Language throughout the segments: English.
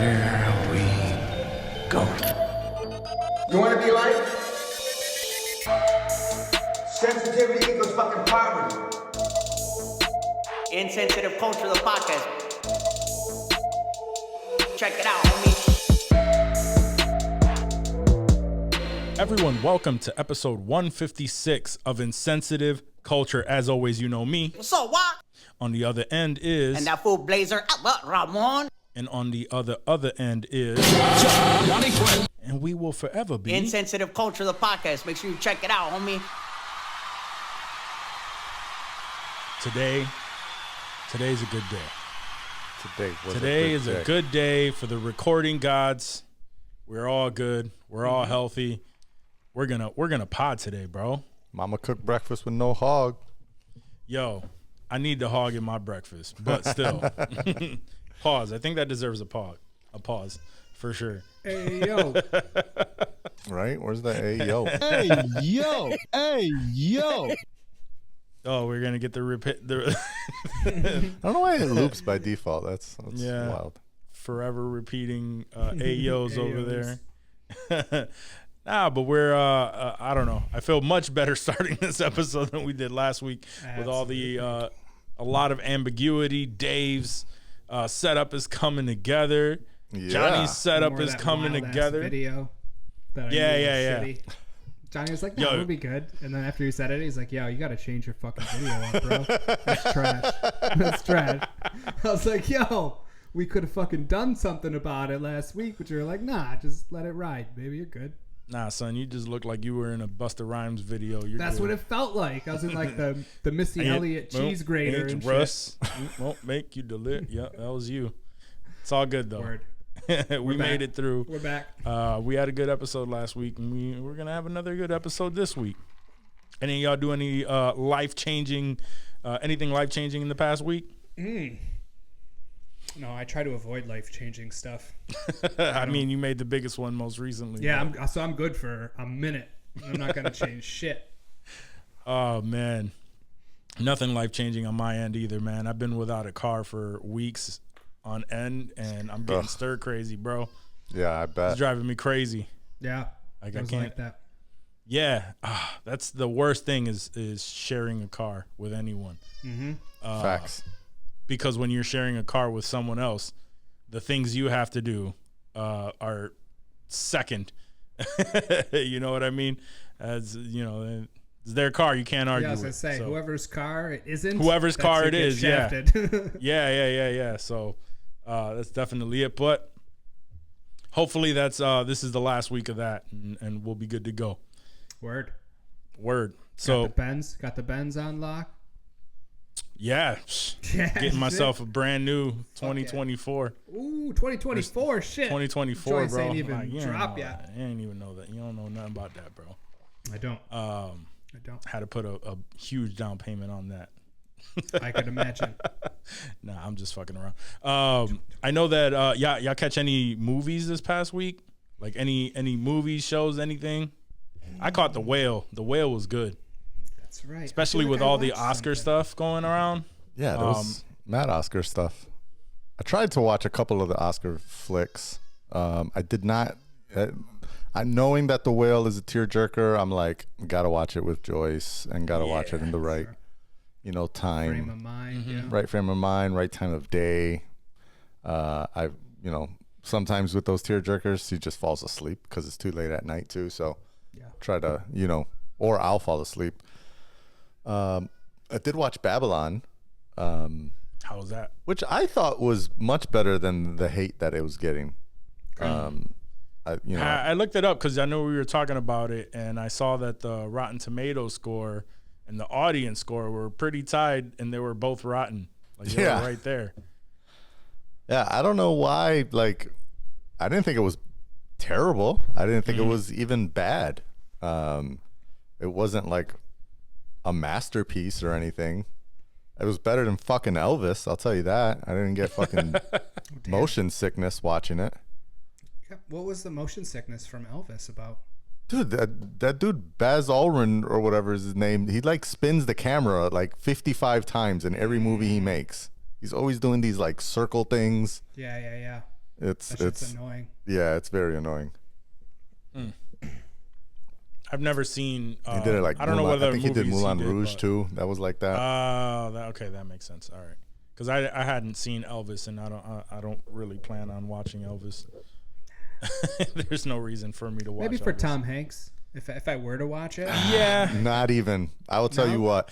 Here we go. You want to be like? Sensitivity equals fucking poverty. Insensitive Culture, the podcast. Check it out, homie. Everyone, welcome to episode 156 of Insensitive Culture. As always, you know me. So what? On the other end is... And that fool Blazer, Ramon. And on the other end is... And we will forever be... Insensitive Culture, the podcast. Make sure you check it out, homie. Today's a good day. Today is a good day for the recording gods. We're all good. We're all healthy. We're gonna pod today, bro. Mama cooked breakfast with no hog. Yo, I need the hog in my breakfast, but still. Pause. I think that deserves a pause for sure. Hey, yo. Right? Where's the hey, yo? Hey, yo. Hey, yo. Oh, we're going to get the I don't know why it loops by default. That's wild. Forever repeating ayos over there. Nah, but we're, I don't know. I feel much better starting this episode than we did last week. With all the, a lot of ambiguity. Dave's setup is coming together. Yeah. Johnny's setup is coming together. Video that Yeah. Johnny was like, "No, it'll be good." And then after he said it, he's like, "Yo, you got to change your fucking video up, bro. That's trash. That's trash." I was like, "Yo, we could have fucking done something about it last week," but you're like, "Nah, just let it ride. Maybe you're good." Nah, son, you just look like you were in a Busta Rhymes video. That's good. what it felt like. I was in like the Missy Elliott cheese grater and Russ shit. won't make you delete. Yeah, that was you. It's all good though. Word. We made it through. We're back. We had a good episode last week, and we're gonna have another good episode this week. Any of y'all do any life-changing, anything life-changing in the past week? No, I try to avoid life-changing stuff. I mean, you made the biggest one most recently. Yeah, I'm good for a minute. I'm not gonna change shit. Oh man, nothing life-changing on my end either, man. I've been without a car for weeks on end, and I'm getting stir crazy, bro. Yeah, I bet. It's driving me crazy. Yeah, like I can't. Like that. Yeah, that's the worst thing is sharing a car with anyone. Mm-hmm. Facts. Because when you're sharing a car with someone else, the things you have to do are second. You know what I mean? As you know, it's their car. You can't argue. Yeah, I was gonna say, so, whoe's car it isn't. Whoever's car it is, yeah. Yeah. So that's definitely it. But hopefully that's this is the last week of that, and we'll be good to go. Word. So got the Benz on lock. Yeah, getting myself a brand new 2024. Ooh, 2024 shit. 2024, bro. Ain't even drop yet. I didn't even know that. You don't know nothing about that, bro. I don't. Had to put a huge down payment on that. I could imagine. Nah, I'm just fucking around. I know that y'all catch any movies this past week? Like any movies, shows, anything? I caught The Whale. The Whale was good. That's right. Especially with all the Oscar stuff going around. Yeah, there was mad Oscar stuff. I tried to watch a couple of the Oscar flicks. I did not. Knowing that The Whale is a tearjerker, I'm like, gotta watch it with Joyce and gotta watch it in the right, time. Frame of mind, yeah. Right frame of mind, right time of day. Sometimes with those tearjerkers, he just falls asleep because it's too late at night too. So try to, or I'll fall asleep. I did watch Babylon. How was that? Which I thought was much better than the hate that it was getting. I looked it up because I know we were talking about it, and I saw that the Rotten Tomatoes score and the audience score were pretty tied, and they were both rotten. Like, they were right there. Yeah, I don't know why. Like, I didn't think it was terrible. I didn't think it was even bad. It wasn't like a masterpiece or anything. It was better than fucking Elvis, I'll tell you that. I didn't get fucking motion sickness watching it. What was the motion sickness from Elvis about? Dude, that dude Baz Ulrich or whatever is his name, he like spins the camera like 55 times in every movie he makes. He's always doing these like circle things. Yeah. It's annoying. Yeah, it's very annoying. I've never seen. He did it like I don't know whether I think he did Moulin Rouge but, too. That was like that. Okay, that makes sense. All right, because I hadn't seen Elvis, and I don't really plan on watching Elvis. There's no reason for me to watch. Maybe for Elvis. Tom Hanks, if I were to watch it. Yeah, Not even. I will tell you what.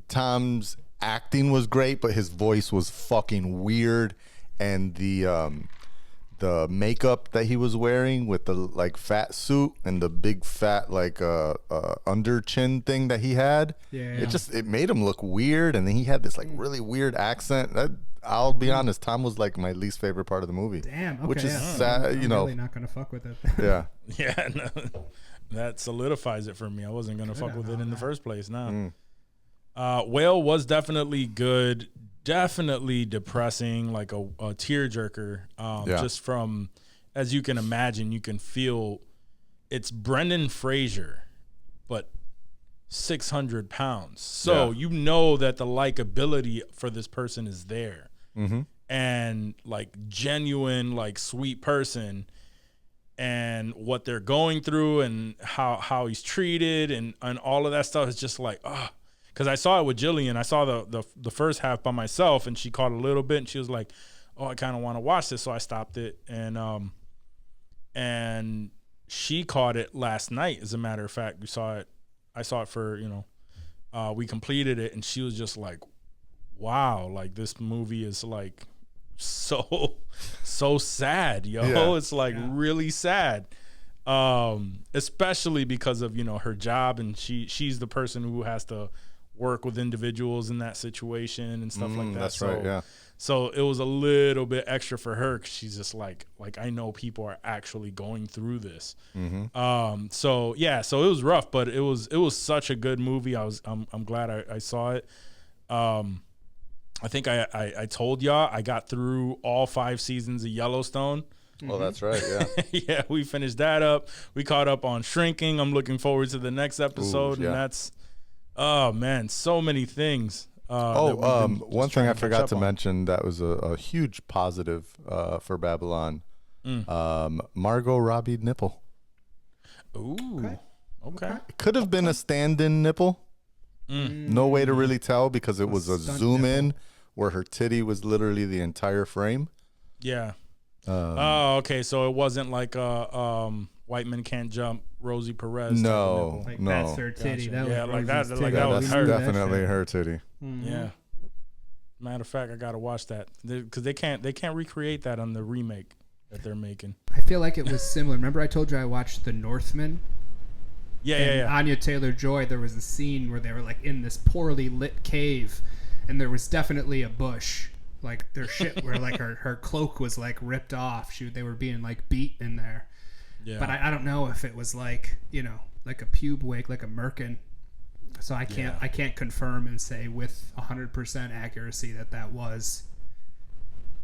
Tom's acting was great, but his voice was fucking weird, and the makeup that he was wearing with the like fat suit and the big fat like under chin thing that he had, it made him look weird, and then he had this like really weird accent. I'll be honest, Tom was like my least favorite part of the movie. Damn, okay, which is I'm sad. You know, really not gonna fuck with it. yeah. yeah, no, that solidifies it for me. I wasn't gonna fuck with it in the first place. Nah. Whale was definitely good. Definitely depressing, like a tearjerker. Just from, as you can imagine, you can feel it's Brendan Fraser, but 600 pounds. So you know that the likability for this person is there, and like genuine, like sweet person, and what they're going through and how he's treated and all of that stuff is just like because I saw it with Jillian. I saw the first half by myself, and she caught a little bit, and she was like, "Oh, I kind of want to watch this," so I stopped it, and she caught it last night. As a matter of fact, I saw it for we completed it, and she was just like, "Wow, like this movie is like so sad, yo." Yeah. It's like really sad. Especially because of her job, and she's the person who has to work with individuals in that situation and stuff like that. That's right, yeah. So it was a little bit extra for her because she's just like I know people are actually going through this. So it was rough, but it was such a good movie. I'm glad I saw it. I think I told y'all I got through all 5 seasons of Yellowstone. Well, that's right, yeah. Yeah, we finished that up. We caught up on Shrinking. I'm looking forward to the next episode, and that's, oh man, so many things. One thing I forgot to mention that was a huge positive for Babylon. Margot Robbie nipple. Ooh, okay. It could have been a stand-in nipple. No way to really tell because it was a zoom in where her titty was literally the entire frame. Yeah. Okay. So it wasn't like White Men Can't Jump, Rosie Perez. No, like, no. That's her titty. Right. That like was that. titty. Like that was that's her. Definitely her titty. Yeah. Matter of fact, I gotta watch that because they can't recreate that on the remake that they're making. I feel like it was similar. Remember, I told you I watched The Northman. Yeah. Anya Taylor-Joy, there was a scene where they were like in this poorly lit cave, and there was definitely a bush. Like their shit, where like her cloak was like ripped off. They were being like beat in there. Yeah. But I don't know if it was like like a pube wig, like a merkin. So I can't confirm and say with 100% accuracy that was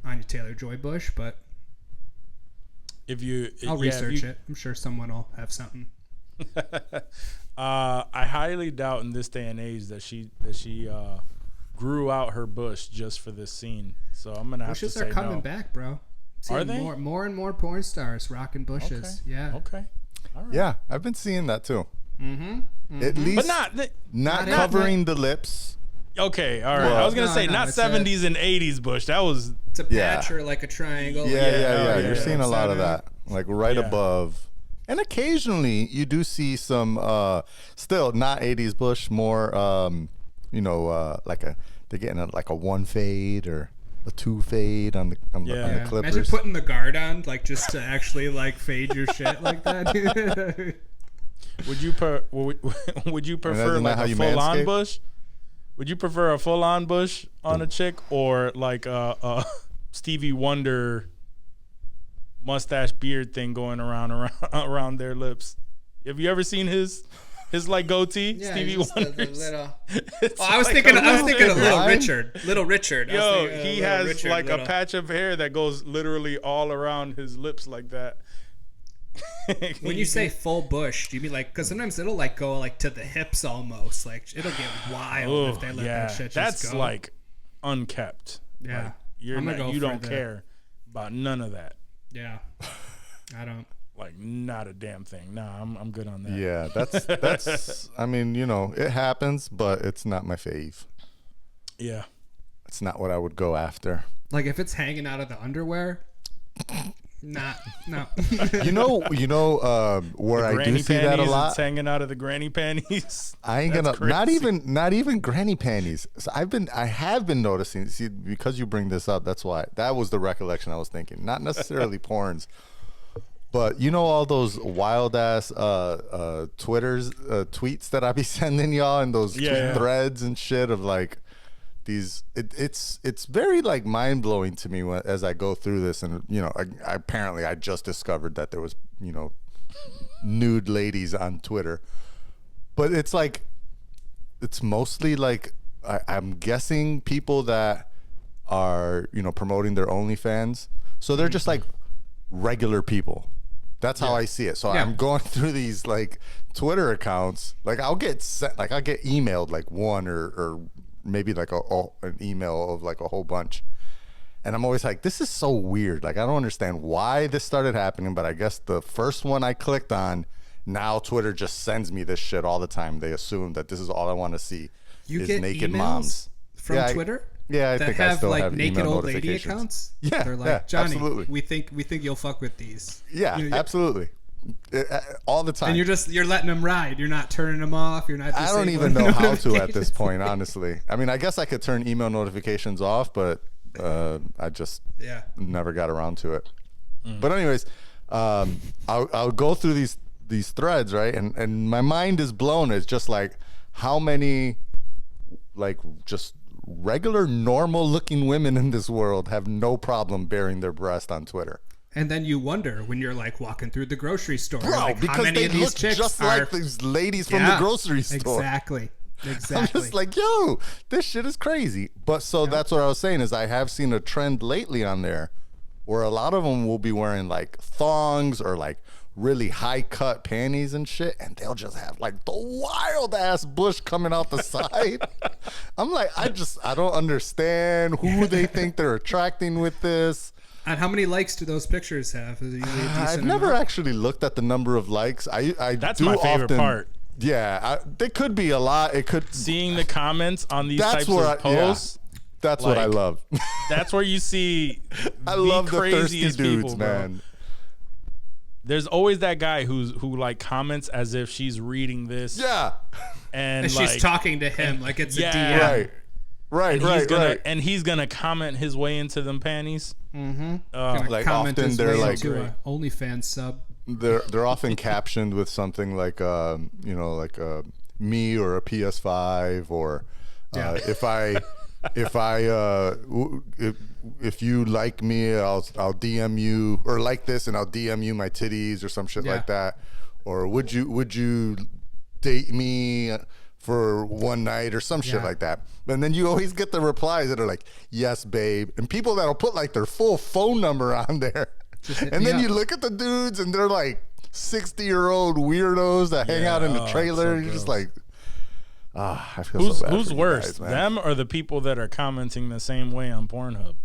Anya Taylor-Joy bush. But I'll research it. I'm sure someone will have something. I highly doubt in this day and age that she grew out her bush just for this scene. So I'm gonna have to say no. Bushes are coming back, bro. Are they? More and more porn stars rocking bushes. Okay. Yeah. Okay. All right. Yeah, I've been seeing that too. At least, but not covering the lips. Okay. All right. I was gonna say not 70s and 80s bush. That was it's a patch or like a triangle. Yeah. You're seeing a lot of that, like right above. And occasionally you do see some still not 80s bush, more like they're getting like a 1 fade or a 2 fade on the clippers. Imagine putting the guard on like just to actually like fade your shit like that. Would you prefer like a full on bush? Would you prefer a full on bush on a chick or like a Stevie Wonder mustache beard thing going around their lips? Have you ever seen his like goatee? Yeah, Stevie Wonder. I was thinking of Little Richard. Yo, he has like a patch of hair that goes literally all around his lips like that. When you say full bush, do you mean like, because sometimes it'll like go like to the hips almost, like it'll get wild if they let that shit just go. That's like unkept. Yeah, like, you don't care. about none of that. Yeah. I don't. Like, not a damn thing. Nah, I'm good on that. Yeah, that's. I mean, it happens, but it's not my fave. Yeah. It's not what I would go after. Like, if it's hanging out of the underwear, no. Where I do see that a lot. It's hanging out of the granny panties. I ain't That's gonna crazy. not even granny panties. So I have been noticing. See, because you bring this up, that's why that was the recollection I was thinking. Not necessarily porns, but all those wild ass tweets that I be sending y'all and those threads and shit of like these. It's very like mind blowing to me as I go through this, and apparently I just discovered that there was nude ladies on Twitter. But it's like, it's mostly like, I'm guessing people that are, promoting their OnlyFans. So they're just like regular people. That's how I see it. So I'm going through these like Twitter accounts. Like I'll get emailed like one or maybe like an email of like a whole bunch. And I'm always like, this is so weird. Like, I don't understand why this started happening, but I guess the first one I clicked on, now Twitter just sends me this shit all the time. They assume that this is all I want to see is get naked emails moms. from Twitter? I think I still have naked email old lady notifications. accounts? Yeah, They're like, Johnny, absolutely. we think you'll fuck with these. Yeah, absolutely. All the time. And you're letting them ride. You're not turning them off. You're not. I don't even know how to at this point, honestly. I mean, I guess I could turn email notifications off, but I just never got around to it. But anyways, I'll go through these threads, right? And my mind is blown. It's just like how many like just regular normal looking women in this world have no problem bearing their breast on Twitter. And then you wonder when you're like walking through the grocery store, bro, like, because how many they of these look chicks just are... like these ladies from the grocery store. Exactly. I'm just like, yo, this shit is crazy. But so that's what I was saying is I have seen a trend lately on there where a lot of them will be wearing like thongs or like really high cut panties and shit, and they'll just have like the wild ass bush coming out the side. I'm like, I don't understand who they think they're attracting with this. And how many likes do those pictures have? Is it usually a decent I've never amount? Actually looked at the number of likes. That's my favorite part. Yeah, there could be a lot. It could seeing the comments on these types of posts. Yeah, that's like, what I love. That's where you see I love the thirsty dudes, people, man. There's always that guy who like comments as if she's reading this. Yeah, and she's talking to him like it's a DM. Right. And he's gonna comment his way into them panties. Mm-hmm. Like often they're like an OnlyFans sub. They're often captioned with something like me or a PS5 or if you like me, I'll DM you, or like this and I'll DM you my titties or some shit like that. Or would you date me for one night or some shit like that. And then you always get the replies that are like, yes, babe. And people that'll put like their full phone number on there. And then you look at the dudes and they're like 60-year-old weirdos that hang out in the trailer. So and you're just like, I feel so bad who's for you worse, guys, man. them or the people that are commenting the same way on Pornhub?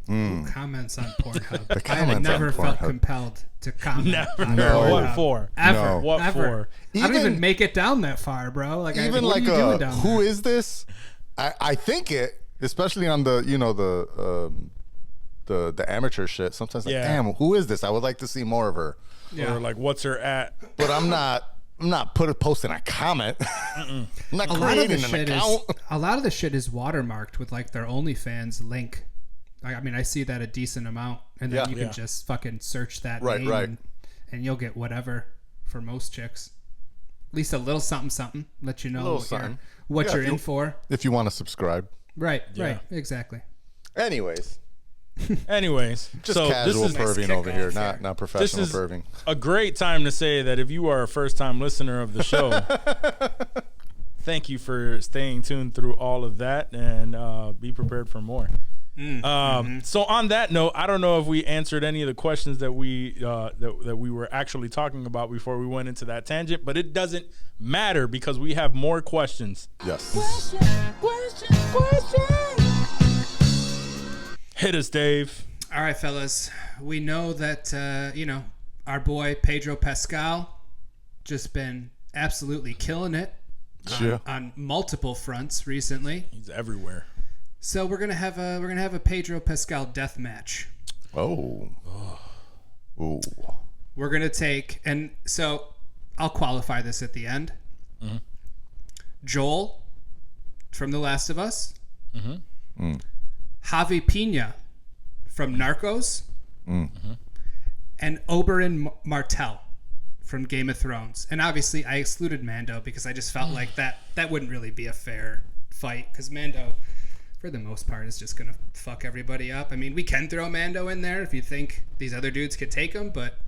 Who comments on Pornhub? I have never felt compelled to comment. Never. On Pornhub. What for? Ever. No. What Ever. for? I don't even make it down that far, bro. Like, even what like are you doing down who there? is this? I think it, especially on the the amateur shit. Sometimes like, damn, who is this? I would like to see more of her. Or like, what's her at? But I'm not posting a comment. I'm not creating an account. A lot of the shit is watermarked with like their OnlyFans link. I mean, I see that a decent amount, and then you can just fucking search that name, and you'll get whatever for most chicks. At least a little something, let you know what you're in for. If you want to subscribe. Right, exactly. Anyways, just so casual perving over here, not professional perving. A great time to say that if you are a first-time listener of the show, thank you for staying tuned through all of that, and be prepared for more. So on that note, I don't know if we answered any of the questions that we were actually talking about before we went into that tangent, but it doesn't matter because we have more questions. Yes. Hit us, Dave. All right, fellas. We know that our boy Pedro Pascal just been absolutely killing it on multiple fronts recently. He's everywhere. So we're gonna have a Pedro Pascal death match. Oh. Ooh. We're gonna take, and so I'll qualify this at the end. Mm-hmm. Joel from The Last of Us. Mm-hmm. Javi Peña from Narcos. Mm-hmm. And Oberyn Martell from Game of Thrones. And obviously I excluded Mando because I just felt like that wouldn't really be a fair fight, because Mando, for the most part, is just gonna fuck everybody up. I mean, we can throw Mando in there if you think these other dudes could take him, but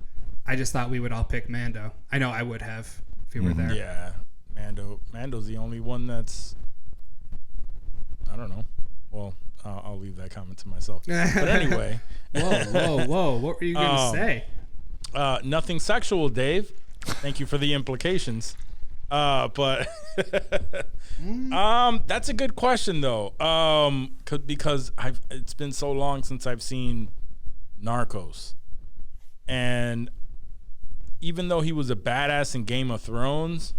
I just thought we would all pick Mando. I know I would have if you were there. Yeah, Mando's the only one that's, I don't know. Well, I'll leave that comment to myself. But anyway. Whoa. What were you going to say? Nothing sexual, Dave. Thank you for the implications. But that's a good question, though. Because it's been so long since I've seen Narcos. And even though he was a badass in Game of Thrones,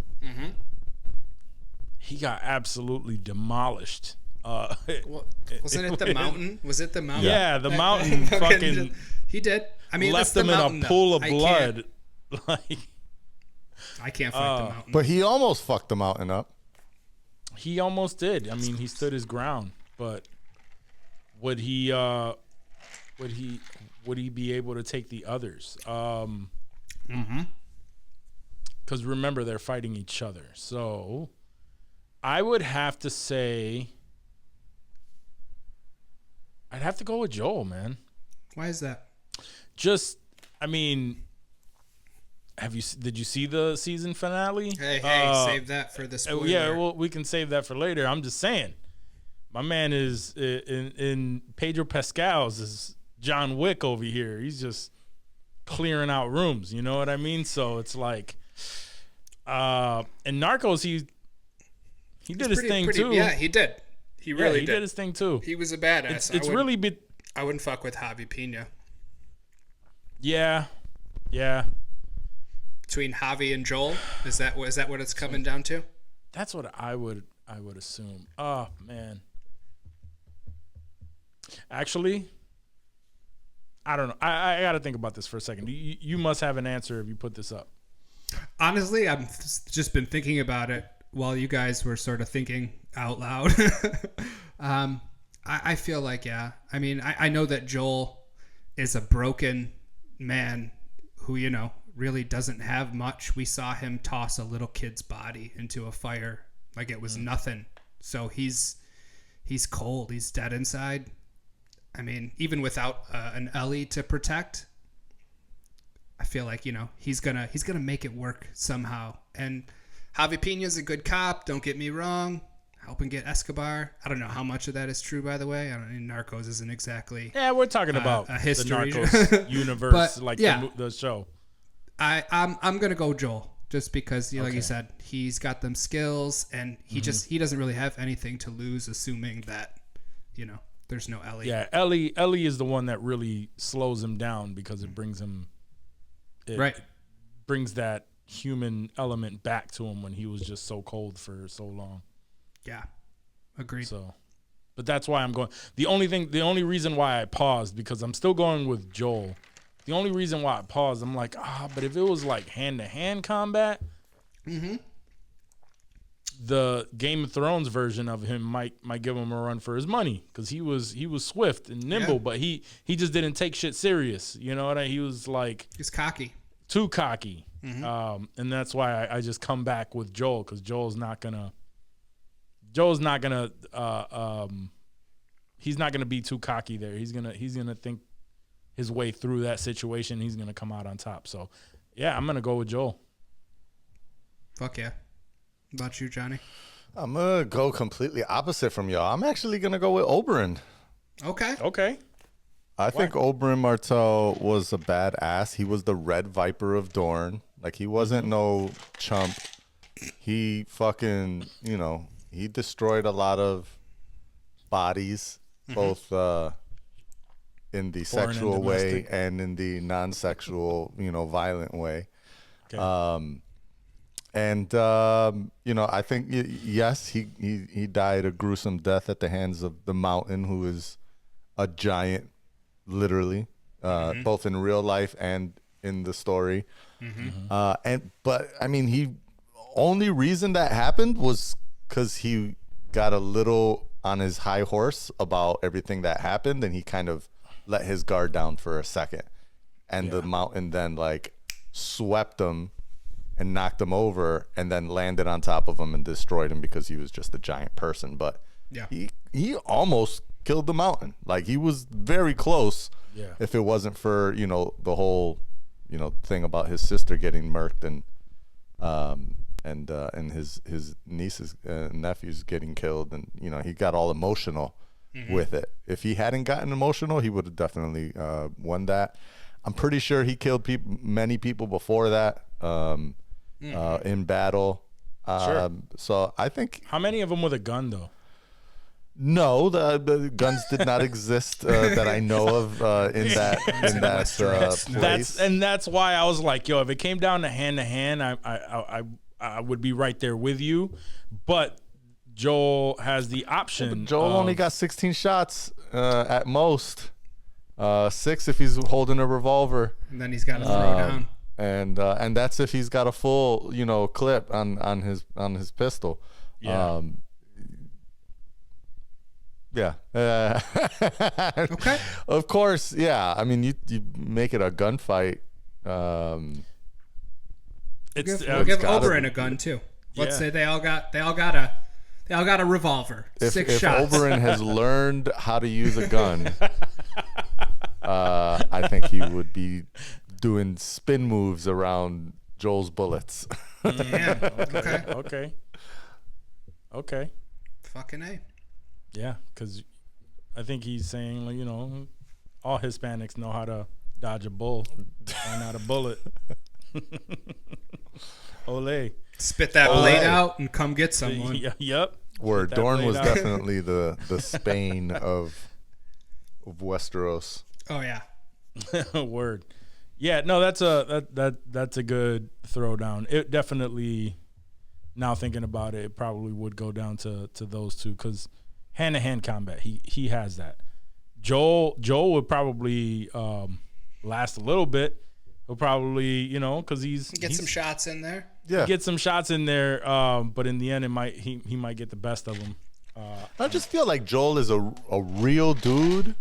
he got absolutely demolished. Wasn't it the mountain? Was it the mountain? Yeah, the mountain fucking. He did. I mean, left that's him the in mountain, a pool though. of blood. I can't fight the mountain. But he almost fucked the mountain up. He almost did. I mean, he stood his ground, but would he be able to take the others? Because remember, they're fighting each other. So I would have to say, I'd have to go with Joel, man. Why is that? Just, I mean, did you see the season finale? Hey, save that for the spoiler. Yeah, well, we can save that for later. I'm just saying, my man is in Pedro Pascal's is John Wick over here. He's just clearing out rooms. You know what I mean? So it's like, in Narcos, he did his thing too. Yeah, he did. He really did his thing too. He was a badass. I wouldn't fuck with Javi Peña. Yeah. Between Javi and Joel, is that what it's coming down to? That's what I would assume. Oh man. Actually, I don't know. I got to think about this for a second. You must have an answer if you put this up. Honestly, I've just been thinking about it while you guys were sort of thinking out loud. I feel like, yeah. I mean, I know that Joel is a broken man who, really doesn't have much. We saw him toss a little kid's body into a fire like it was nothing. So he's cold. He's dead inside. I mean, even without an Ellie to protect, I feel like, he's gonna make it work somehow. And Javi Peña's a good cop. Don't get me wrong. Helping get Escobar. I don't know how much of that is true, by the way. I don't mean, Narcos isn't exactly. Yeah, we're talking about a history. The Narcos universe, but, the show. I'm gonna go Joel just because, like you said, he's got them skills and he doesn't really have anything to lose, assuming that there's no Ellie. Yeah, Ellie is the one that really slows him down because it brings him. It brings that human element back to him when he was just so cold for so long. Yeah, agreed. So, but that's why I'm going. The only reason why I paused, because I'm still going with Joel. The only reason why I paused, I'm like, but if it was like hand-to-hand combat, the Game of Thrones version of him might give him a run for his money, because he was swift and nimble, but he just didn't take shit serious. You know what I mean? He was like, he's cocky, too cocky, and that's why I just come back with Joel, because Joel's not gonna he's not gonna be too cocky there. He's gonna think his way through that situation. He's gonna come out on top. So yeah, I'm gonna go with Joel. Fuck yeah. How about you, Johnny? I'm gonna go completely opposite from y'all. I'm actually gonna go with Oberyn. Okay. I think Oberyn Martell was a badass. He was the Red Viper of Dorne. Like, he wasn't no chump. He fucking, he destroyed a lot of bodies, both in the Foreign and sexual way domestic. and in the non-sexual, violent way. Okay. I think yes, he died a gruesome death at the hands of the Mountain, who is a giant, literally, both in real life and in the story. But I mean, he only reason that happened was because he got a little on his high horse about everything that happened, and he kind of let his guard down for a second, and the Mountain then like swept him and knocked him over, and then landed on top of him and destroyed him because he was just a giant person. But he almost killed the Mountain. Like, he was very close. Yeah. If it wasn't for the whole thing about his sister getting murked and his nieces nephews getting killed, and he got all emotional with it. If he hadn't gotten emotional, he would have definitely won that. I'm pretty sure he killed many people before that. In battle. Sure. So I think How many of them with a gun though? no, the guns did not exist that I know of in that place. That's why I was like, yo, if it came down to hand, I would be right there with you. But Joel has the option. Joel only got 16 shots at most. 6 if he's holding a revolver. And then he's got to throw down. And that's if he's got a full clip on his pistol. Yeah. Okay. Of course, yeah. I mean, you make it a gunfight. It's We'll give gotta Oberyn be- a gun too. Let's Yeah. say they all got a revolver. If 6 shots. Oberyn has learned how to use a gun, I think he would be doing spin moves around Joel's bullets. Yeah. Okay. Fucking A. Yeah, because I think he's saying, like, all Hispanics know how to dodge a bull, why not a bullet? Ole. Spit that blade out and come get someone. Yep. Where That Dorne blade was out. definitely the Spain of Westeros. Oh yeah. Word. Yeah, no, that's a good throwdown. It definitely, now thinking about it, it probably would go down to those two, because hand-to-hand combat, he has that. Joel would probably last a little bit. He'll probably, because he's Some shots in there. Yeah. get some shots in there, but in the end, he might get the best of them. I just feel like Joel is a real dude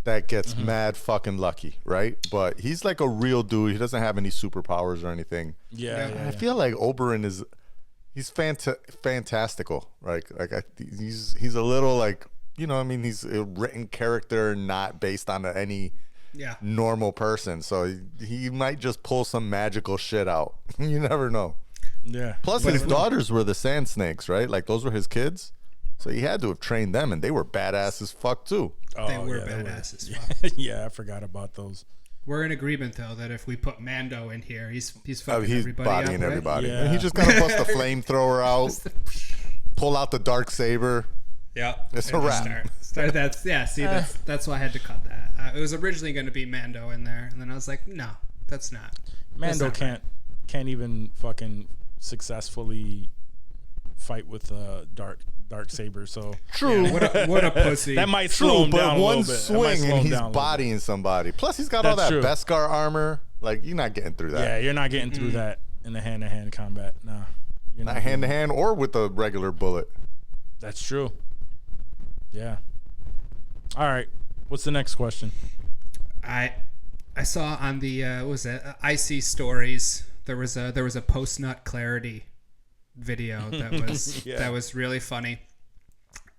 that gets mad fucking lucky, right? But he's like a real dude. He doesn't have any superpowers or anything. Yeah. I feel like Oberyn he's fantastical, right? He's a little like, he's a written character, not based on any normal person. So he might just pull some magical shit out. You never know. Yeah. Plus, his daughters were the Sand Snakes, right? Like, those were his kids. So he had to have trained them, and they were badass as fuck too. They were badass as fuck. Yeah, I forgot about those. We're in agreement though that if we put Mando in here, he's fucking He's everybody bodying up, right? everybody. Yeah. And he just gotta bust the flamethrower out, pull out the dark saber. Yeah, It's a And wrap. Start that's yeah. See, that's why I had to cut that. It was originally going to be Mando in there, and then I was like, no, that's not. Mando That's not can't even fucking successfully fight with a dark saber. So True. What a pussy. that might slow True, him but down a one little bit. That might swing slow and him he's down a little bit. bodying somebody. Plus, he's got all That's that true. Beskar armor. Like, you're not getting through that. Yeah, you're not getting through that in the hand-to-hand combat. Nah, you're Not hand to hand or with a regular bullet. That's true. Yeah. All right. What's the next question? I saw on the what was it IC stories there was a post nut clarity video that was Yeah. that was really funny.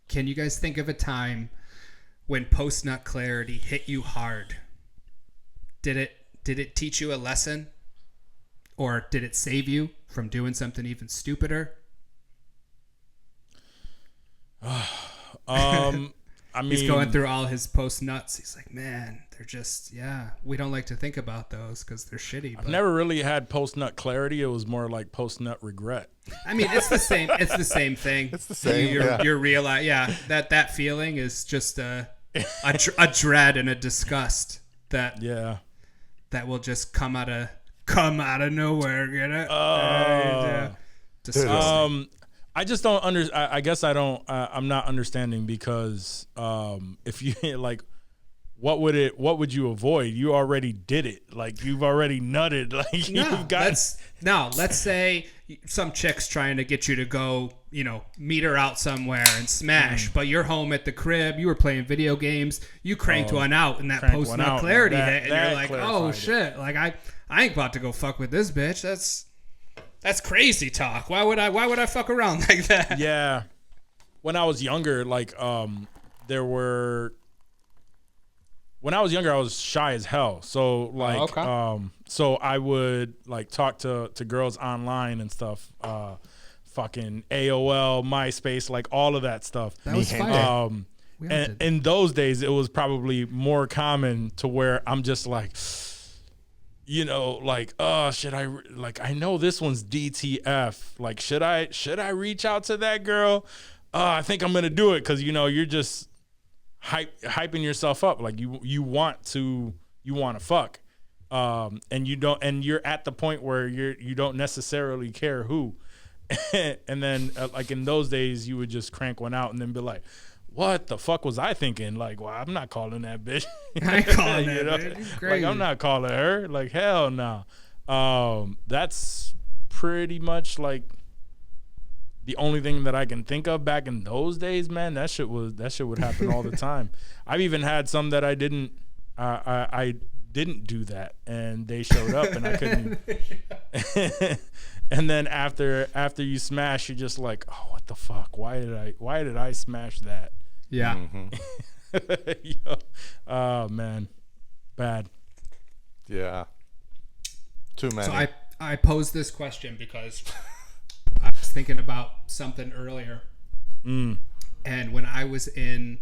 Can you guys think of a time when post nut clarity hit you hard? Did it teach you a lesson, or did it save you from doing something even stupider? I mean, He's going through all his post nuts. He's like, man, they're just we don't like to think about those because they're shitty. But never really had post nut clarity. It was more like post nut regret. I mean, it's the same. It's the same thing. It's the same, You're yeah. realize, that feeling is just a dread and a disgust that Yeah. that will just come out of nowhere. Get it? Disgusting. I just don't I guess I don't. I'm not understanding because if you like, what would you avoid? You already did it. Like you've already nutted. Like you've got. Let's say some chick's trying to get you to go, meet her out somewhere and smash, but you're home at the crib. You were playing video games. You cranked one out, and that post nut clarity hit, and you're like, oh shit! Like I ain't about to go fuck with this bitch. That's crazy talk. Why would I fuck around like that? Yeah. When I was younger, like when I was younger, I was shy as hell. So like, so I would like talk to girls online and stuff. Fucking AOL, MySpace, like all of that stuff. That was fine. And in those days, it was probably more common to where I'm just like, like, oh, I know this one's DTF. Like, should I reach out to that girl? I think I'm gonna do it because you're just hyping yourself up. Like you want to fuck, and you're at the point where you don't necessarily care who, and then like in those days you would just crank one out and then be like, what the fuck was I thinking? Like, well, I'm not calling that bitch. I ain't calling that bitch. Like, I'm not calling her. Like, hell no. That's pretty much like the only thing that I can think of back in those days, man. That shit would happen all the time. I've even had some that I didn't do that, and they showed up, and I couldn't. And then after you smash, you're just like, oh, what the fuck? Why did I smash that? Yeah. Yo, oh man, bad. Yeah. Too many. So I posed this question because I was thinking about something earlier. And when I was in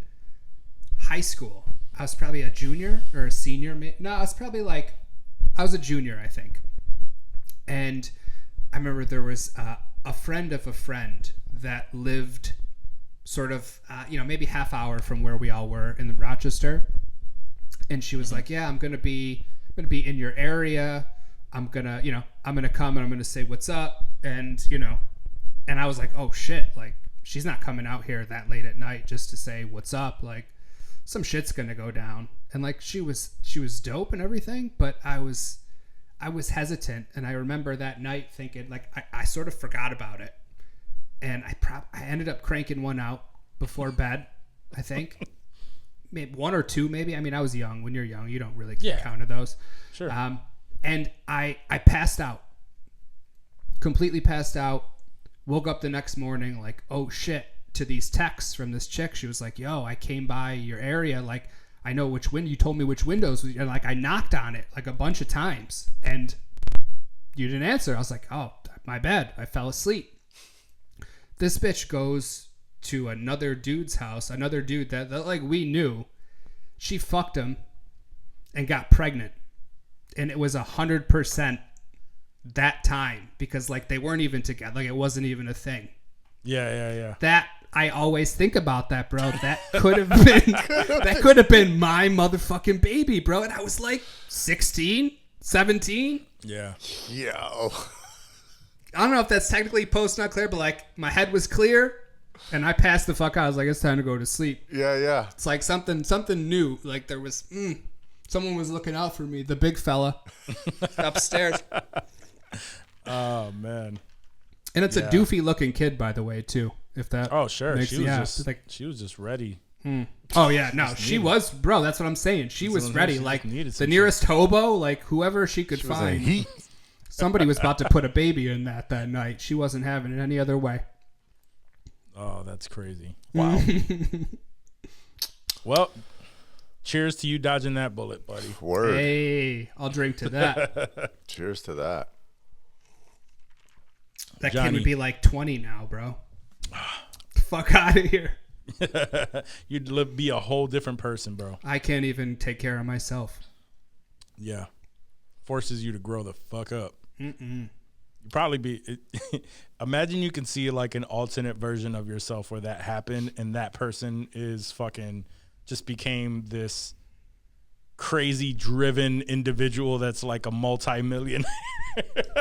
high school, I was probably a junior or a senior. No, I was a junior, I think. And I remember there was a friend of a friend that lived sort of, maybe half hour from where we all were in Rochester. And she was like, yeah, I'm going to be in your area. I'm going to come and I'm going to say what's up. And I was like, oh shit, like she's not coming out here that late at night just to say what's up. Like some shit's going to go down. And like she was dope and everything, but I was hesitant. And I remember that night thinking like, I sort of forgot about it. And I ended up cranking one out before bed, I think. Maybe one or two, maybe. I mean, I was young. When you're young, you don't really keep count of those. Sure. And I passed out. Completely passed out. Woke up the next morning like, oh shit, to these texts from this chick. She was like, yo, I came by your area. Like, I know which window. You told me which windows. And like, I knocked on it like a bunch of times. And you didn't answer. I was like, oh, my bad. I fell asleep. This bitch goes to another dude's house, another dude that like we knew. She fucked him and got pregnant. And it was 100% that time because like they weren't even together. Like it wasn't even a thing. Yeah. That I always think about that, bro. That could have been my motherfucking baby, bro. And I was like 16, 17. Yeah. Yo. I don't know if that's technically post not clear, but like my head was clear and I passed the fuck out. I was like, it's time to go to sleep. Yeah. It's like something new. Like there was someone was looking out for me. The big fella upstairs. Oh man. And it's a doofy looking kid, by the way, too. If that. Oh sure. Makes, She was just ready. Oh yeah, no, she was, bro. That's what I'm saying. She was ready. Like the nearest hobo, like whoever she could find. Somebody was about to put a baby in that night. She wasn't having it any other way. Oh, that's crazy. Wow. Well, cheers to you dodging that bullet, buddy. Word. Hey, I'll drink to that. Cheers to that. That Johnny. kid would be like 20 now, bro. Fuck out of here. You'd be a whole different person, bro. I can't even take care of myself. Yeah. Forces you to grow the fuck up. You'd probably be... imagine you can see like an alternate version of yourself where that happened and that person is fucking just became this crazy driven individual that's like a multi-millionaire.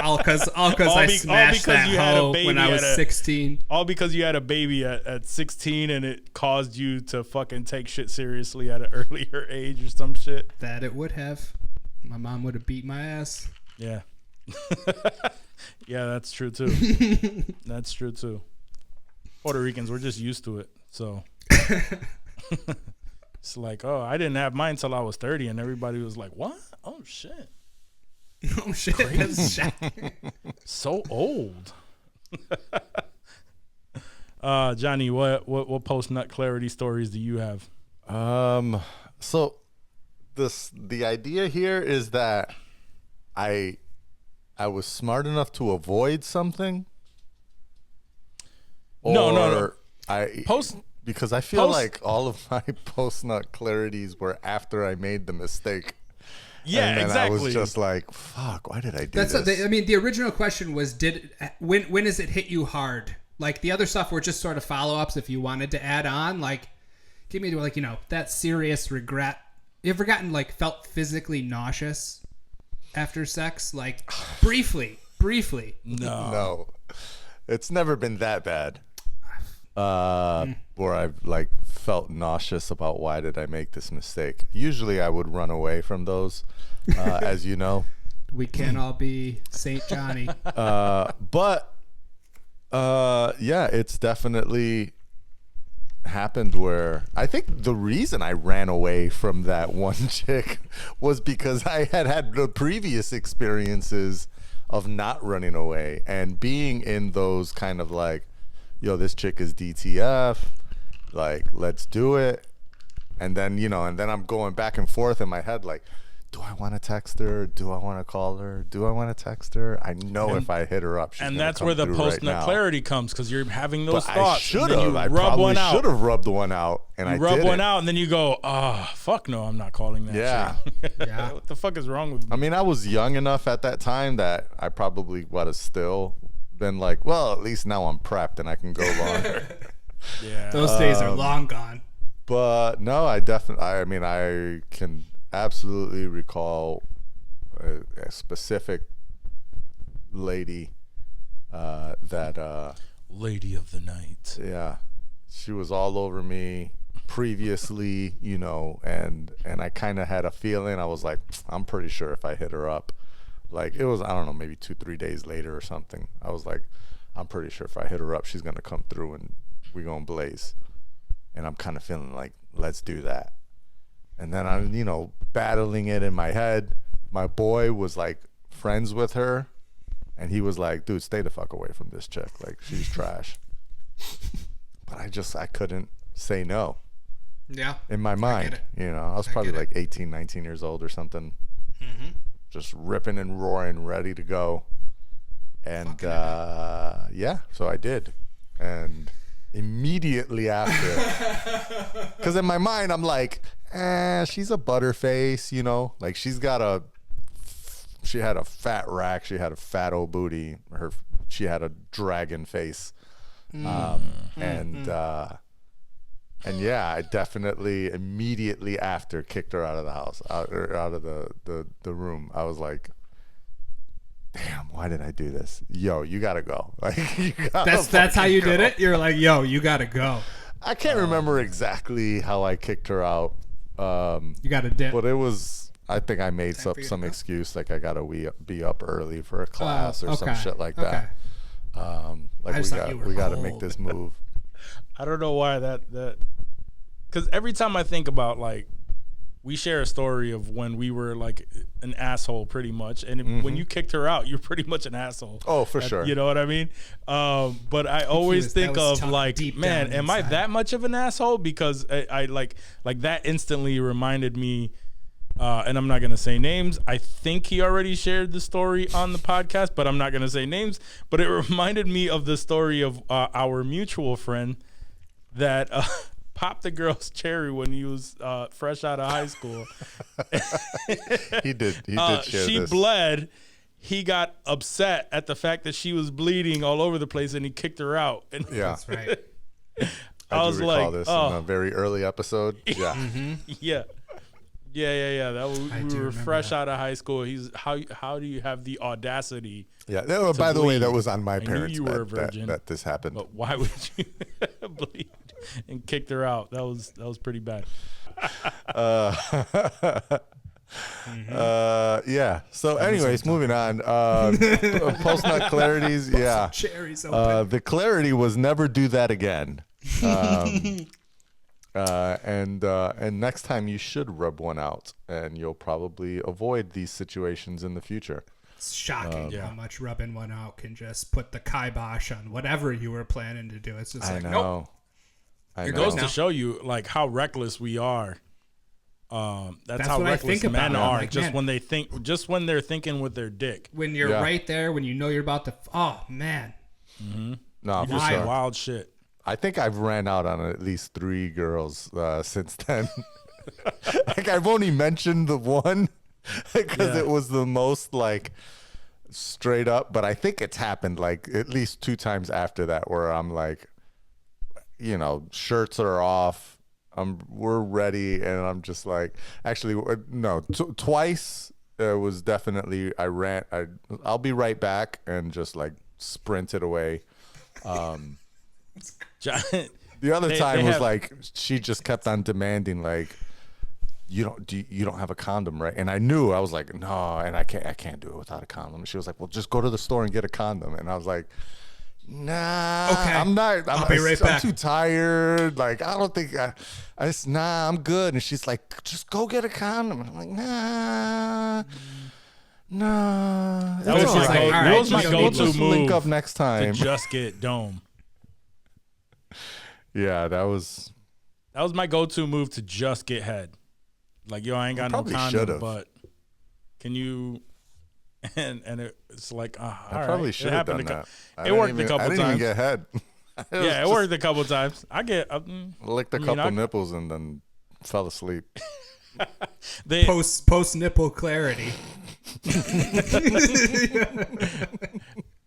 all because I smashed that hoe when I was 16. All because you had a baby at 16 and it caused you to fucking take shit seriously at an earlier age or some shit. That it would have. My mom would have beat my ass. Yeah. Yeah, that's true too. That's true too. Puerto Ricans, we're just used to it. So it's like, oh, I didn't have mine till I was 30 and everybody was like, what? Oh shit. Oh shit. That's so old. Johnny, what post nut clarity stories do you have? So the idea here is that I was smart enough to avoid something. No. Because I feel like all of my post nut clarities were after I made the mistake. Yeah, and then exactly. I was just like, fuck, why did I do this? I mean, the original question was, when does it hit you hard? Like, the other stuff were just sort of follow-ups if you wanted to add on. Like, give me, like, you know, that serious regret. You ever gotten, like, felt physically nauseous after sex? Like, briefly. No. It's never been that bad. Where I've like felt nauseous about why did I make this mistake. Usually I would run away from those, as you know. We can't all be Saint Johnny. But yeah, it's definitely happened where I think the reason I ran away from that one chick was because I had the previous experiences of not running away and being in those kind of like, yo, this chick is DTF, like, let's do it. And then, you know, I'm going back and forth in my head, like, do I want to text her? Do I want to call her? Do I want to text her? I know if I hit her up, she's and gonna that's come where the through post nut right now. clarity comes, because you're having those But thoughts. I should have. I rub probably one out. should have rubbed one out, and I You rub didn't. one out, and then you go, fuck no, I'm not calling that Yeah. chick. Yeah. What the fuck is wrong with me? I mean, I was young enough at that time that I probably would have still been like, well, at least now I'm prepped and I can go longer. Yeah. Those days are long gone. But no, I mean, I can absolutely recall a specific lady that Lady of the night. yeah, she was all over me previously, you know, and I kind of had a feeling. I was like, I'm pretty sure if I hit her up, like it was, I don't know, maybe 2-3 days later or something, I was like, I'm pretty sure if I hit her up, she's gonna come through and we gonna blaze. And I'm kind of feeling like, let's do that. And then I'm, you know, battling it in my head. My boy was like friends with her, and he was like, dude, stay the fuck away from this chick, like she's trash. But I couldn't say no. Yeah. In my mind, you know, I was probably like 18, 19 years old or something. Just ripping and roaring, ready to go. And yeah, so I did. And immediately after, because in my mind I'm like, she's a butterface, you know, like she had a fat rack, she had a fat old booty, she had a dragon face, and yeah, I definitely immediately after kicked her out of the house, out of the room. I was like, damn, why did I do this? Yo, you gotta go. Like, That's how you did it? You're like, yo, you gotta go. I can't remember exactly how I kicked her out. You gotta dip. But it was, I think I made some excuse, like I gotta be up early for a class or some shit like that. Like we gotta make this move. I don't know why that because every time I think about, like, we share a story of when we were like an asshole pretty much, and when you kicked her out, you're pretty much an asshole. Oh, for sure. You know what I mean? But I always think of like, man, am I that much of an asshole? Because I like that instantly reminded me, and I'm not gonna say names. I think he already shared the story on the podcast, but I'm not gonna say names. But it reminded me of the story of our mutual friend that popped the girl's cherry when he was fresh out of high school. He did share she this. bled. He got upset at the fact that she was bleeding all over the place, and he kicked her out. And That's right. I was do recall like, this oh. in a very early episode. Yeah. Yeah. That we were remember fresh that. out of high school. He's how do you have the audacity? Yeah. No, by the way, that bleed. was on my I knew parents' you were a bed virgin. that this happened. But why would you bleed and kicked her out? That was pretty bad. Yeah. So, anyways, moving on. Post nut clarities. Yeah. Cherries open. The clarity was never do that again. And next time you should rub one out, and you'll probably avoid these situations in the future. It's shocking Yeah. how much rubbing one out can just put the kibosh on whatever you were planning to do. It's just I like, know. nope. I Goes know. to show you like how reckless we are. That's how what I reckless think about men it. I'm are. like, Just man. when they're thinking with their dick. When you're Yeah. right there, when you know you're about to, oh man. No, for Just sure. wild shit. I think I've ran out on at least 3 girls since then. Like I've only mentioned the one because it was the most like straight up, but I think it's happened like at least 2 times after that where I'm like, you know, shirts are off, we're ready, and I'm just like, actually no, twice was definitely I'll be right back and just like sprinted away. The other time was like she just kept on demanding like, you don't have a condom, right? And I knew, I was like, no, and I can't do it without a condom. She was like, well, just go to the store and get a condom. And I was like, nah, Okay. I'm not. I'll be right back. I'm too tired. Like I don't think nah, I'm good. And she's like, just go get a condom. And I'm like, nah. That was She's my like, go- all that right, was my we'll We'll go-to just move. link up next To time. just get dome. Yeah, that was my go-to move to just get head. Like, yo, I ain't got no probably condom, should've. but can you? And it's like, all I right. probably It should have happened done a that. I It didn't worked even- a couple I didn't times. even get head. Yeah, it worked a couple times. I get Licked a I mean, couple I- nipples and then fell asleep. they Post nipple clarity.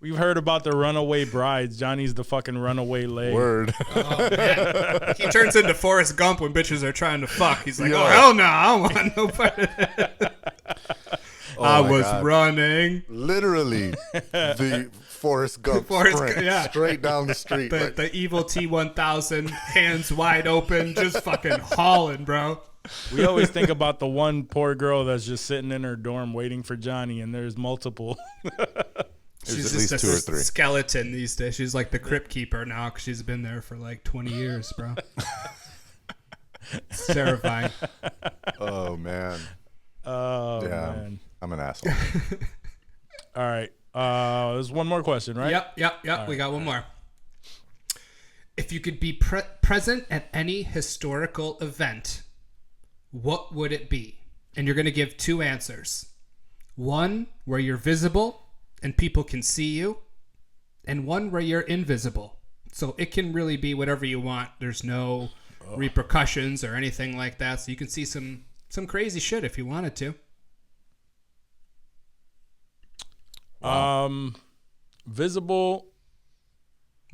we've heard about the runaway brides. Johnny's the fucking runaway leg. Word. Oh man, he turns into Forrest Gump when bitches are trying to fuck. He's like, Yeah. oh hell no, I don't want no part of that. I my was God. running. Literally the Forrest Gump Forrest sprint Gump, yeah. straight down the street. The, like, the evil T-1000, hands wide open, just fucking hauling, bro. We always think about the one poor girl that's just sitting in her dorm waiting for Johnny, and there's multiple. She's at just least a 2 or 3. skeleton these days. She's like the crypt keeper now because she's been there for like 20 years, bro. It's terrifying. oh man. Oh Yeah. man! I'm an asshole. All right, there's one more question, right? Yep. We got one more. If you could be present at any historical event, what would it be? And you're going to give 2 answers. One where you're visible and people can see you, and one where you're invisible. So it can really be whatever you want. There's no repercussions or anything like that. So you can see some crazy shit if you wanted to. Visible.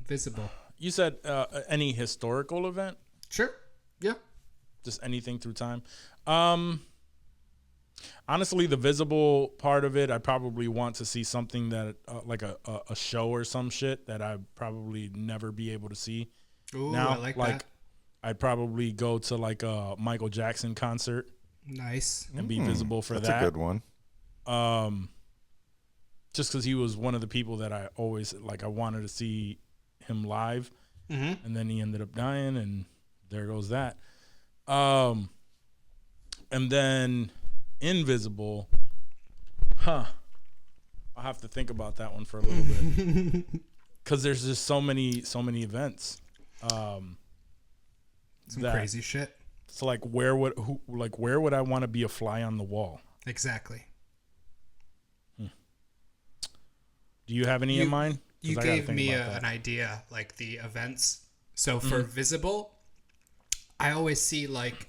Visible. You said any historical event, Sure. Yeah. just anything through time. Honestly, the visible part of it, I probably want to see something that like a show or some shit that I probably never be able to see. Ooh, now, I like that. I'd probably go to like a Michael Jackson concert Nice. and be visible for That's that. a good one. Just because he was one of the people that I always like, I wanted to see him live, and then he ended up dying, and there goes that. And then invisible, I'll have to think about that one for a little bit because there's just so many events. Some that- crazy shit. So like, where would I want to be a fly on the wall? Exactly. Do you have any in mind? 'Cause You I gotta gave think me about that. an idea, like the events. So for visible, I always see like,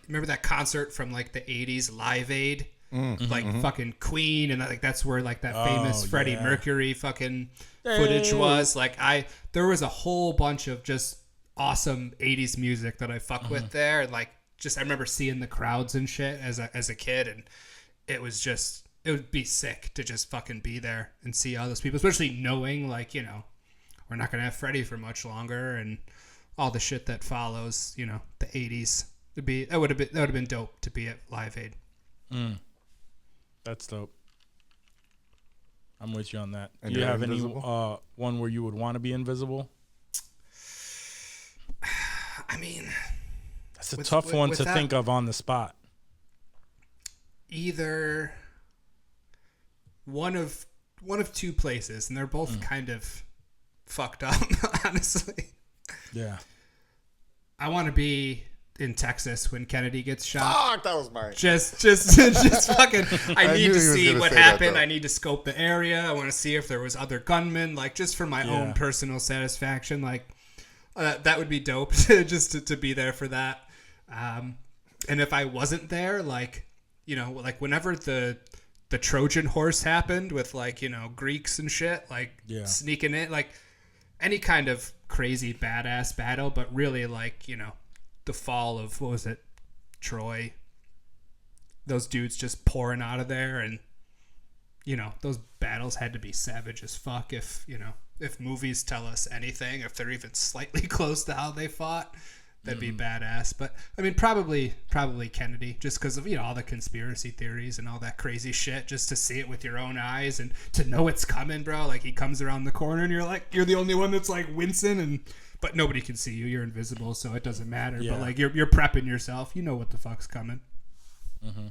remember that concert from like the 80s, Live Aid? Like fucking Queen, and like that's where like that famous Freddie yeah. Mercury fucking footage was. Like there was a whole bunch of just awesome 80s music that I fuck with there. And like, just, I remember seeing the crowds and shit as a kid, and it would be sick to just fucking be there and see all those people, especially knowing like, you know, we're not going to have Freddie for much longer and all the shit that follows, you know, the 80s. That would have been dope to be at Live Aid. That's dope. I'm with you on that. And Do you have invisible? any one where you would want to be invisible? I mean, that's a tough one to think of on the spot. Either one of two places, and they're both kind of fucked up, honestly. Yeah. I want to be in Texas when Kennedy gets shot. Fuck, that was mine. Just fucking. I need to see what happened. I need to scope the area. I want to see if there was other gunmen, like just for my own personal satisfaction. Like that would be dope, just to be there for that. And if I wasn't there, like, you know, like whenever the Trojan horse happened with like, you know, Greeks and shit, like sneaking in, like any kind of crazy badass battle, but really like, you know, the fall of, what was it, Troy, those dudes just pouring out of there, and you know, those battles had to be savage as fuck. If, you know, if movies tell us anything, if they're even slightly close to how they fought, that'd be badass. But I mean, probably Kennedy, just because of, you know, all the conspiracy theories and all that crazy shit, just to see it with your own eyes and to know it's coming, bro. Like, he comes around the corner and you're the only one that's like wincing, but nobody can see you. You're invisible, so it doesn't matter. Yeah. But like, you're prepping yourself. You know what the fuck's coming. Mm-hmm.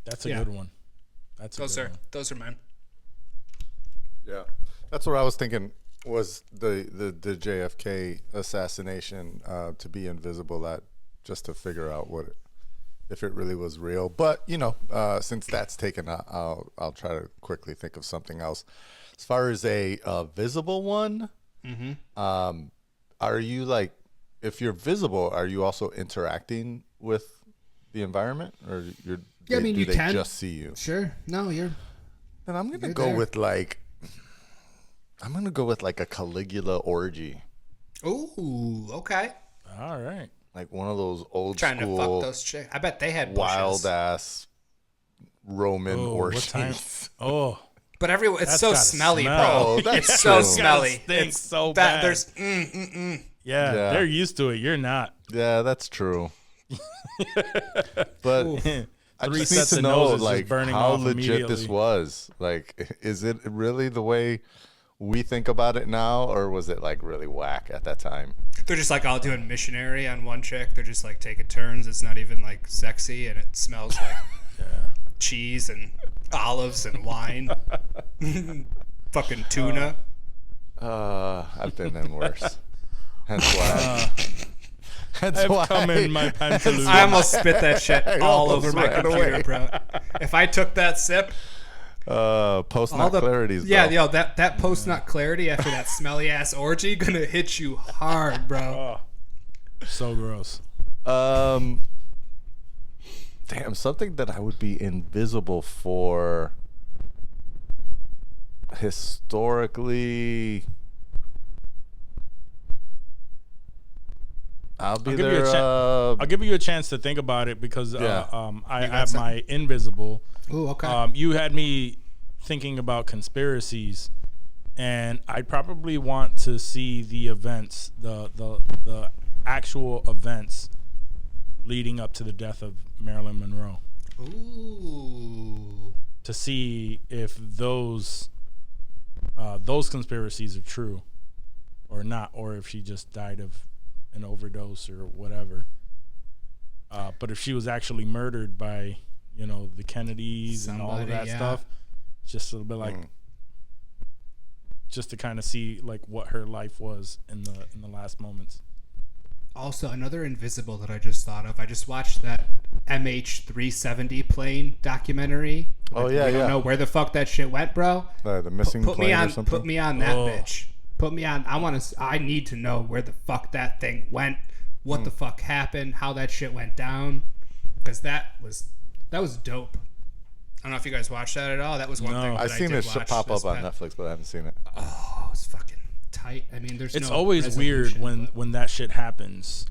That's a good one. Those are mine. Yeah, that's what I was thinking. Was the JFK assassination, to be invisible, that just to figure out if it really was real. But you know, since that's taken, I'll try to quickly think of something else. As far as a visible one, are you like, if you're visible, are you also interacting with the environment, or do you they can just see you? Sure. No, you're. Then I'm gonna You're go there. with like. I'm going to go with like a Caligula orgy. Ooh, okay. All right. Like one of those old Trying school, to fuck those chicks. I bet they had bushes. wild ass Roman What time? orgies. Oh, But everyone, it's That's so gotta smelly, smell. bro. That's It's so true. smelly. Stinks It's so that, bad. There's yeah, they're used to it. You're not. Yeah, that's true. But I Three just sets need of to know noses just like burning how off legit this immediately. was. Like, is it really the way we think about it now, or was it like really whack at that time? they're just like all doing missionary on one chick. They're just like taking turns. It's not even like sexy, and it smells like cheese and olives and wine. Fucking tuna. I've been in worse. Hence why. I've come in my pantaloons. I almost spit that shit all almost over my ran computer, away. bro. If I took that sip, Post all nut the clarities. Bro. yeah, yo, that post nut clarity after that smelly ass orgy gonna hit you hard, bro. So gross. Damn, something that I would be invisible for historically. I'll I'll give you a chance to think about it because Yeah. I have my invisible. Ooh, okay. You had me thinking about conspiracies, and I probably want to see the events, the actual events leading up to the death of Marilyn Monroe, Ooh. to see if those conspiracies are true or not, or if she just died of an overdose or whatever. But if she was actually murdered by, the Kennedys and all of Somebody, that yeah. stuff, just a little bit like, just to kind of see like what her life was in the last moments. Also, another invisible that I just thought of. I just watched that MH370 plane documentary. Oh, Like, yeah, we don't yeah. know where the fuck that shit went, bro. the missing Put plane me or on. something. Put me on that Oh. bitch. Put me on. I need to know where the fuck that thing went. What the fuck happened? How that shit went down? Because that was dope. I don't know if you guys watched that at all. That was one No. thing that I've seen I did it watch pop this up on past- Netflix, but I haven't seen it. Oh, it was fucking tight. tight. I mean, there's It's no always weird resolution, when that shit happens.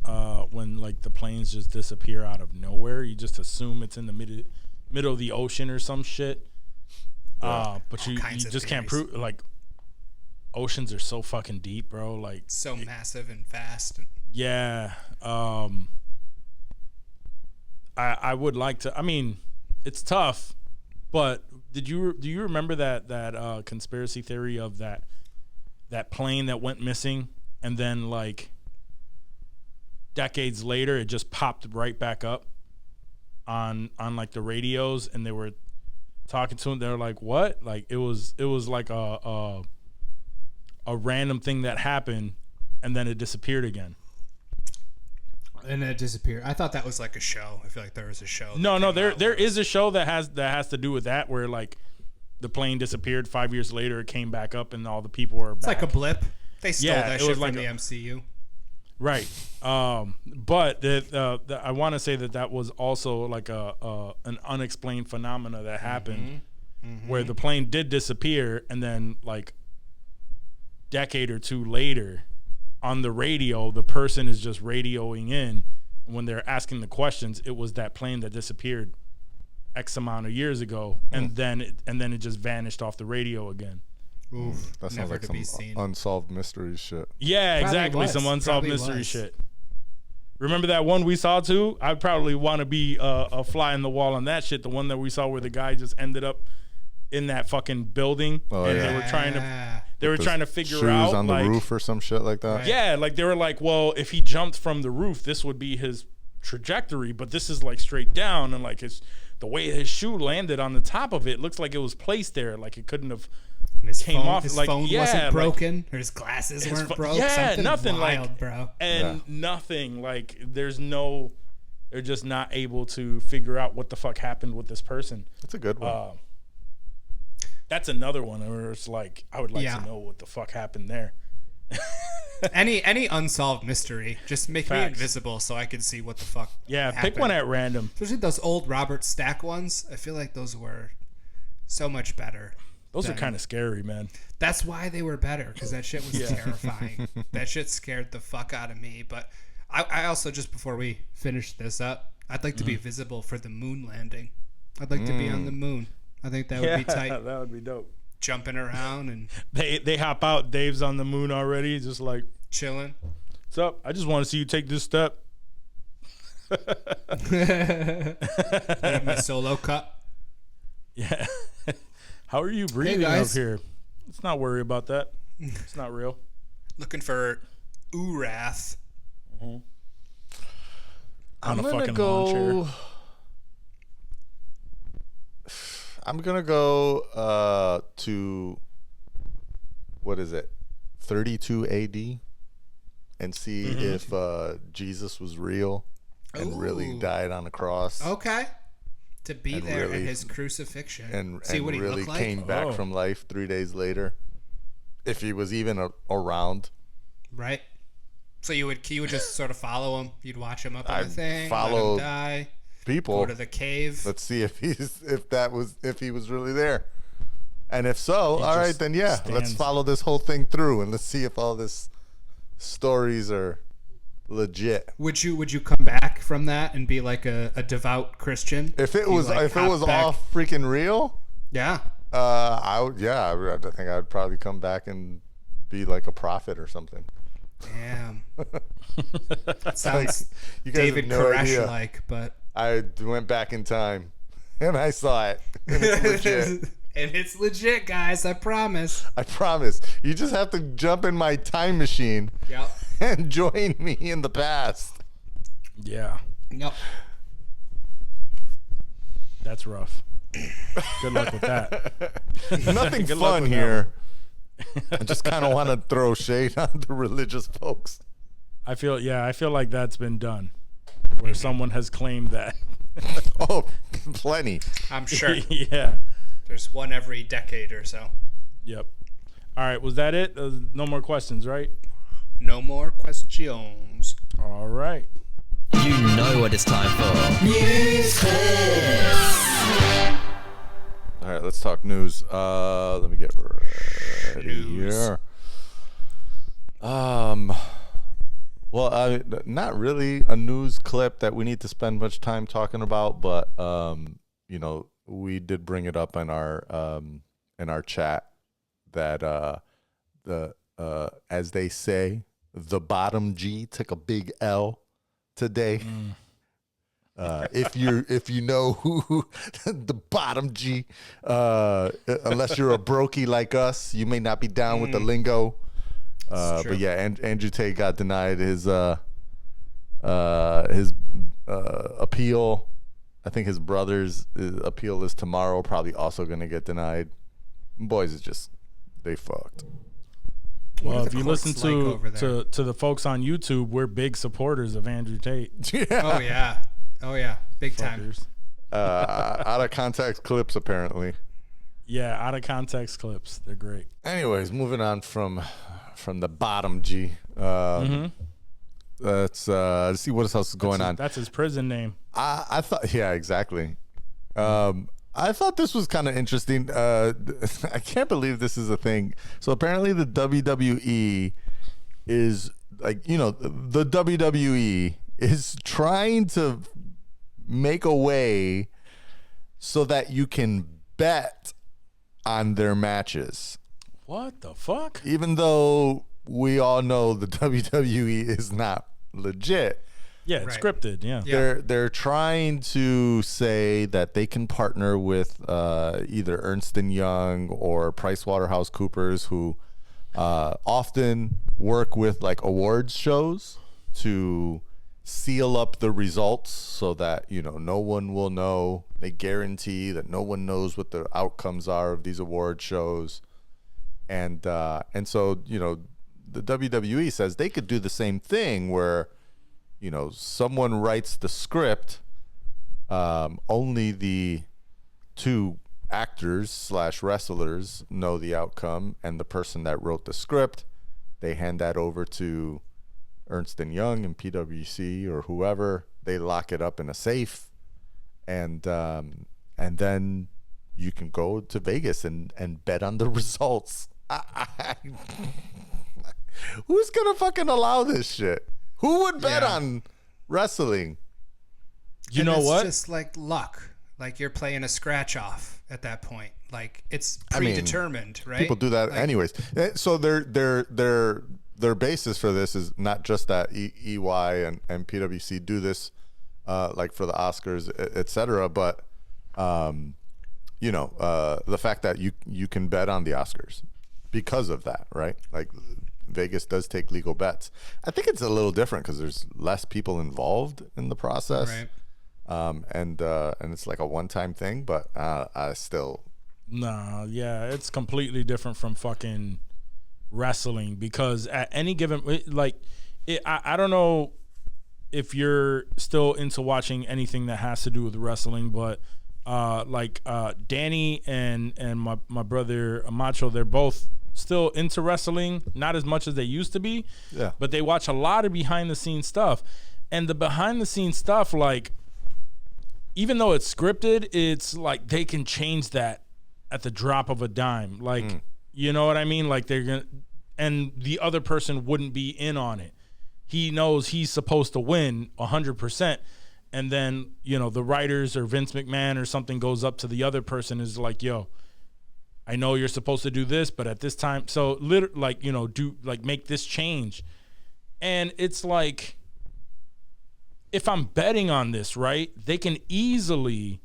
When like the planes just disappear out of nowhere, you just assume it's in the middle of the ocean or some shit. But you just can't prove. Like, oceans are so fucking deep, bro. Like, so massive and vast. Yeah. I would like to. I mean, it's tough, but do you remember that conspiracy theory of that plane that went missing, and then like decades later it just popped right back up on like the radios, and they were talking to them. They were like, "What?" Like it was like a random thing that happened, and then it disappeared again. And it disappeared. I thought that was like a show. I feel like there was a show. No, there is a show that has to do with that, where like the plane disappeared 5 years later, it came back up, and all the people were back. It's like a blip. They stole Yeah, that it shit was from like the MCU. Right. But I want to say that was also like an unexplained phenomena that happened, where the plane did disappear, and then like decade or two later, on the radio, the person is just radioing in, and when they're asking the questions, it was that plane that disappeared X amount of years ago, and then it just vanished off the radio again. Oof, That sounds never like to some be seen. unsolved mystery shit. Yeah, Probably exactly. was. Some unsolved Probably mystery was. shit. Remember that one we saw too? I'd probably want to be a fly in the wall on that shit. The one that we saw where the guy just ended up in that fucking building, Oh, and yeah. they were trying to figure Shoes out on the like, roof or some shit like that. yeah, like they were like, well, if he jumped from the roof, this would be his trajectory, but this is like straight down, and like the way his shoe landed on the top of it looks like it was placed there, like it couldn't have And his came phone, off. his Like, phone yeah, wasn't like- broken, or his glasses weren't broke. yeah, Something nothing wild, like bro. and nothing like they're just not able to figure out what the fuck happened with this person. That's a good one. That's another one where it's like I would like Yeah. to know what the fuck happened there. Any unsolved mystery, just make me Facts. invisible so I can see what the fuck. Yeah, pick happened. one at random. Especially those old Robert Stack ones. I feel like those were so much better. Those are kind of scary, man. That's why they were better, because that shit was terrifying. That shit scared the fuck out of me. But I also, just before we finish this up, I'd like to be visible for the moon landing. I'd like to be on the moon. I think that would be tight. That would be dope. Jumping around and They hop out. Dave's on the moon already, just like, chilling. what's up? I just want to see you take this step. I have my solo cut. Yeah. How are you breathing guys. up here? Let's not worry about that. It's not real. Looking for Urath. On I'm a gonna fucking lawn chair. go. I'm gonna go to what is it, 32 AD, and see if Jesus was real and really Ooh. died on a cross. Okay. To be And there really- at his crucifixion. and see what he really looked like. came back Oh. from life 3 days later, if he was even around. Right. So you would just sort of follow him. You'd watch him up on I'd the thing. follow let him die. People, Go to the cave. let's see if he was really there, and if so, all right, just then yeah, let's stands. follow this whole thing through, and let's see if all this stories are legit. Would you come back from that and be like a devout Christian? If it You, was like, hop back- all freaking real, Yeah. I think I'd probably come back and be like a prophet or something. Damn. Sounds You guys David have no idea. Koresh-like, but I went back in time, and I saw it. And it's legit. and it's legit, guys. I promise. I promise. You just have to jump in my time machine Yep. and join me in the past. Yeah, Yep. that's rough. Good luck with that. Nothing Good luck fun with that here. I just kind of want to throw shade on the religious folks. I feel like that's been done, where someone has claimed that. Oh, plenty. I'm sure. Yeah. There's one every decade or so. Yep. All right. Was that it? No more questions, right? No more questions. All right. You know what it's time for. All right, let's talk news. Let me get ready News. here. Well, not really a news clip that we need to spend much time talking about, but you know, we did bring it up in our chat that the as they say, the bottom G took a big L today. If you know who the bottom G, unless you're a brokey like us, you may not be down with the lingo. But yeah, Andrew Tate got denied his appeal. I think his brother's appeal is tomorrow, probably also going to get denied. Boys is just, they fucked. Well, if you listen to the folks on YouTube, we're big supporters of Andrew Tate. Yeah. Oh yeah, big time. Out of context clips, apparently. Yeah, out of context clips, they're great. Anyways, moving on from the bottom G. Let's see what else is going on. That's his prison name. I thought, yeah, exactly. I thought this was kind of interesting. I can't believe this is a thing. So apparently the WWE is like, you know, the WWE is trying to make a way so that you can bet on their matches. What the fuck? Even though we all know the WWE is not legit. Yeah, it's scripted. Yeah. They're trying to say that they can partner with either Ernst & Young or PricewaterhouseCoopers, who often work with like awards shows to seal up the results so that, you know, no one will know. They guarantee that no one knows what the outcomes are of these award shows. And so, you know, the WWE says they could do the same thing where, you know, someone writes the script, only the two actors / wrestlers know the outcome, and the person that wrote the script, they hand that over to Ernst & Young and PwC or whoever. They lock it up in a safe, and then you can go to Vegas and bet on the results. Who's gonna fucking allow this shit? Who would bet on wrestling? You know what? It's just like luck. Like you're playing a scratch off at that point. Like it's predetermined, right? People do that anyways. So their basis for this is not just that EY and PwC do this, like for the Oscars, etc. But you know, the fact that you can bet on the Oscars because of that, right? Like Vegas does take legal bets. I think it's a little different because there's less people involved in the process, right? And it's like a one-time thing, but I still. Nah, yeah, it's completely different from fucking wrestling, because at any given, like, I don't know if you're still into watching anything that has to do with wrestling, but Danny and my brother Macho, they're both still into wrestling, not as much as they used to be, but they watch a lot of behind the scenes stuff. And the behind the scenes stuff, like, even though it's scripted, it's like they can change that at the drop of a dime. Like, you know what I mean? Like, they're gonna, and the other person wouldn't be in on it. He knows he's supposed to win 100%, and then, you know, the writers or Vince McMahon or something goes up to the other person, is like, yo, I know you're supposed to do this, but at this time, so like, you know, do like make this change. And it's like, if I'm betting on this, right, they can easily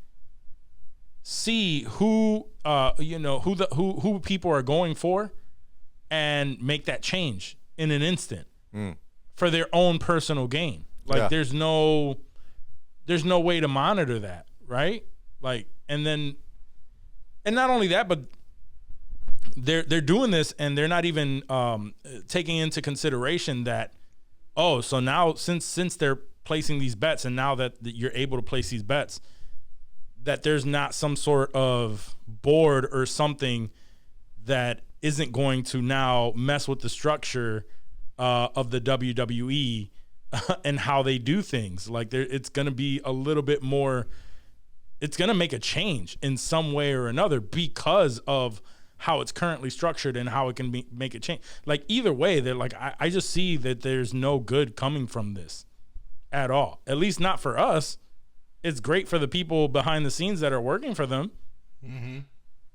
see who who people are going for and make that change in an instant for their own personal gain. Like there's no way to monitor that, right? Like, and not only that, but they're doing this and they're not even taking into consideration that, oh, so now since they're placing these bets, and now that you're able to place these bets, that there's not some sort of board or something that isn't going to now mess with the structure of the WWE and how they do things. Like, it's going to be a little bit more, it's going to make a change in some way or another because of how it's currently structured and how it can make it change. Like either way, they're like I just see that there's no good coming from this at all. At least not for us. It's great for the people behind the scenes that are working for them. Mm-hmm.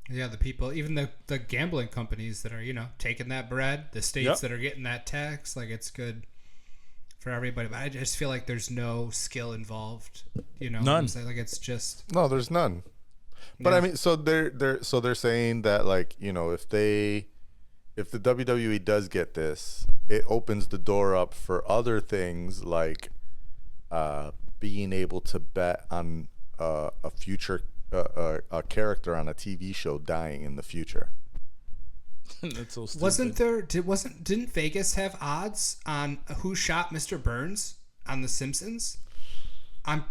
Yeah, the people, even the gambling companies that are, taking that bread, the states that are getting that tax, like it's good for everybody. But I just feel like there's no skill involved, None. Like it's just no, there's none. But I mean, so they're saying that like, if the WWE does get this, it opens the door up for other things like being able to bet on a future a character on a TV show dying in the future. That's so stupid. Didn't Vegas have odds on who shot Mr. Burns on The Simpsons? I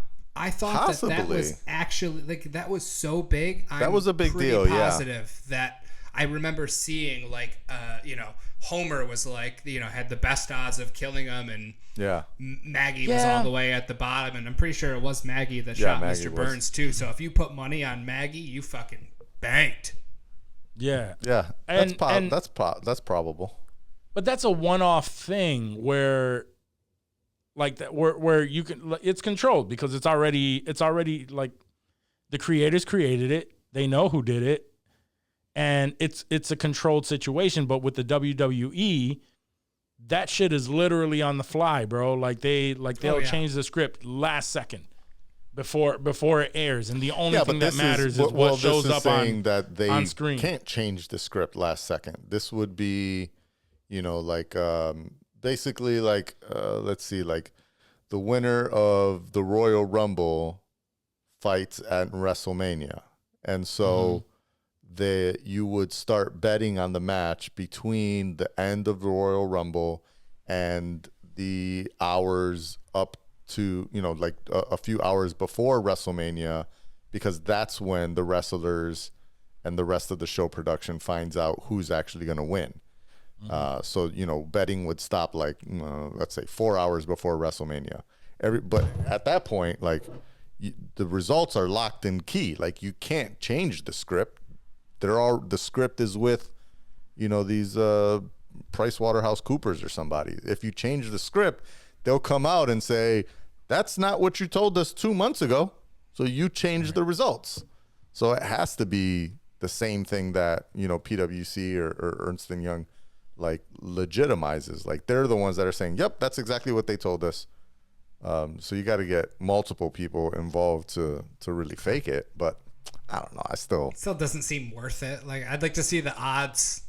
thought that was actually like that was so big. That was a big deal. Positive that I remember seeing like Homer was like had the best odds of killing him, and Maggie was all the way at the bottom, and I'm pretty sure it was Maggie that shot Maggie Mr. Burns too. So if you put money on Maggie, you fucking banked. Yeah. That's probable. But that's a one-off thing where, like that, where you can, it's controlled because it's already like the creators created it. They know who did it, and it's a controlled situation. But with the WWE, that shit is literally on the fly, bro. Like they'll change the script last second before it airs, and the only thing that matters is what shows up on screen. Can't change the script last second. This would be, like basically like let's see, like the winner of the Royal Rumble fights at WrestleMania, and so you would start betting on the match between the end of the Royal Rumble and the hours up to, like a few hours before WrestleMania, because that's when the wrestlers and the rest of the show production finds out who's actually going to win. So, betting would stop like, let's say 4 hours before WrestleMania. But at that point, like the results are locked in key. Like you can't change the script. The script is with, these PricewaterhouseCoopers or somebody. If you change the script, they'll come out and say, that's not what you told us 2 months ago. So you changed the results. So it has to be the same thing that, PwC or Ernst & Young like legitimizes. Like they're the ones that are saying, yep, that's exactly what they told us. So you got to get multiple people involved to really fake it. But I don't know. I still doesn't seem worth it. Like I'd like to see the odds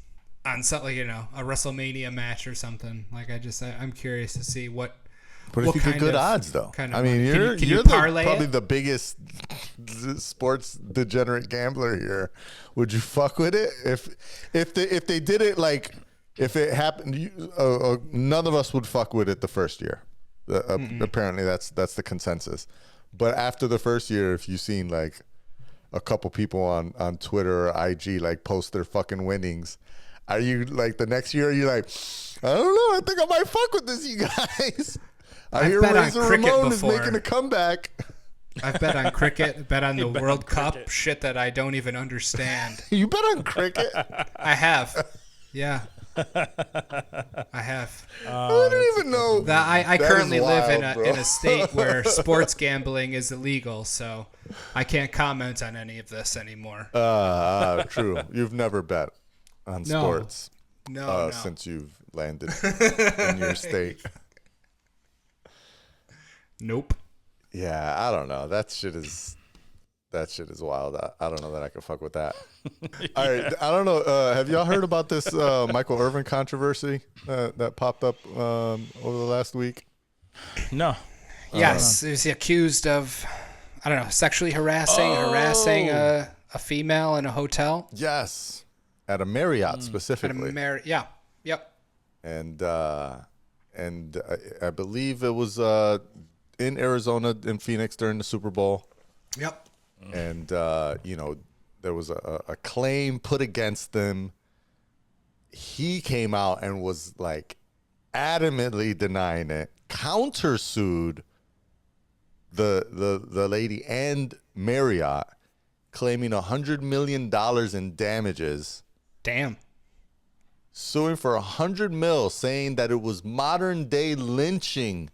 on something, a WrestleMania match or something. Like I'm curious to see what. But if you get good odds, though, kind I of mean, you're probably the biggest sports degenerate gambler here. Would you fuck with it if they did it like if it happened? None of us would fuck with it the first year. Apparently, that's the consensus. But after the first year, if you've seen like a couple people on Twitter or IG like post their fucking winnings, are you like the next year? Are you like, I don't know, I think I might fuck with this, you guys. I hear Razor Ramon is making a comeback. I've bet on cricket, bet on the World Cup, shit that I don't even understand. You bet on cricket? I have. Yeah. I have. I don't even know. That I currently live in a state where sports gambling is illegal, so I can't comment on any of this anymore. True. You've never bet on sports. No. Since you've landed in your state. Nope. Yeah, I don't know. That shit is wild. I don't know that I can fuck with that. All right, I don't know. Have y'all heard about this Michael Irvin controversy that popped up over the last week? No. Yes, is he accused of, I don't know, sexually harassing a female in a hotel? Yes, at a Marriott specifically. Yeah. Yep. And I believe it was in Arizona, in Phoenix during the Super Bowl. Yep. And there was a claim put against them. He came out and was like adamantly denying it, countersued the lady and Marriott, claiming $100 million in damages Damn. Suing for $100 million, saying that it was modern day lynching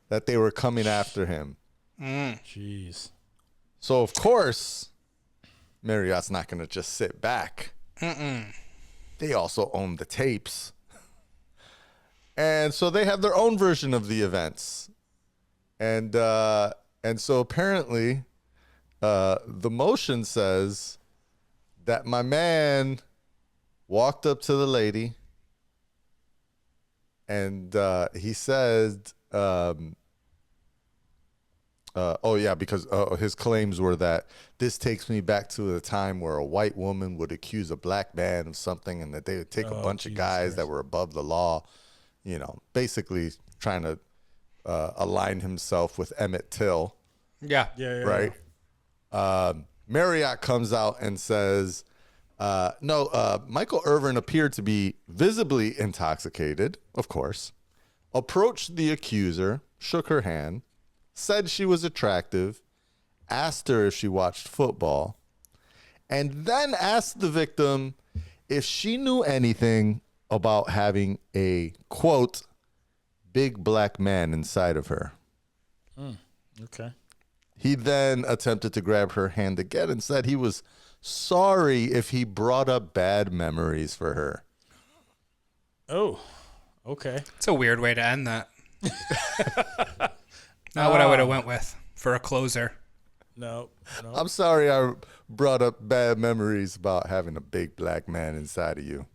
that they were coming after him. Jeez. So of course, Marriott's not going to just sit back. They also own the tapes. And so they have their own version of the events. And so apparently, the motion says that my man walked up to the lady and he said, because his claims were that this takes me back to a time where a white woman would accuse a black man of something and that they would take a bunch of guys that were above the law, you know, basically trying to align himself with Emmett Till. Yeah. Right? Marriott comes out and says, Michael Irvin appeared to be visibly intoxicated, of course, approached the accuser, shook her hand, said she was attractive, asked her if she watched football, and then asked the victim if she knew anything about having a, quote, big black man inside of her. Okay. He then attempted to grab her hand again and said he was sorry if he brought up bad memories for her. Oh, okay. It's a weird way to end that. Not what I would have went with for a closer. No. I'm sorry I brought up bad memories about having a big black man inside of you.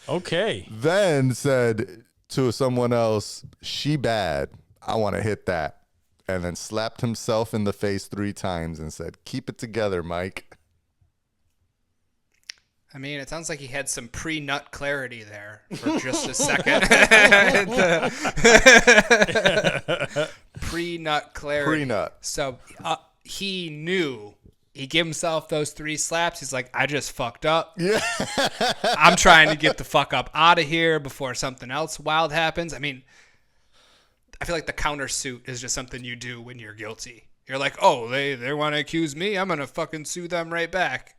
Okay. Then said to someone else, she bad. I want to hit that. And then slapped himself in the face 3 times and said, keep it together, Mike. I mean, it sounds like he had some pre-nut clarity there for just a second. Pre-nut clarity. Pre-nut. So he knew. He gave himself those 3 slaps. He's like, I just fucked up. Yeah. I'm trying to get the fuck up out of here before something else wild happens. I mean, I feel like the countersuit is just something you do when you're guilty. You're like, oh, they want to accuse me. I'm going to fucking sue them right back.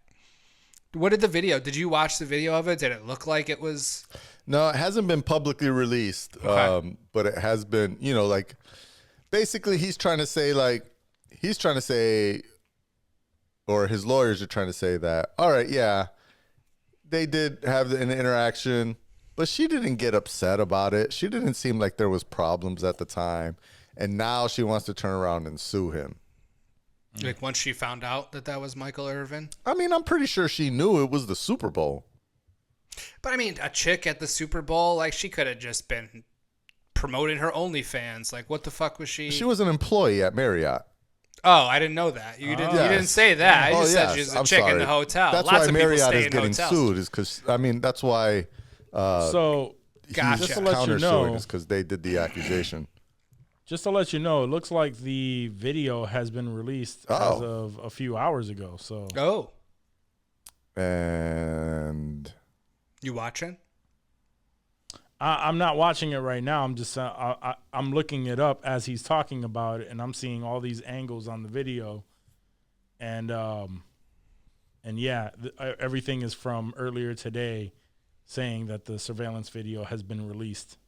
What did the video? Did you watch the video of it? Did it look like it was? No, it hasn't been publicly released. Okay. But it has been, like, basically he's trying to say, or his lawyers are trying to say that, all right, yeah, they did have an interaction, but she didn't get upset about it. She didn't seem like there was problems at the time. And now she wants to turn around and sue him. Like once she found out that was Michael Irvin? I mean, I'm pretty sure she knew it was the Super Bowl. But I mean, a chick at the Super Bowl, like she could have just been promoting her OnlyFans. Like what the fuck was she? She was an employee at Marriott. Oh, I didn't know that. You didn't say that. I just said she was a chick in the hotel. That's Lots why of Marriott people stay is in getting hotels. sued. Is because that's why. So Gotcha. just to let you know, is because they did the accusation. Just to let you know, it looks like the video has been released as of a few hours ago. So. Oh. And. You watching? I'm not watching it right now. I'm just I'm looking it up as he's talking about it, and I'm seeing all these angles on the video, and yeah, everything is from earlier today, saying that the surveillance video has been released.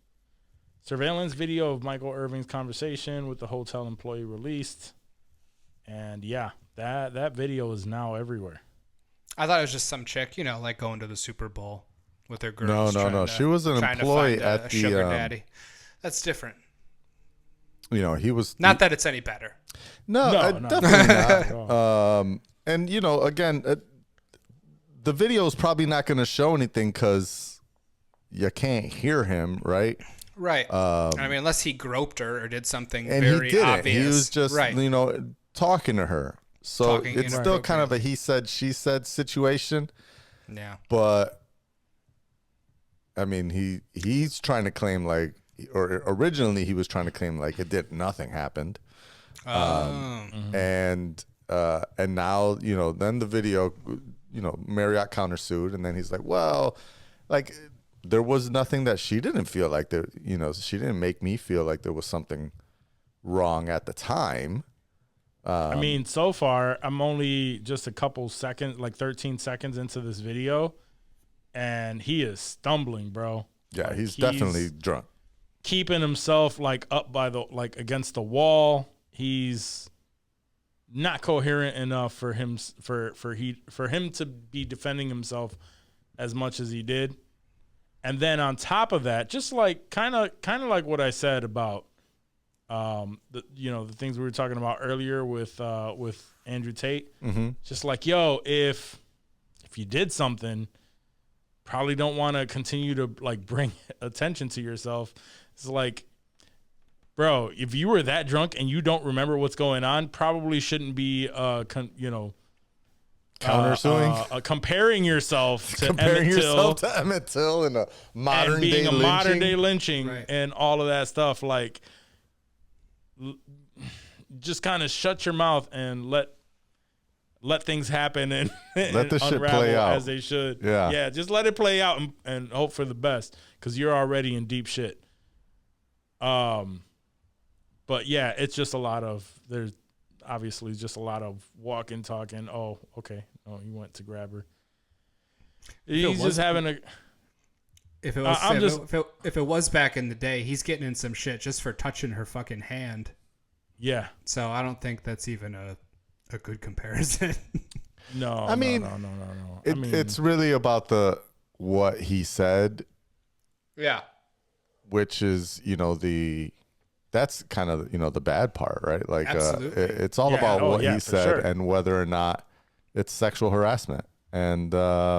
Surveillance video of Michael Irvin's conversation with the hotel employee released, and yeah, that video is now everywhere. I thought it was just some chick, like going to the Super Bowl with her girls. No. She was an employee at the sugar daddy. That's different. He was not that it's any better. No, definitely not. And again, the video is probably not going to show anything because you can't hear him, right? Right. I mean, unless he groped her or did something and very he didn't. obvious. He was just talking to her. So Talking it's still kind of a he said, she said situation. Yeah. But I mean, he's trying to claim or originally he was trying to claim nothing happened. And now, then the video, Marriott countersued, and then he's like, well, there was nothing that she didn't feel like there, she didn't make me feel like there was something wrong at the time. I mean, so far, I'm only just a couple seconds, like 13 seconds into this video, and he is stumbling, bro. Yeah, Like, he's definitely drunk. Keeping himself like up by the like against the wall. He's not coherent enough for him for him to be defending himself as much as he did. And then on top of that, just like kind of like what I said about the things we were talking about earlier with Andrew Tate. Mm-hmm. Just like, yo, if you did something, probably don't want to continue to like bring attention to yourself. It's like, bro, if you were that drunk and you don't remember what's going on, probably shouldn't be countersuing, comparing yourself to Emmett Till in a modern day lynching right. and all of that stuff. Like, just kind of shut your mouth and let things happen and let the shit unravel play out as they should. Yeah, just let it play out and hope for the best, because you're already in deep shit. But yeah, it's just there's obviously just a lot of walking, talking. Oh, okay. Oh, he went to grab her. He's just having a. If it was back in the day, he's getting in some shit just for touching her fucking hand. Yeah. So I don't think that's even a good comparison. No. I mean, no. It's really about what he said. Yeah. Which is, that's kind of, the bad part, right? Like, Absolutely. it's all about what he said sure. and whether or not it's sexual harassment. And that's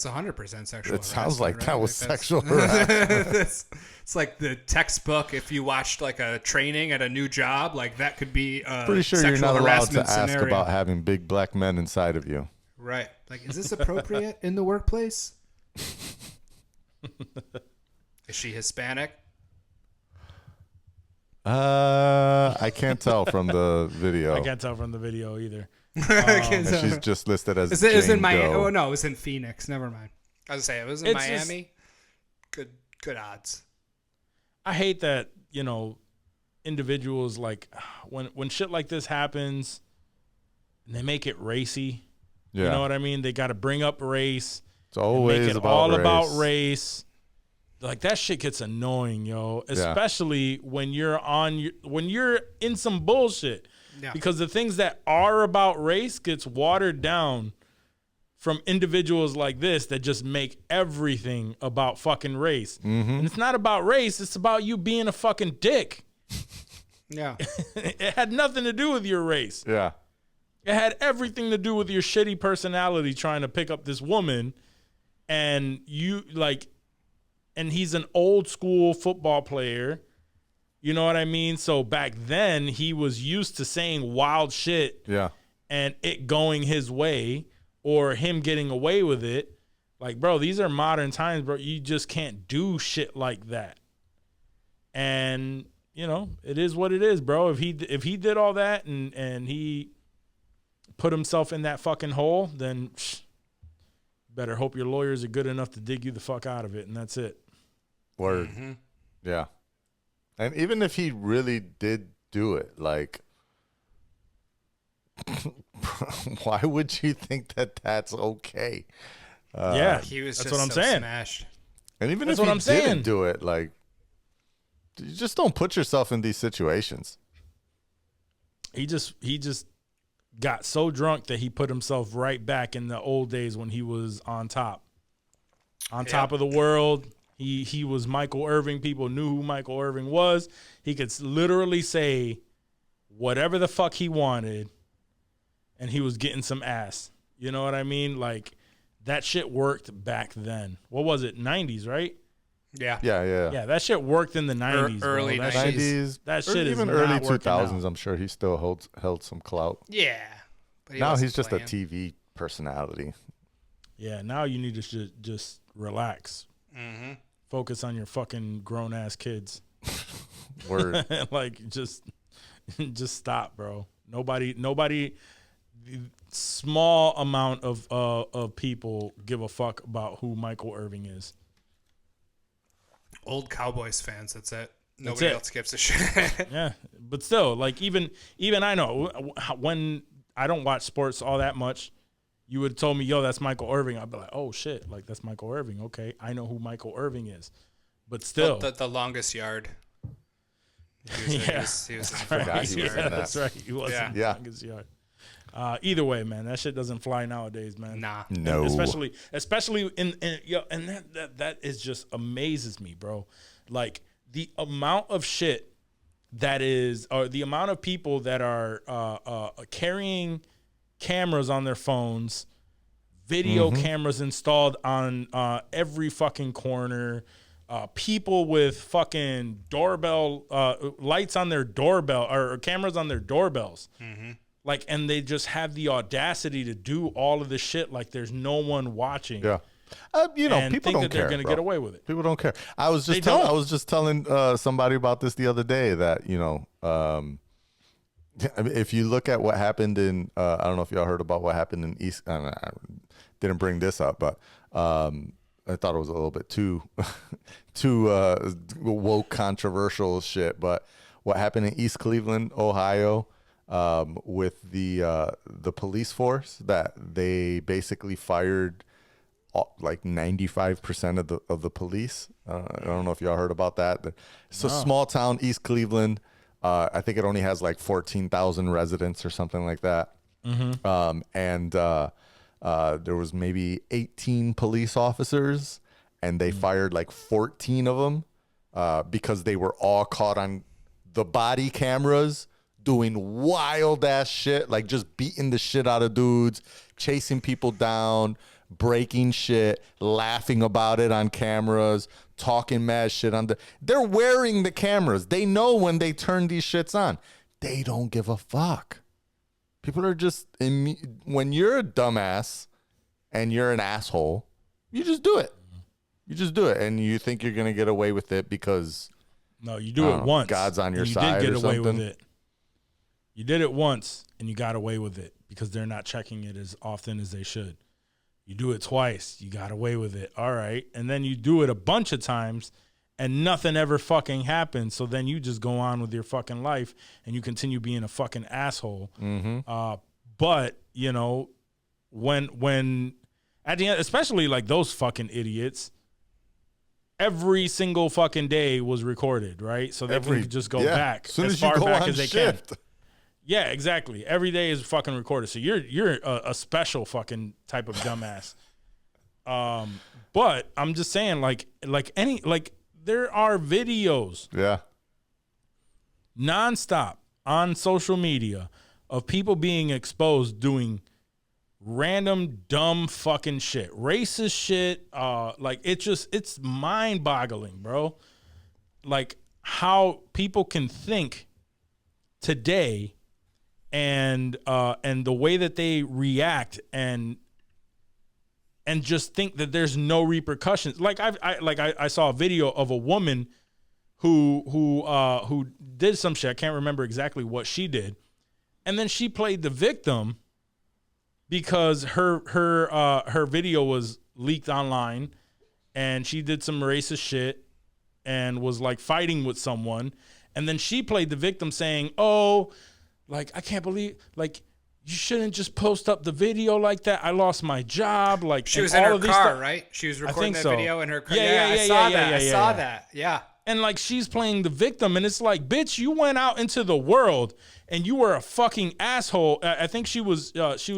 100% sexual harassment. It sounds like right? that was sexual harassment. It's like the textbook. If you watched like a training at a new job, like that could be Pretty sure sexual you're not allowed to harassment ask scenario. about having big black men inside of you. Right. Like, is this appropriate in the workplace? Is she Hispanic? I can't tell from the video. I can't tell from the video either. And she's just listed as It was in Jane Miami. Doe. Oh no, it was in Phoenix. Never mind. I was gonna say it was in It's Miami. Good odds. I hate that, individuals like when shit like this happens and they make it racy. Yeah. You know what I mean? They got to bring up race. It's always make it about all race. about race. Like, that shit gets annoying, yo. Especially when you're in some bullshit. Yeah. Because the things that are about race gets watered down from individuals like this that just make everything about fucking race. Mm-hmm. And it's not about race. It's about you being a fucking dick. Yeah. It had nothing to do with your race. Yeah. It had everything to do with your shitty personality trying to pick up this woman. And and he's an old school football player. You know what I mean? So back then he was used to saying wild shit. Yeah. And it going his way or him getting away with it. Like, bro, these are modern times, bro. You just can't do shit like that. And, it is what it is, bro. If he did all that and he put himself in that fucking hole, then better hope your lawyers are good enough to dig you the fuck out of it, and that's it. Word. Mm-hmm. Yeah. And even if he really did do it, like, why would you think that that's okay? Yeah, He was that's just what I'm so saying. smashed. And even That's if what he I'm saying. didn't do it, like, you just don't put yourself in these situations. He just got so drunk that he put himself right back in the old days when he was on top of the world. He was Michael Irvin. People knew who Michael Irvin was. He could literally say whatever the fuck he wanted, and he was getting some ass. You know what I mean? Like, that shit worked back then. What was it? 90s, right? Yeah. Yeah. Yeah, that shit worked in the 90s. Early bro. That 90s. shit- 90s, that or shit is even not early working 2000s. out. I'm sure he still held some clout. Yeah. But Now wasn't he's just playing. a TV personality. Yeah, now you need to just relax. Mm-hmm. Focus on your fucking grown ass kids. Word. Like, just stop, bro. Nobody. Small amount of people give a fuck about who Michael Irvin is. Old Cowboys fans, that's it. Nobody else gives a shit. Yeah, but still, like even I know when I don't watch sports all that much. You would have told me, yo, that's Michael Irvin. I'd be like, oh shit, like that's Michael Irvin. Okay, I know who Michael Irvin is. But still, the longest yard. He was that's right. He was in the longest yard. Either way, man, that shit doesn't fly nowadays, man. Nah, no. And especially in and that is just amazes me, bro. Like the amount of shit that is, or the amount of people that are carrying cameras on their phones, video cameras installed on every fucking corner. People with fucking doorbell lights on their doorbell or cameras on their doorbells. Like, and they just have the audacity to do all of this shit like there's no one watching. Yeah. People think don't that care. They're going to get away with it. People don't care. I was just telling somebody about this the other day that, if you look at what happened in, I don't know if y'all heard about what happened in East. I didn't bring this up, but I thought it was a little bit too woke, controversial shit. But what happened in East Cleveland, Ohio, with the police force, that they basically fired like 95% of the police. I don't know if y'all heard about that. It's a small town, East Cleveland. I think it only has like 14,000 residents or something like that. And there was maybe 18 police officers, and they fired like 14 of them because they were all caught on the body cameras doing wild ass shit, like just beating the shit out of dudes, chasing people down, breaking shit, laughing about it on cameras, talking mad shit on they're wearing the cameras. They know when they turn these shits on. They don't give a fuck. People are just, when you're a dumbass and you're an asshole, you just do it. You just do it. And you think you're going to get away with it because no, you do it once. God's on your side. You did get away something. with it. You did it once and you got away with it because they're not checking it as often as they should. You do it twice, you got away with it. All right. And then you do it a bunch of times and nothing ever fucking happens. So then you just go on with your fucking life and you continue being a fucking asshole. But, when at the end, especially like those fucking idiots, every single fucking day was recorded, right? So they can just go back as far back as they can. Yeah, exactly. Every day is fucking recorded. So you're a special fucking type of dumbass. But I'm just saying, like there are videos, nonstop on social media of people being exposed doing random dumb fucking shit, racist shit. Like it's mind boggling, bro. Like how people can think today. And the way that they react and just think that there's no repercussions. Like I saw a video of a woman who did some shit. I can't remember exactly what she did, and then she played the victim because her video was leaked online, and she did some racist shit and was like fighting with someone, and then she played the victim saying, "Oh, like, I can't believe, like, you shouldn't just post up the video like that. I lost my job." Like, she was in her car, right? She was recording that video in her car. I saw that. Yeah. And like, she's playing the victim, and it's like, bitch, you went out into the world and you were a fucking asshole. I think she was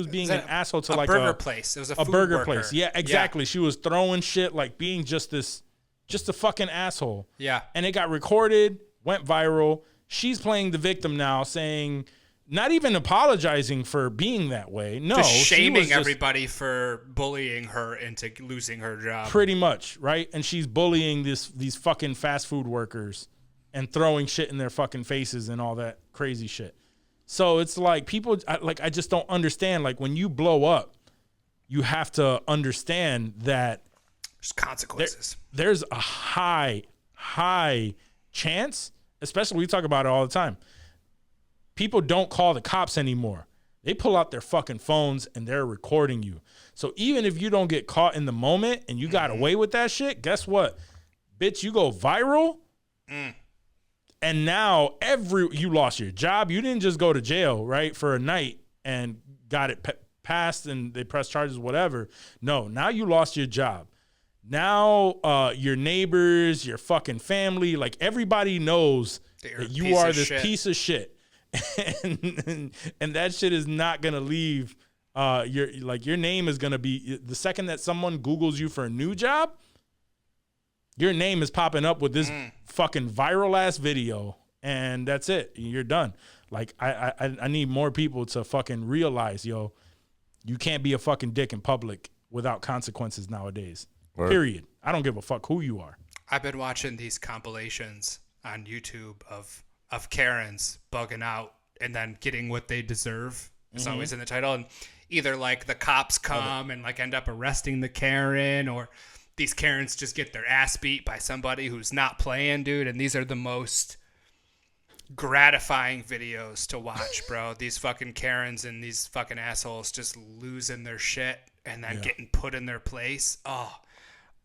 being an asshole to like a burger place. It was a food burger worker. place. Yeah, exactly. Yeah. She was throwing shit, like being just a fucking asshole. Yeah. And it got recorded, went viral. She's playing the victim now, saying, not even apologizing for being that way. No, just shaming everybody for bullying her into losing her job. Pretty much, right? And she's bullying these fucking fast food workers and throwing shit in their fucking faces and all that crazy shit. So it's like people, I just don't understand. Like when you blow up, you have to understand that there's consequences. There's a high chance, especially we talk about it all the time. People don't call the cops anymore. They pull out their fucking phones and they're recording you. So even if you don't get caught in the moment and you got away with that shit, guess what? Bitch, you go viral And now you lost your job. You didn't just go to jail, right, for a night and got it passed and they pressed charges, whatever. No, now you lost your job. Now your neighbors, your fucking family, like everybody knows that you are this piece of shit. and that shit is not going to leave. Your name is going to be, the second that someone Googles you for a new job, your name is popping up with this fucking viral ass video, and that's it. You're done. Like I need more people to fucking realize, yo, you can't be a fucking dick in public without consequences nowadays. Word. Period. I don't give a fuck who you are. I've been watching these compilations on YouTube of Karens bugging out and then getting what they deserve. It's always in the title, and either like the cops come and like end up arresting the Karen, or these Karens just get their ass beat by somebody who's not playing, dude. And these are the most gratifying videos to watch, bro. These fucking Karens and these fucking assholes just losing their shit and then getting put in their place. Oh,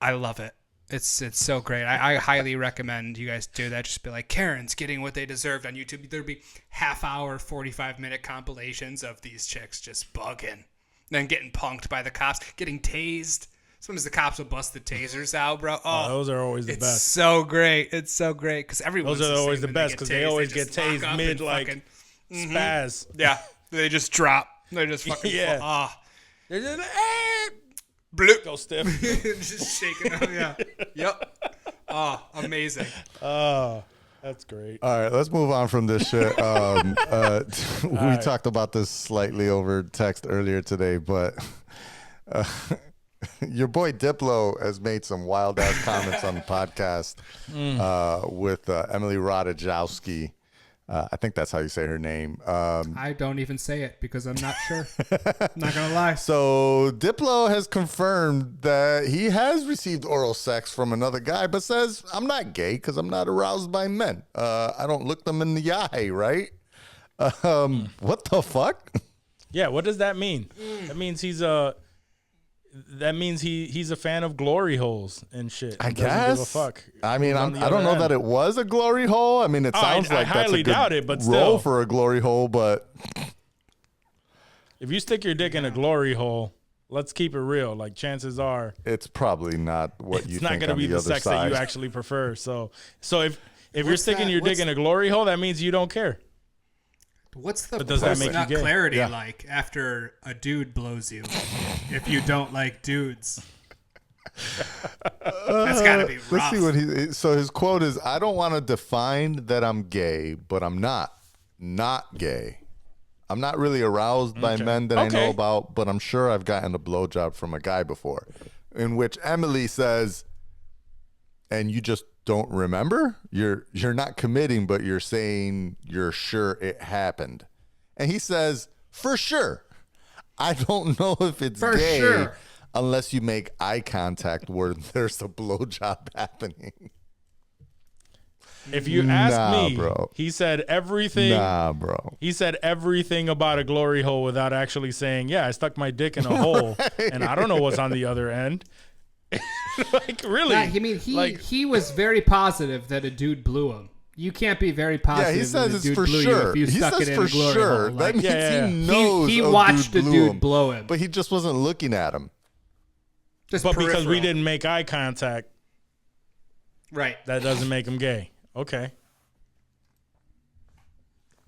I love it. It's so great. I highly recommend you guys do that. Just be like, Karen's getting what they deserved on YouTube. There'd be half-hour, 45-minute compilations of these chicks just bugging, then getting punked by the cops, getting tased. Sometimes the cops will bust the tasers out, bro. Oh, those are always the best. It's so great. It's so great because everyone's those are always the when best because they always get just tased mid like fucking, spaz. Yeah, they just drop. They just fucking They're just like, bloop. Go stiff. Just shaking them. Yeah. Yep. Oh, amazing. Oh, that's great. All right, let's move on from this shit. We talked about this slightly over text earlier today, but your boy Diplo has made some wild ass comments on the podcast with Emily Ratajkowski. I think that's how you say her name. I don't even say it because I'm not sure. I'm not going to lie. So Diplo has confirmed that he has received oral sex from another guy, but says, I'm not gay because I'm not aroused by men. I don't look them in the eye, right? What the fuck? Yeah, what does that mean? That means he's a fan of glory holes and shit. I Doesn't guess. give a fuck. I mean, I I don't know that it was a glory hole. I mean, it sounds like that's highly a good doubt it, but role still. for a glory hole. But If you stick your dick in a glory hole, let's keep it real. Like, chances are it's probably not what you it's think. not going to be the sex that you actually prefer. So if you're sticking your dick in a glory hole, that means you don't care. What's the does that make you gay? clarity like after a dude blows you if you don't like dudes? That's got to be rough. Let's see what so his quote is, I don't want to define that I'm gay, but I'm not gay. I'm not really aroused by men that I know about, but I'm sure I've gotten a blowjob from a guy before. In which Emily says, and you just don't remember? You're not committing, but you're saying you're sure it happened. And he says, for sure. I don't know if it's gay unless you make eye contact where there's a blowjob happening. If you ask me, bro. he said everything. Nah, bro. He said everything about a glory hole without actually saying, yeah, I stuck my dick in a hole and I don't know what's on the other end. Like, really? I mean, he was very positive that a dude blew him. You can't be very positive. Yeah, he says that a it's dude for blew sure. You if you He stuck says it in for a glory sure. hole. That Like, means he knows he a watched dude a blew dude him, blow him. but he just wasn't looking at him. Just but because we peripheral. didn't make eye contact, Right. that doesn't make him gay. Okay.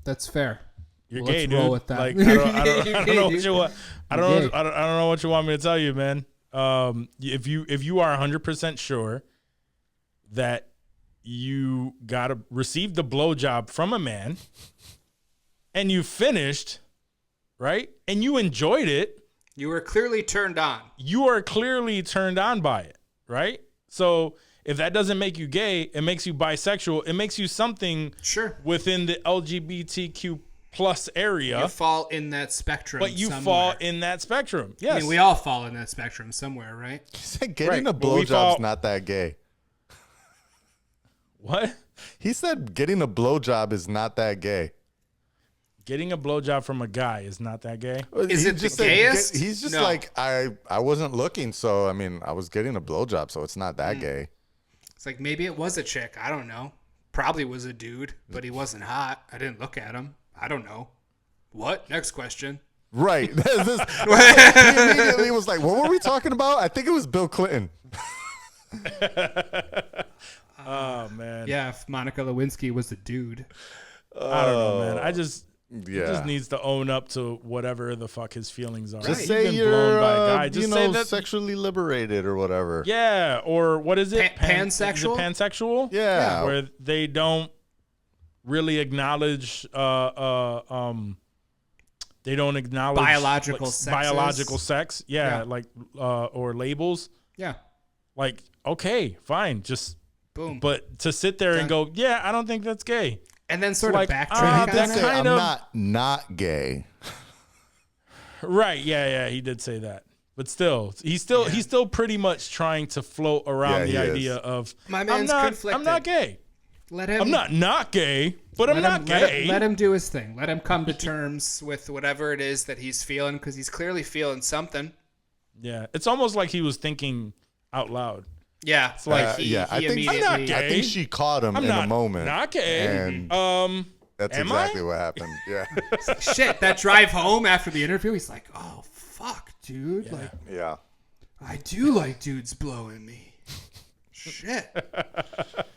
That's fair. You're Let's gay, dude. roll with that. Like, You're I don't gay, know dude. what you want. I You're don't know what you want me to tell you, man. If you are 100% sure that you received the blowjob from a man and you finished, right? And you enjoyed it. You were clearly turned on. You are clearly turned on by it, right? So if that doesn't make you gay, it makes you bisexual. It makes you something within the LGBTQ plus area. You fall in that spectrum. But you somewhere. fall in that spectrum. Yes. I mean, we all fall in that spectrum somewhere, right? He said getting Right, a but we blowjob's fall- not that gay. What? He said getting a blowjob is not that gay. Getting a blowjob from a guy is not that gay. Is He it the just said gayest? he's just No. like, I wasn't looking, so I mean, I was getting a blowjob, so it's not that gay. It's like maybe it was a chick. I don't know. probably was a dude, but he wasn't hot. I didn't look at him. I don't know. What? Next question. Right. He immediately was like, what were we talking about? I think it was Bill Clinton. Oh man. Yeah, if Monica Lewinsky was a dude. I don't know, man. He just Yeah. needs to own up to whatever the fuck his feelings are. Just He's say been you're, blown by a guy. Just say that. sexually liberated or whatever. Yeah, or what is it? Pansexual? Is it pansexual? Yeah. Where they don't really acknowledge they don't acknowledge Biological like, sexes. biological sex. Yeah, Yeah. like or labels. Yeah. Like, okay, fine. Just Boom. but to sit there and go, yeah, I don't think that's gay. And then sort like, of backtrack that on Did it. say, kind I'm of- not gay. Right, yeah, he did say that. But still, he's still pretty much trying to float around the Yeah, he idea is. of My man's I'm conflicted. not gay. Let him. I'm not gay, but I'm Let not him, gay. Let him do his thing. Let him come to terms with whatever it is that he's feeling, because he's clearly feeling something. Yeah, it's almost like he was thinking out loud. Yeah. It's like, he I think immediately. I'm not gay. I think she caught him I'm in not a moment. not gay. And that's am exactly I? what happened. Yeah. Shit, that drive home after The interview, he's like, "Oh fuck, dude! Like, Yeah. I do like dudes blowing me." shit.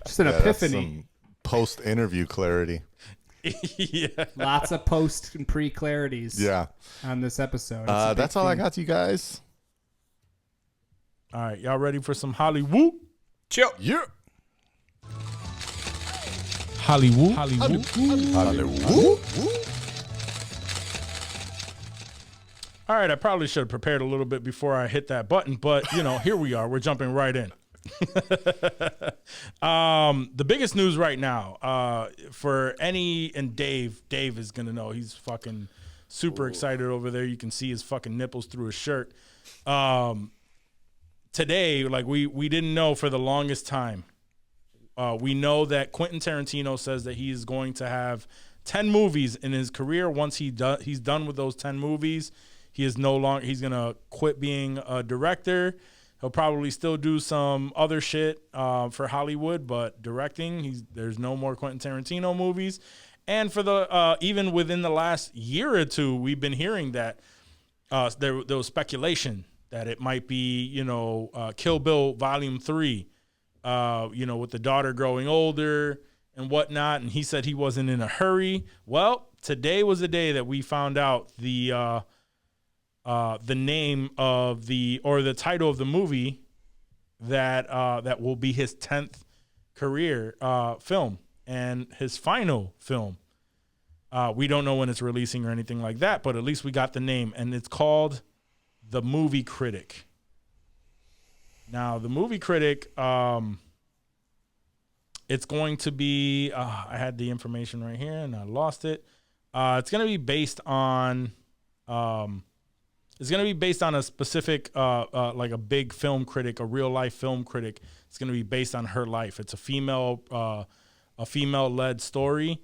Just an Yeah, that's epiphany. some post-interview clarity. Yeah. Lots of post and pre clarities. Yeah. On this episode. It's a big That's all I theme. got, you guys. All right, y'all ready for some HOLLYWOO? Chill. Yeah. HOLLYWOO. Hollywood. All right, I probably should have prepared a little bit before I hit that button, but here we are. We're jumping right in. The biggest news right now, for and Dave is gonna know. He's fucking super excited over there. You can see his fucking nipples through his shirt. Today, like we didn't know for the longest time. We know that Quentin Tarantino says that he is going to have 10 movies in his career. Once he's done with those 10 movies, he's gonna quit being a director. He'll probably still do some other shit for Hollywood, but directing, there's no more Quentin Tarantino movies. And for the even within the last year or two, we've been hearing that there was speculation that it might be, Kill Bill Volume 3, with the daughter growing older and whatnot. And he said he wasn't in a hurry. Well, today was the day that we found out the name of the title of the movie that will be his 10th career film and his final film. We don't know when it's releasing or anything like that, but at least we got the name, and it's called The Movie Critic. Now, The Movie Critic, it's going to be, I had the information right here and I lost it. It's going to be based on, a specific, like a big film critic, a real life film critic. It's going to be based on her life. It's a female-led story.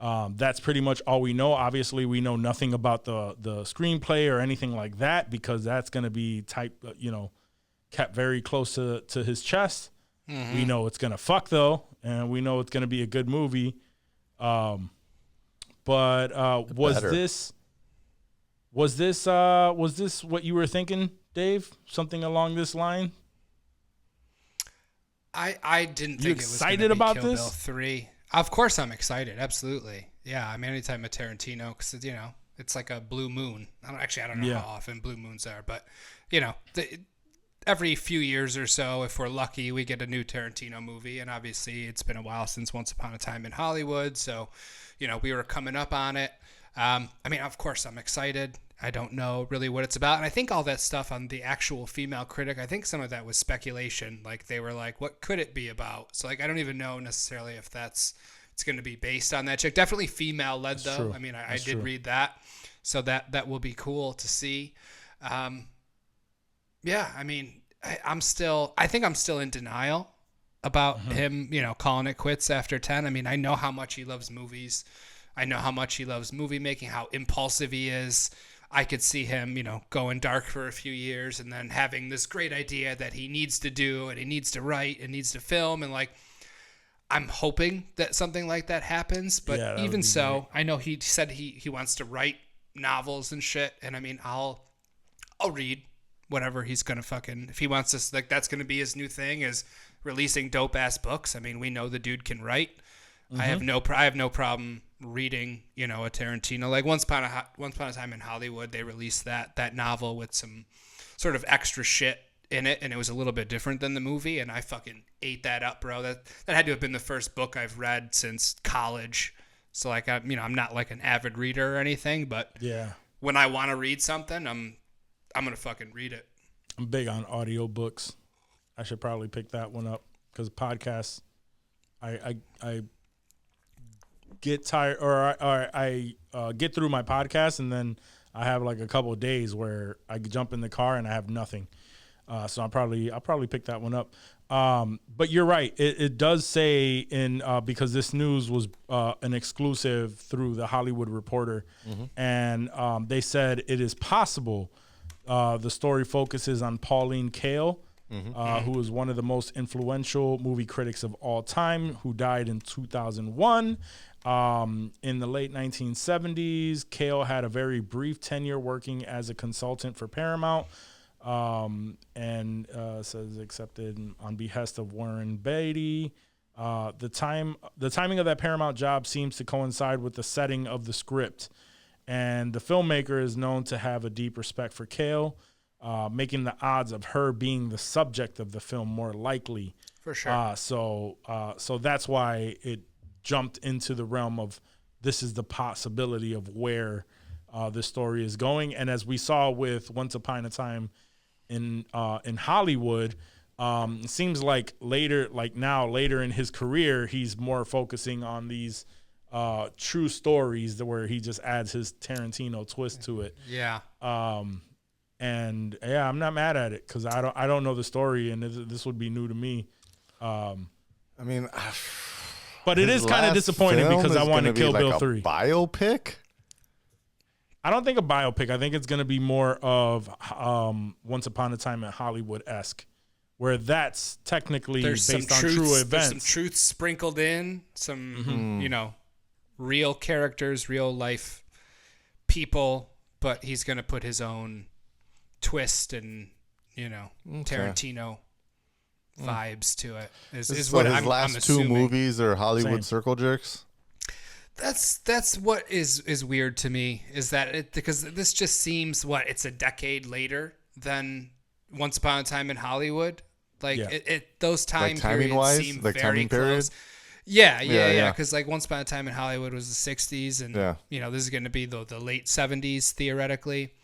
That's pretty much all we know. Obviously, we know nothing about the screenplay or anything like that, because that's going to be kept very close to his chest. Mm-hmm. We know it's going to fuck though, and we know it's going to be a good movie. But was this what you were thinking, Dave? Something along this line? I didn't You think excited it was about Kill Bill this? 3. Of course I'm excited. Absolutely. Yeah, I mean, anytime a Tarantino, because, it's like a blue moon. I don't know how often blue moons are, but, every few years or so, if we're lucky, we get a new Tarantino movie. And obviously it's been a while since Once Upon a Time in Hollywood. So, we were coming up on it. I mean, of course I'm excited. I don't know really what it's about. And I think all that stuff on the actual female critic, I think some of that was speculation. Like they were like, what could it be about? So like, I don't even know necessarily if it's going to be based on that chick. Definitely female led though. True. I mean, I did read that. So that will be cool to see. Yeah, I mean, I think I'm still in denial about him, calling it quits after 10. I mean, I know how much he loves movies. I know how much he loves movie making, how impulsive he is. I could see him, going dark for a few years and then having this great idea that he needs to do and he needs to write and needs to film. And like, I'm hoping that something like that happens, but Yeah, that even would be so, I know he said he wants to write novels and shit, and I mean, I'll read whatever he's gonna fucking, if he wants to, like, that's gonna be his new thing, is releasing dope ass books. I mean, we know the dude can write. I have no problem reading, a Tarantino. Like Once Upon a Time in Hollywood, they released that novel with some sort of extra shit in it, and it was a little bit different than the movie, and I fucking ate that up, bro. That had to have been the first book I've read since college. So like, I'm not like an avid reader or anything, but Yeah. when I want to read something, I'm gonna fucking read it. I'm big on audiobooks. I should probably pick that one up because podcasts, I get tired, or I get through my podcast and then I have like a couple of days where I jump in the car and I have nothing. So I'll probably pick that one up. But you're right. It does say because this news was an exclusive through the Hollywood Reporter, and they said it is possible the story focuses on Pauline Kael, who is one of the most influential movie critics of all time, who died in 2001. In the late 1970s, Kael had a very brief tenure working as a consultant for Paramount. Says accepted on behest of Warren Beatty. The timing of that Paramount job seems to coincide with the setting of the script, and the filmmaker is known to have a deep respect for Kael, making the odds of her being the subject of the film more likely. For sure. So that's why it jumped into the realm of this is the possibility of where this story is going, and as we saw with Once Upon a Time in Hollywood, it seems like later in his career, he's more focusing on these true stories where he just adds his Tarantino twist to it. Yeah. And yeah, I'm not mad at it because I don't know the story, and this would be new to me. I mean, but it is kind of disappointing because I want to Kill Bill 3 biopic. I don't think a biopic. I think it's going to be more of Once Upon a Time in Hollywood-esque, where that's technically based on true events. There's some truth sprinkled in, some, real characters, real life people, but he's going to put his own twist and, Tarantino vibes to it. Is what his last I'm two assuming. Movies are Hollywood circle jerks. That's what is weird to me, is that because this just seems it's a decade later than Once Upon a Time in Hollywood. Like those time periods seem very close. Yeah. Because like Once Upon a Time in Hollywood was the 60s, and this is going to be the late 70s theoretically.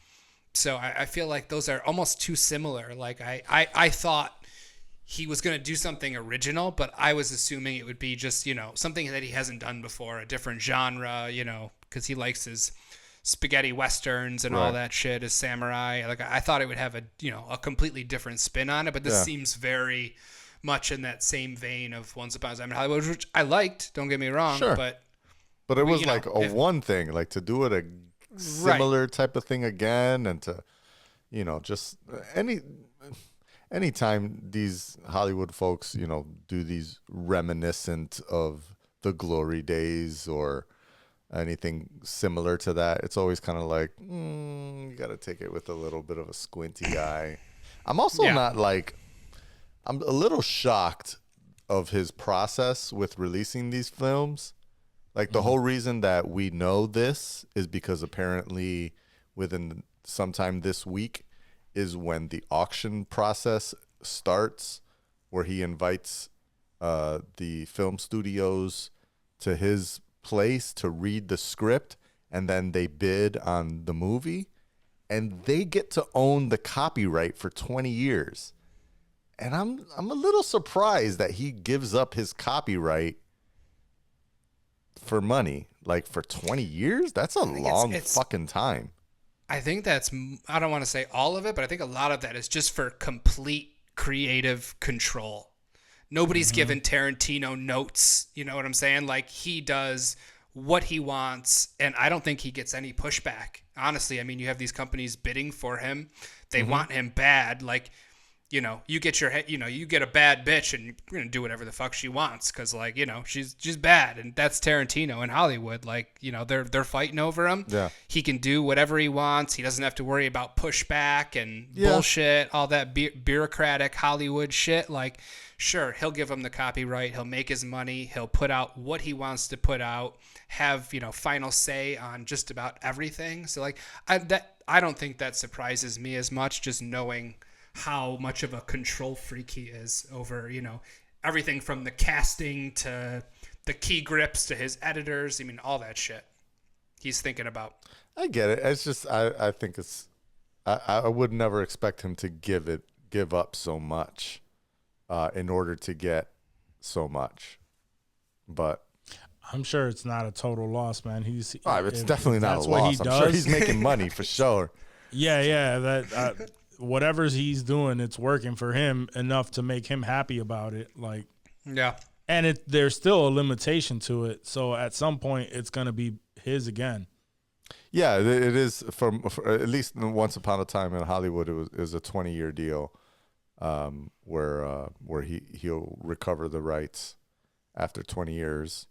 So I feel like those are almost too similar. Like I thought he was going to do something original, but I was assuming it would be just, something that he hasn't done before, a different genre, because he likes his spaghetti westerns and all that shit, his samurai. Like I thought it would have a completely different spin on it, but this seems very much in that same vein of Once Upon a Time in Hollywood, which I liked, don't get me wrong, but it was one thing, like to do it a similar type of thing again, and to, just anytime these Hollywood folks, do these reminiscent of the glory days or anything similar to that, it's always kind of like, you got to take it with a little bit of a squinty eye. I'm also not like, I'm a little shocked of his process with releasing these films. Like the whole reason that we know this is because apparently within sometime this week is when the auction process starts, where he invites the film studios to his place to read the script, and then they bid on the movie, and they get to own the copyright for 20 years. And I'm a little surprised that he gives up his copyright for money, like for 20 years. That's a long fucking time. I think I don't want to say all of it, but I think a lot of that is just for complete creative control. Nobody's given Tarantino notes, you know what I'm saying? Like he does what he wants, and I don't think he gets any pushback. Honestly, I mean, you have these companies bidding for him. They want him bad. Like, you know, you get you get a bad bitch and you're going to do whatever the fuck she wants. Cause like, you know, she's bad. And that's Tarantino in Hollywood. Like, you know, they're fighting over him. Yeah. He can do whatever he wants. He doesn't have to worry about pushback and bullshit, all that bureaucratic Hollywood shit. Like, sure, he'll give him the copyright. He'll make his money. He'll put out what he wants to put out, have, you know, final say on just about everything. So like, I don't think that surprises me as much, just knowing how much of a control freak he is over, you know, everything from the casting to the key grips to his editors. I mean, all that shit he's thinking about. I get it. It's just I think it's I would never expect him to give up so much in order to get so much. But I'm sure it's not a total loss, man. It's definitely not a that's what loss. he I'm sure does. he's making money for sure. Yeah. That whatever he's doing, it's working for him enough to make him happy about it. Like, yeah. And there's still a limitation to it. So at some point, it's gonna be his again. Yeah, it is. For at least once upon a time in Hollywood, it was a 20-year deal, where he'll recover the rights after 20 years.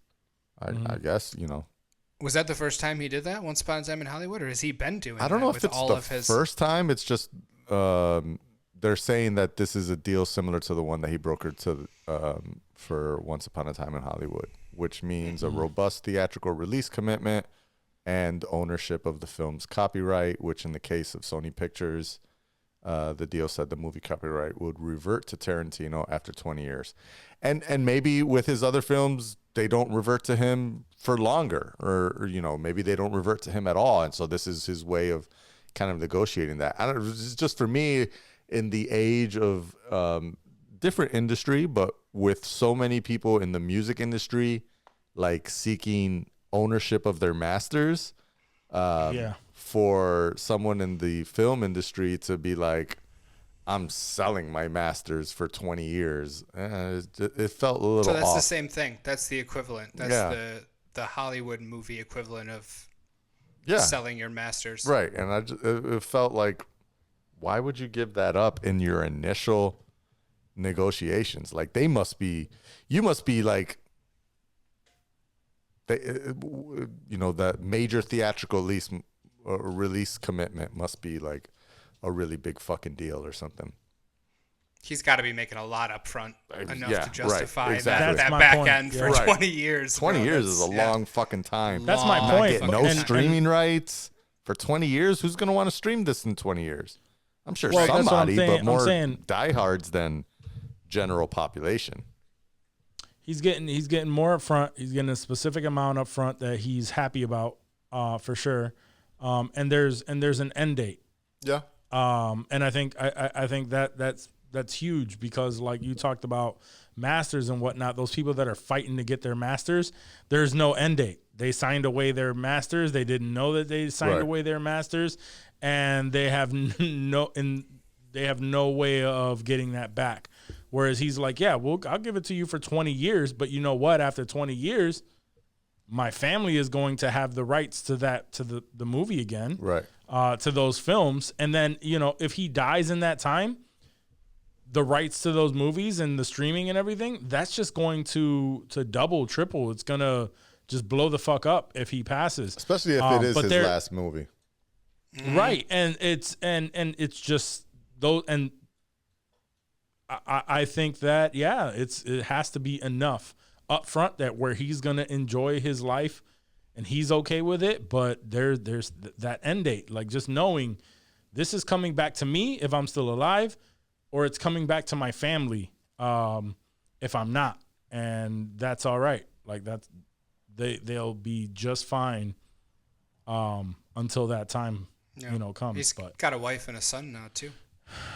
I guess, you know. Was that the first time he did that? Once Upon a Time in Hollywood, or has he been doing? I don't know if with it's all the of his... first time. It's just they're saying that this is a deal similar to the one that he brokered for Once Upon a Time in Hollywood, which means a robust theatrical release commitment and ownership of the film's copyright, which in the case of Sony Pictures, the deal said the movie copyright would revert to Tarantino after 20 years. And maybe with his other films, they don't revert to him for longer, or you know, maybe they don't revert to him at all. And so this is his way of kind of negotiating that. It's just for me, in the age of different industry, but with so many people in the music industry, like seeking ownership of their masters, for someone in the film industry to be like, I'm selling my masters for 20 years. It felt a little So that's off. the same thing. That's the equivalent. That's the Hollywood movie equivalent of selling your masters. Right. And it felt like, why would you give that up in your initial negotiations? Like you must be like, you know, that major theatrical release commitment must be like a really big fucking deal or something. He's got to be making a lot up front enough to justify right, exactly. that back end for 20 years. 20 years is a long fucking time. That's my point. Not get no streaming rights for 20 years. Who's going to want to stream this in 20 years? I'm sure somebody, but more diehards than general population. He's getting more up front. He's getting a specific amount up front that he's happy about, for sure. And there's an end date. Yeah. And I think that's huge, because like you talked about masters and whatnot, those people that are fighting to get their masters, there's no end date. They signed away their masters. They didn't know that they signed away their masters, and they have no way of getting that back. Whereas he's like, yeah, well, I'll give it to you for 20 years, but you know what? After 20 years, my family is going to have the rights to the movie again, right? To those films. And then, you know, if he dies in that time, the rights to those movies and the streaming and everything, that's just going to double, triple. It's going to just blow the fuck up if he passes. Especially if it is his last movie. Right. And it's just those, and I think that, it has to be enough up front that where he's going to enjoy his life and he's okay with it, but there's that end date, like just knowing this is coming back to me if I'm still alive, or it's coming back to my family if I'm not, and that's all right. Like they'll be just fine until that time comes. He's got a wife and a son now too.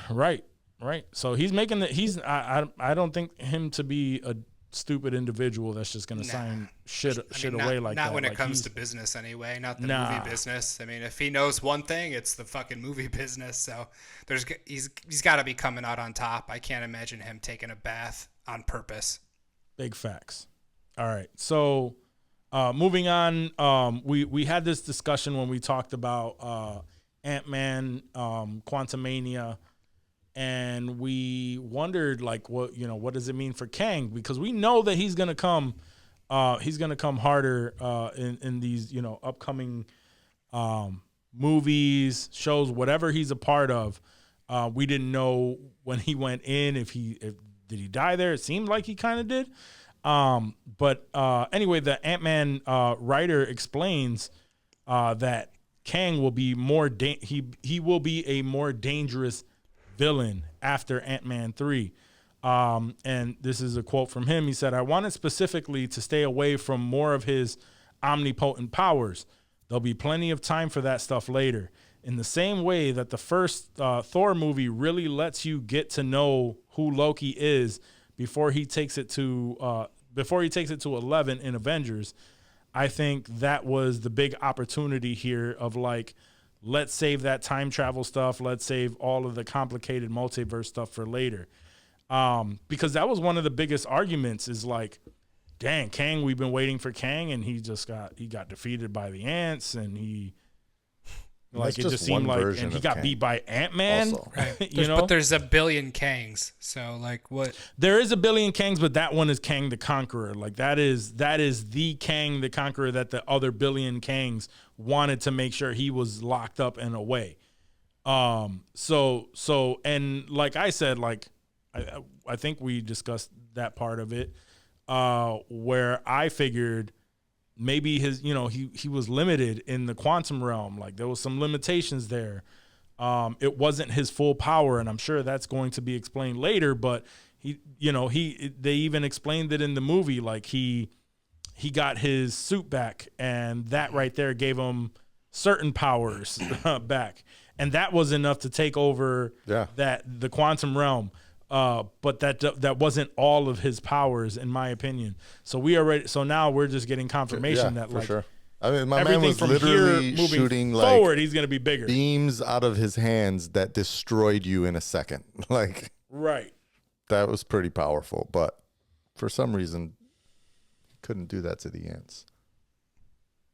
Right. So he's making I don't think him to be a stupid individual that's just going to sign shit away like that. Not when it comes to business anyway, not the movie business. I mean, if he knows one thing, it's the fucking movie business. So he's got to be coming out on top. I can't imagine him taking a bath on purpose. Big facts. All right. So moving on, we had this discussion when we talked about Ant-Man, Quantumania, and we wondered like what does it mean for Kang, because we know that he's gonna come harder in these upcoming movies, shows, whatever he's a part of. We didn't know when he went in if did he die there. It seemed like he kind of did. But anyway, the Ant-Man writer explains that Kang will be he will be a more dangerous villain after Ant-Man 3. And this is a quote from him. He said, "I wanted specifically to stay away from more of his omnipotent powers. There'll be plenty of time for that stuff later. In the same way that the first Thor movie really lets you get to know who Loki is before he takes it to 11 in Avengers, I think that was the big opportunity here of like, let's save that time travel stuff. Let's save all of the complicated multiverse stuff for later." Because that was one of the biggest arguments is like, dang, Kang, we've been waiting for Kang, and he got defeated by the ants, and he like, it just seemed like, and he got beat by Ant-Man. Right. But there's a billion Kangs, so like what? There is a billion Kangs, but that one is Kang the Conqueror. Like that is the Kang the Conqueror that the other billion Kangs wanted to make sure he was locked up and away. So and like I said, like I think we discussed that part of it, where I figured maybe his, he was limited in the quantum realm. Like there was some limitations there. It wasn't his full power, and I'm sure that's going to be explained later, but they even explained it in the movie. Like he got his suit back, and that right there gave him certain powers back. And that was enough to take over the quantum realm. But that wasn't all of his powers, in my opinion. So now we're just getting confirmation that like, sure. I mean, my everything man was from literally here shooting forward, like he's gonna be bigger. beams out of his hands that destroyed you in a second. Like, right. That was pretty powerful, but for some reason, couldn't do that to the ants.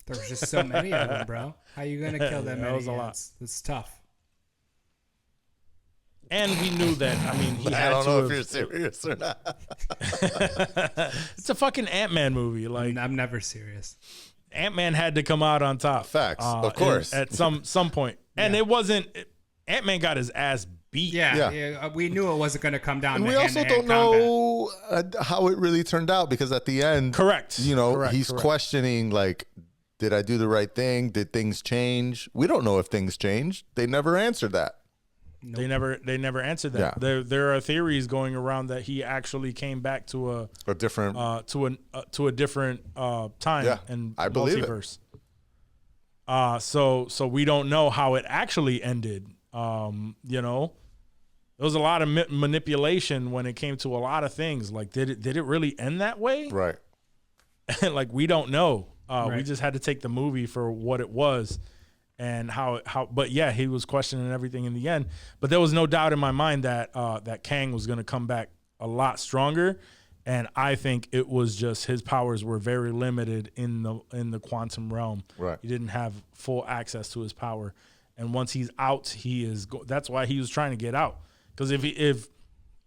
There was just so many of them, bro. How you gonna kill that many was a lot. ants? It's tough. And we knew that. I mean, I don't know if you're serious or not. It's a fucking Ant-Man movie. Like, I'm never serious. Ant-Man had to come out on top. Facts, of course. At some point, and it wasn't. Ant-Man got his ass beat. Yeah. We knew it wasn't going to come down. And to we also don't know how it really turned out, because at the end, correct. He's questioning like, did I do the right thing? Did things change? We don't know if things changed. They never answered that. Nope. They never answered that. Yeah. There are theories going around that he actually came back to a different to a different time and I believe multiverse. So we don't know how it actually ended. There was a lot of manipulation when it came to a lot of things. Like, did it really end that way? Right. Like, we don't know. We just had to take the movie for what it was. And but yeah, he was questioning everything in the end. But there was no doubt in my mind that that Kang was going to come back a lot stronger. And I think it was just his powers were very limited in the quantum realm. Right. He didn't have full access to his power. And once he's out, that's why he was trying to get out. Because if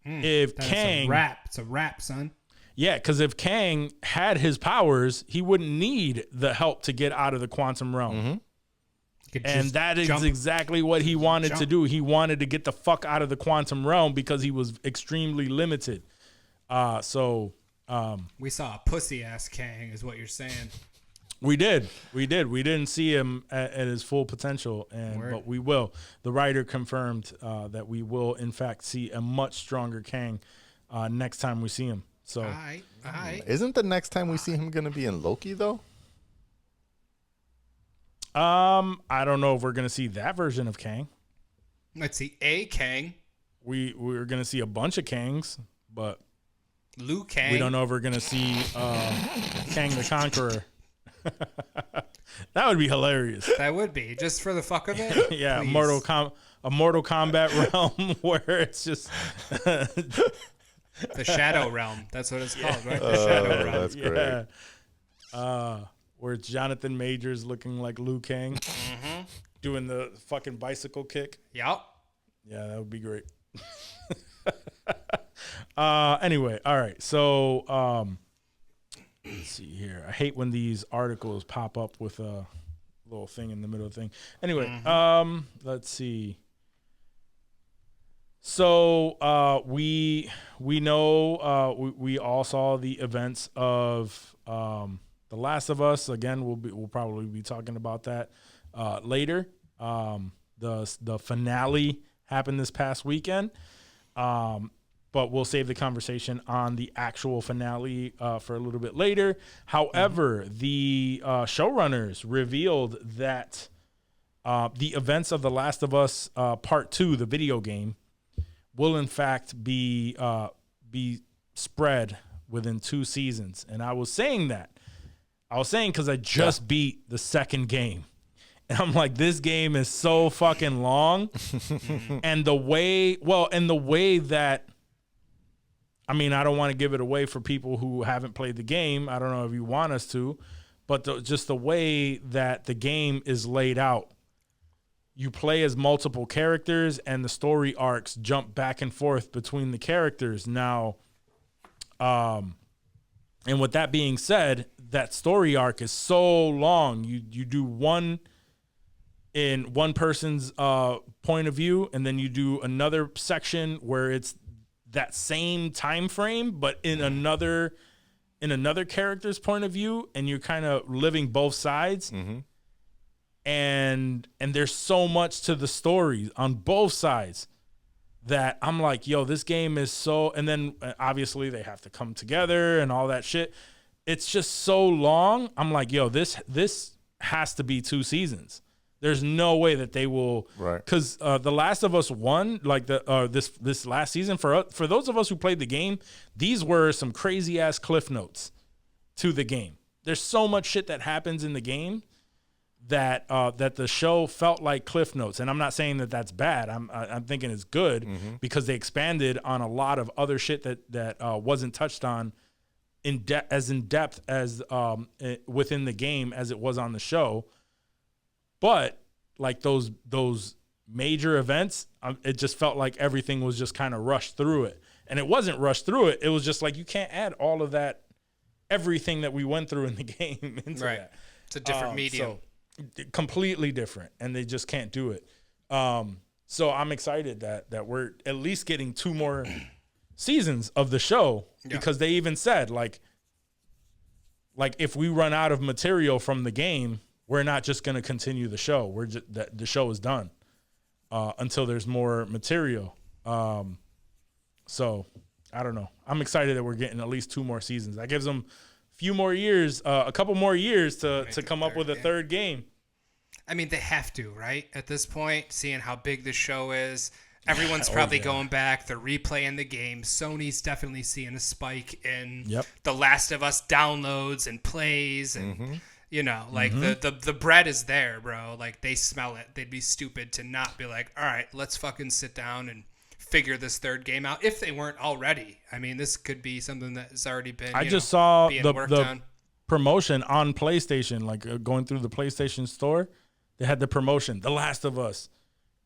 Kang, it's a wrap, son. Yeah, because if Kang had his powers, he wouldn't need the help to get out of the quantum realm. Mm-hmm. And that is exactly what he wanted to do. He wanted to get the fuck out of the quantum realm because he was extremely limited. We saw a pussy ass Kang, is what you're saying. We did. We didn't see him at his full potential, but we will. The writer confirmed that we will, in fact, see a much stronger Kang next time we see him. So, all right. Isn't the next time we see him going to be in Loki though? I don't know if we're gonna see that version of Kang. Let's see a Kang. We're gonna see a bunch of Kangs, but Liu Kang. We don't know if we're gonna see Kang the Conqueror. That would be hilarious. That would be, just for the fuck of it. Yeah, a Mortal Kombat realm where it's just the Shadow Realm. That's what it's called, right? The Shadow Realm. That's great. Yeah. Where it's Jonathan Majors looking like Liu Kang, doing the fucking bicycle kick. Yep. Yeah, that would be great. Anyway, all right. So let's see here. I hate when these articles pop up with a little thing in the middle of the thing. Anyway, let's see. So we know we all saw the events of The Last of Us. Again, we'll probably be talking about that later. The finale happened this past weekend, but we'll save the conversation on the actual finale for a little bit later. However, the showrunners revealed that the events of The Last of Us Part 2, the video game, will in fact be spread within 2 seasons. And I was saying because I just beat the second game. And I'm like, this game is so fucking long. And the way that, I mean, I don't want to give it away for people who haven't played the game. I don't know if you want us to, but just the way that the game is laid out. You play as multiple characters, and the story arcs jump back and forth between the characters. Now, and with that being said, that story arc is so long. You do one in one person's point of view, and then you do another section where it's that same time frame, but in another character's point of view, and you're kind of living both sides. Mm-hmm. And there's so much to the story on both sides that I'm like, yo, this game is so, and then obviously they have to come together and all that shit. It's just so long. I'm like, yo, this has to be 2 seasons. There's no way that they will, right? Because The Last of Us 1, like this last season, for those of us who played the game, these were some crazy ass cliff notes to the game. There's so much shit that happens in the game that the show felt like cliff notes. And I'm not saying that that's bad. I'm thinking it's good because they expanded on a lot of other shit that wasn't touched on in depth as within the game as it was on the show. But like those major events, it just felt like everything was just kind of rushed through it. And it wasn't rushed through it. It was just like, you can't add all of that, everything that we went through in the game into that. It's a different medium. So, completely different, and they just can't do it. So I'm excited that we're at least getting 2 more seasons of the show, because they even said like if we run out of material from the game, we're not just going to continue the show. We're just the show is done until there's more material. So I don't know. I'm excited that we're getting at least 2 more seasons. That gives them few more years, a couple more years to come up with a third game. I mean, they have to, right? At this point, seeing how big the show is, everyone's probably going back. They're replaying the game. Sony's definitely seeing a spike in The Last of Us downloads and plays, and the bread is there, bro. Like, they smell it. They'd be stupid to not be like, all right, let's fucking sit down and figure this third game out if they weren't already. I mean, this could be something that has already been. I just saw the promotion on PlayStation, like going through the PlayStation store. They had the promotion, The Last of Us,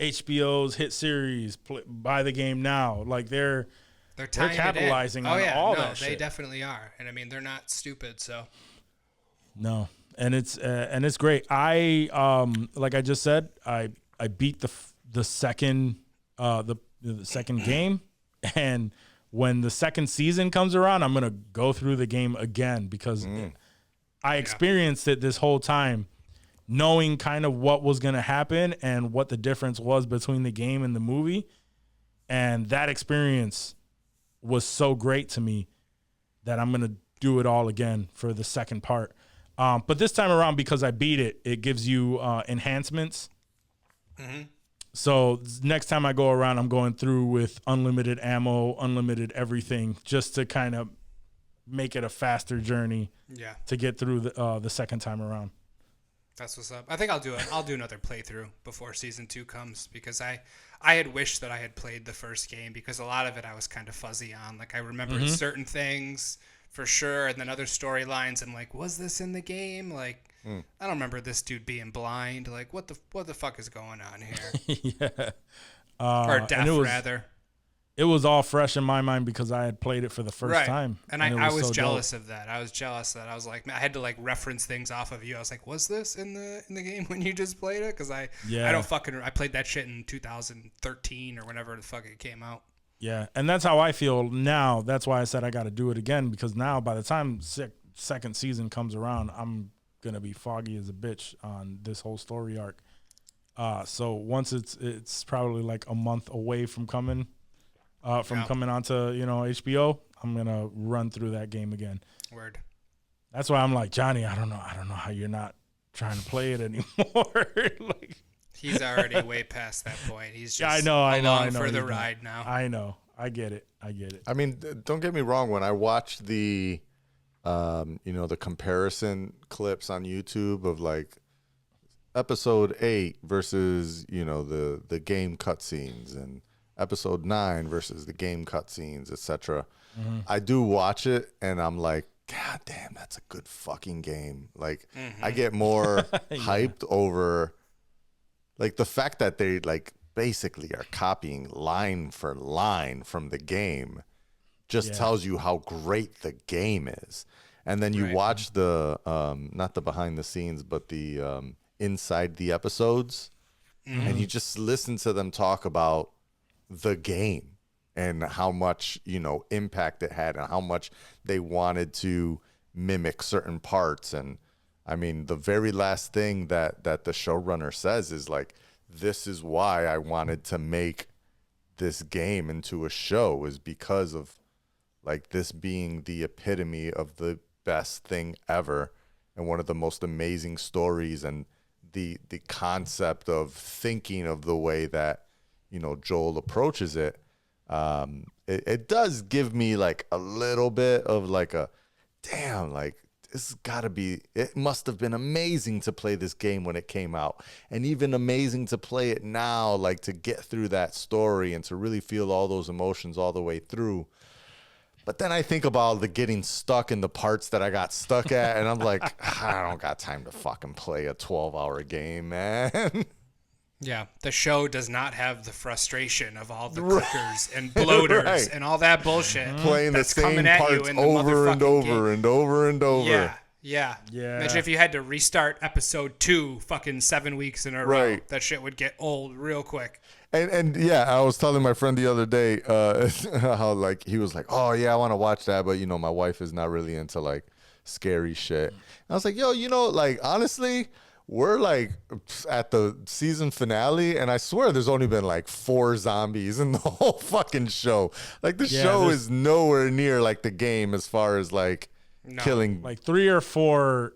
HBO's hit series. Buy the game now. Like they're capitalizing on all that shit. They definitely are, and I mean they're not stupid. So no, and it's great. I like I just said, I beat the second the second game, and when the second season comes around, I'm gonna go through the game again because I experienced it this whole time, knowing kind of what was gonna happen and what the difference was between the game and the movie, and that experience was so great to me that I'm gonna do it all again for the second part. But this time around, because I beat it, it gives you enhancements. Mm-hmm. So next time I go around, I'm going through with unlimited ammo, unlimited everything, just to kind of make it a faster journey to get through the second time around. That's what's up. I think I'll do it. I'll do another playthrough before season 2 comes, because I had wished that I had played the first game, because a lot of it I was kind of fuzzy on. Like I remember certain things for sure, and then other storylines. I'm like, was this in the game? Like, I don't remember this dude being blind. Like, what the fuck is going on here? Yeah. Or deaf, rather. it was all fresh in my mind because I had played it for the first time. And it I was so jealous dope. of that. I was jealous that I was like, I had to like reference things off of you. I was like, was this in the game when you just played it? Because I played that shit in 2013 or whenever the fuck it came out. Yeah, and that's how I feel now. That's why I said I got to do it again, because now by the time second season comes around, I'm going to be foggy as a bitch on this whole story arc. So once it's probably like a month away from coming onto, HBO, I'm going to run through that game again. Word. That's why I'm like, Johnny, I don't know how you're not trying to play it anymore. Like, he's already way past that point. He's just I know for the ride now. I know. I get it. I mean, don't get me wrong. When I watched the, the comparison clips on YouTube of like episode 8 versus, the game cutscenes, and episode 9 versus the game cutscenes, etc. I do watch it and I'm like, God damn, that's a good fucking game. Like, I get more hyped over like the fact that they like basically are copying line for line from the game just tells you how great the game is. And then you watch the not the behind the scenes, but the inside the episodes, and you just listen to them talk about the game and how much, impact it had and how much they wanted to mimic certain parts. And I mean, the very last thing that the showrunner says is like, this is why I wanted to make this game into a show, is because of like this being the epitome of the best thing ever and one of the most amazing stories, and the concept of thinking of the way that, Joel approaches it. It does give me like a little bit of like a damn, like this has got to be, it must have been amazing to play this game when it came out, and even amazing to play it now, like to get through that story and to really feel all those emotions all the way through. But then I think about the getting stuck in the parts that I got stuck at, and I'm like, I don't got time to fucking play a 12-hour game, man. Yeah, the show does not have the frustration of all the clickers and bloaters and all that bullshit. Playing that's the same coming at parts you in the over and motherfucking over game. and over and over. Yeah. Imagine if you had to restart episode 2 fucking 7 weeks in a row. That shit would get old real quick. And yeah, I was telling my friend the other day how like he was like, oh yeah, I want to watch that, but my wife is not really into like scary shit. And I was like, yo, like honestly, we're like at the season finale, and I swear there's only been like 4 zombies in the whole fucking show. Like the show is nowhere near like the game as far as like killing. Like 3 or 4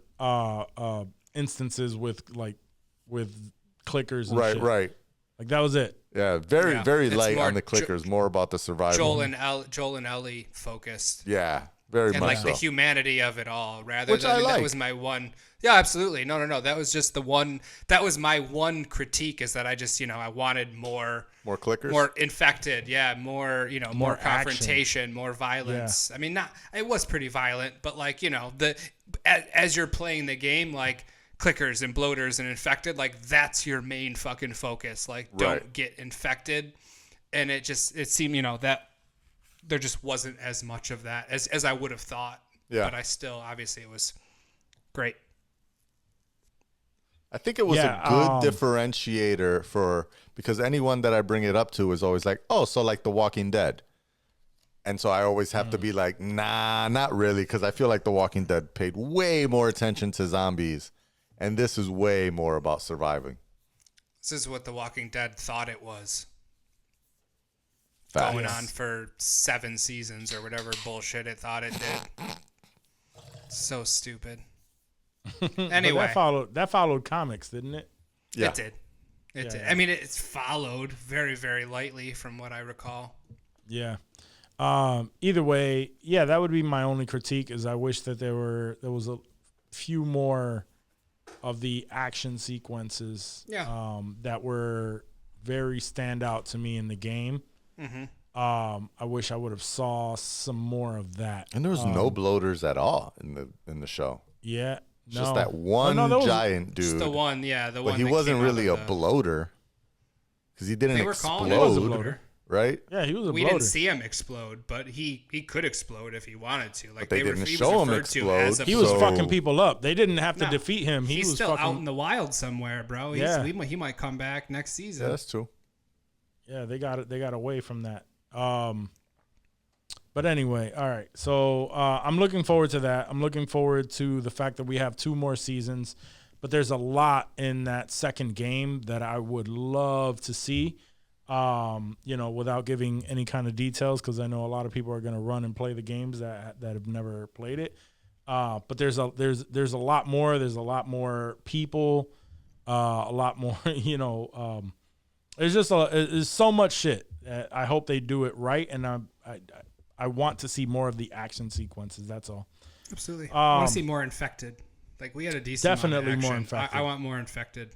instances with clickers and shit. Right. Like that was it. Yeah, very light on the clickers, more about the survival. Joel and Ellie focused. Yeah, very and much like so. the humanity of it all, rather Which than I like. That was my one. Yeah, absolutely. No. That was just the one. That was my one critique, is that I just I wanted more clickers, more infected. Yeah, more more confrontation, action. More violence. Yeah. I mean, it was pretty violent, but like as you're playing the game, like clickers and bloaters and infected, like that's your main fucking focus. Like don't get infected, and it seemed that there just wasn't as much of that as I would have thought. Yeah, but I still, obviously, it was great. I think it was a good differentiator because anyone that I bring it up to is always like, oh, so like The Walking Dead. And so I always have to be like, nah, not really, because I feel like The Walking Dead paid way more attention to zombies, and this is way more about surviving. This is what The Walking Dead thought it was. Facts. Going on for 7 seasons or whatever bullshit it thought it did. So stupid. Anyway, that followed comics, didn't it? Yeah. It did. It did. I mean, it's followed very, very lightly from what I recall. Yeah. Either way, yeah, that would be my only critique. Is I wish that there was a few more of the action sequences. Yeah. That were very standout to me in the game. Mm-hmm. I wish I would have saw some more of that. And there was no bloaters at all in the show. Yeah. Just that one giant dude. Just the one, yeah. But he wasn't really a bloater because he didn't explode. He was a bloater. right? Yeah, he was a We bloater. didn't see him explode, but he could explode if he wanted to. Like they were- didn't he was show him referred to explode. as a He was So- fucking people up. They didn't have to No, defeat him. He He's was still fucking, out in the wild somewhere, bro. He might come back next season. Yeah, that's true. Yeah, they got it. They got away from that. But anyway, all right. So I'm looking forward to that. I'm looking forward to the fact that we have 2 more seasons. But there's a lot in that second game that I would love to see. Without giving any kind of details, because I know a lot of people are going to run and play the games that have never played it. But there's a lot more. There's a lot more people. A lot more. There's so much shit. I hope they do it right, and I want to see more of the action sequences. That's all. Absolutely. I want to see more infected. Like we had a decent Definitely amount of more action. infected. I want more infected.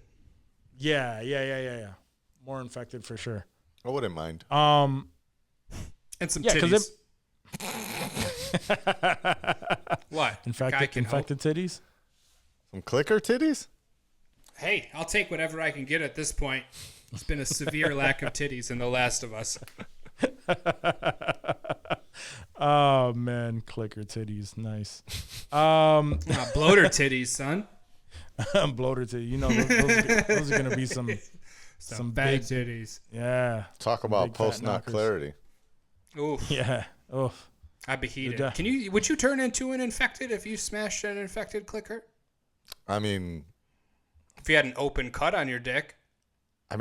Yeah. More infected for sure. I wouldn't mind. And some Yeah, titties. because What? Guy can infected titties. Some clicker titties? Hey, I'll take whatever I can get at this point. It's been a severe lack of titties in The Last of Us. Oh man, clicker titties, nice. Bloater titties, son. Bloater titties. Those are gonna be some bad big titties. Yeah. Talk about Big fat post nut knockers. clarity. Oof. Yeah. Oh. I'd be heated. Yeah. Would you turn into an infected if you smashed an infected clicker? I mean, If you had an open cut on your dick? how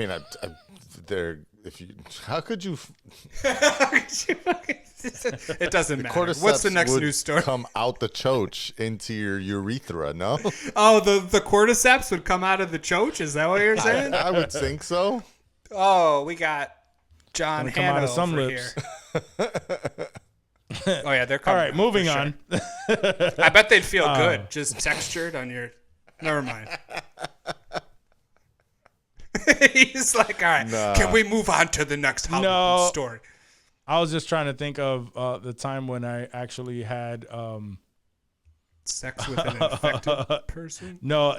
could you? It doesn't matter. Cordyceps What's the next would news story? Come out the choach into your urethra? No, Oh, the cordyceps would come out of the choach? Is that what you're saying? I would think so. Oh, we got John Gonna come out Hanna of some over lips. here. Oh yeah, they're All coming. right, moving on. I bet they'd feel good, just textured on your. Never mind. He's like, all right, Nah. can we move on to the next Hollywood story? I was just trying to think of the time when I actually had Sex with an infected person? no,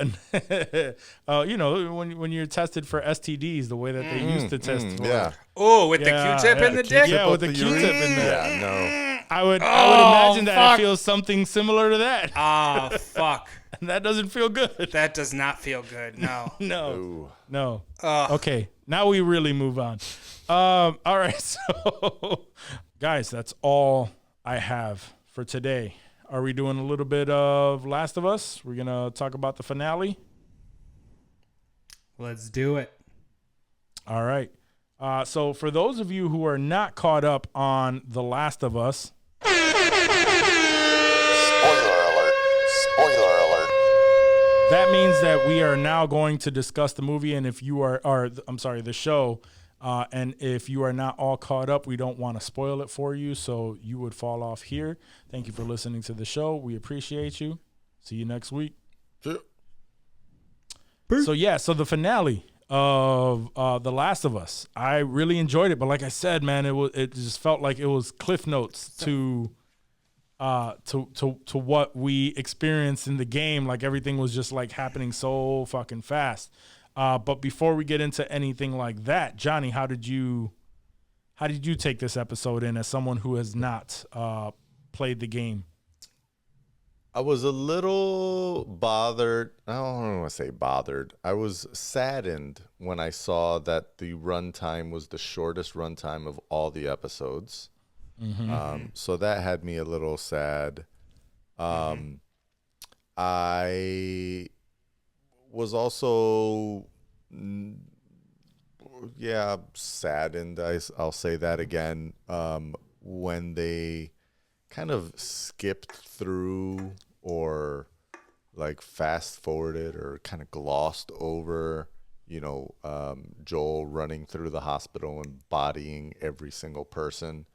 when you're tested for STDs, the way that they used to test. for Yeah, Oh, with Yeah, the Q-tip yeah, in the the dick? Yeah, with the the Q-tip in there. Yeah, no. I would Oh, imagine that fuck. it feels something similar to that. Ah, fuck. And that doesn't feel good. That does not feel good. No. No. Ooh. No. Ugh. Okay. Now we really move on. All right. So, guys, that's all I have for today. Are we doing a little bit of Last of Us? We're going to talk about the finale. Let's do it. All right. So for those of you who are not caught up on The Last of Us, that means that we are now going to discuss the movie, and if you the show, and if you are not all caught up, we don't want to spoil it for you, so you would fall off here. Thank you for listening to the show. We appreciate you. See you next week. So so the finale of The Last of Us, I really enjoyed it, but like I said, man, it just felt like it was cliff notes to what we experienced in the game. Like everything was just like happening so fucking fast. But before we get into anything like that, Johnny, how did you take this episode in as someone who has not played the game? I was a little bothered. I don't want to say bothered. I was saddened when I saw that the runtime was the shortest runtime of all the episodes. So that had me a little sad. I was also, saddened. I'll say that again. When they kind of skipped through or like fast forwarded or kind of glossed over, Joel running through the hospital and bodying every single person.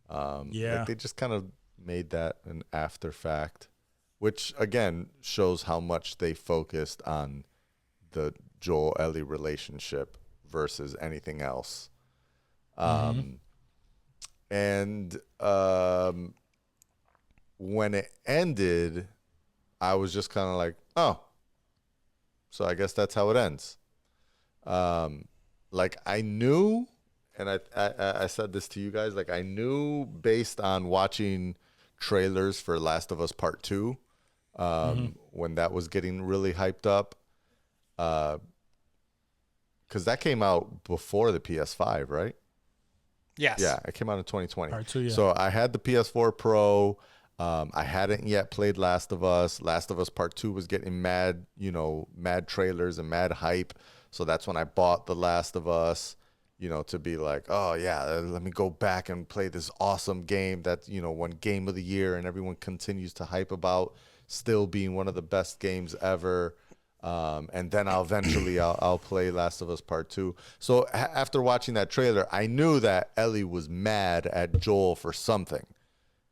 Like they just kind of made that an after fact, which again shows how much they focused on the Joel Ellie relationship versus anything else. When it ended, I was just kind of like, oh, so I guess that's how it ends. Like I knew and I said this to you guys, like I knew based on watching trailers for Last of Us Part 2, when that was getting really hyped up, because that came out before the PS5, right? Yes. Yeah, it came out in 2020. Part 2, yeah. So I had the PS4 Pro. I hadn't yet played Last of Us. Last of Us Part 2 was getting mad trailers and mad hype. So that's when I bought The Last of Us, to be like, oh, yeah, let me go back and play this awesome game that, won Game of the Year and everyone continues to hype about, still being one of the best games ever. And then I'll play Last of Us Part 2. So after watching that trailer, I knew that Ellie was mad at Joel for something.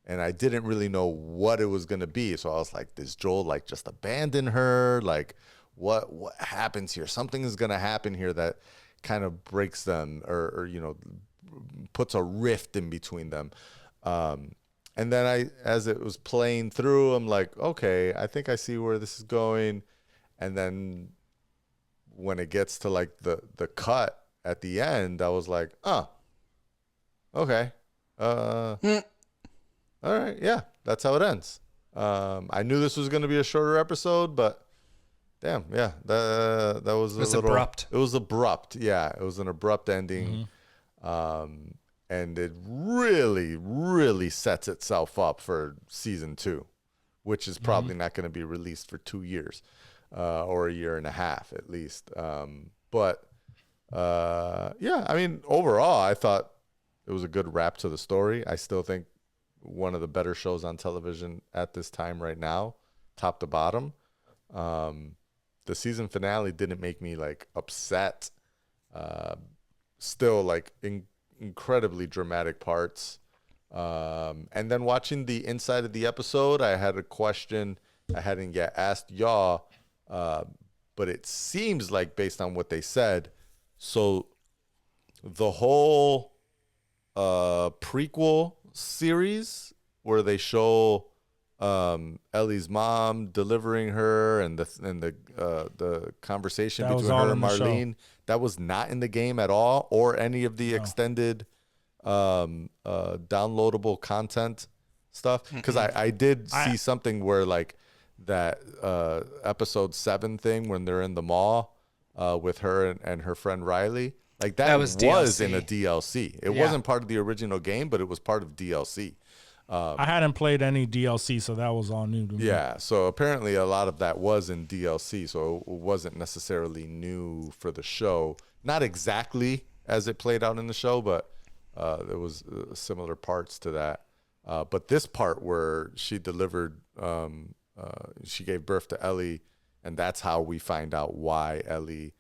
And I didn't really know what it was going to be. So I was like, does Joel like just abandon her? Like what happens here? Something is going to happen here that kind of breaks them or puts a rift in between them. And then as it was playing through, I'm like, okay, I think I see where this is going. And then when it gets to like the cut at the end, I was like, oh, okay. All right, yeah, that's how it ends. I knew this was going to be a shorter episode, but damn, yeah, that was a little abrupt. It was abrupt, yeah. It was an abrupt ending, and it really, really sets itself up for season 2, which is probably not going to be released for 2 years or a year and a half at least. But yeah, I mean, overall, I thought it was a good wrap to the story. I still think one of the better shows on television at this time right now, top to bottom. The season finale didn't make me like upset. Still like incredibly dramatic parts. And then watching the inside of the episode, I had a question I hadn't yet asked y'all, but it seems like based on what they said, so the whole prequel series where they show Ellie's mom delivering her and the conversation That was between all her in and the show. Marlene, that was not in the game at all, or any of the extended downloadable content stuff. Because I did see something where like that episode 7 thing when they're in the mall with her and her friend Riley. Like that was DLC. in a DLC. It wasn't part of the original game, but it was part of DLC. I hadn't played any DLC, so that was all new to me. Yeah, so apparently a lot of that was in DLC, so it wasn't necessarily new for the show. Not exactly as it played out in the show, but there was similar parts to that. But this part where she delivered, she gave birth to Ellie, and that's how we find out why Ellie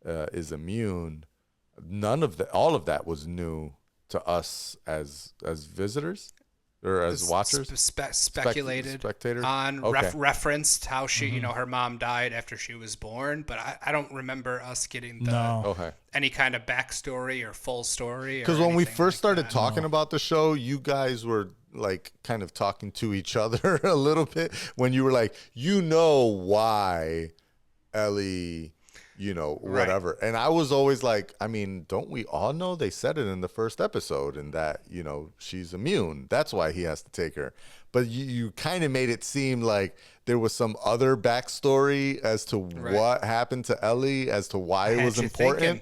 is immune. All of that was new to us as visitors or as watchers. Speculated spectators on, okay. referenced how she, her mom died after she was born, but I don't remember us getting any kind of backstory or full story. Because when we first started talking about the show, you guys were like kind of talking to each other a little bit when you were like, why Ellie, whatever. Right. And I was always like, I mean, don't we all know they said it in the first episode and that, she's immune. That's why he has to take her. But you kind of made it seem like there was some other backstory as to what happened to Ellie, as to why it was important.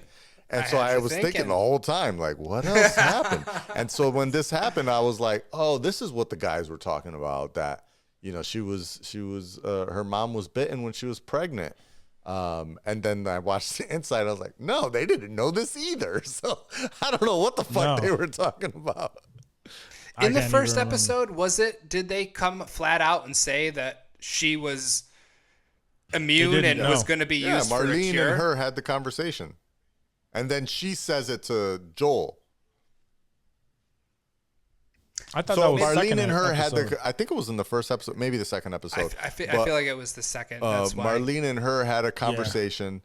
And so I was thinking the whole time, like, what else happened? And so when this happened, I was like, oh, this is what the guys were talking about, that, she was her mom was bitten when she was pregnant. And then I watched the inside. I was like, no, they didn't know this either. So I don't know what the fuck they were talking about. In the first episode, did they come flat out and say that she was immune and was going to be used for a cure? Marlene and her had the conversation. And then she says it to Joel. I thought that was Marlene and her episode. I think it was in the first episode, maybe the second episode. I feel like it was the second. That's why. Marlene and her had a conversation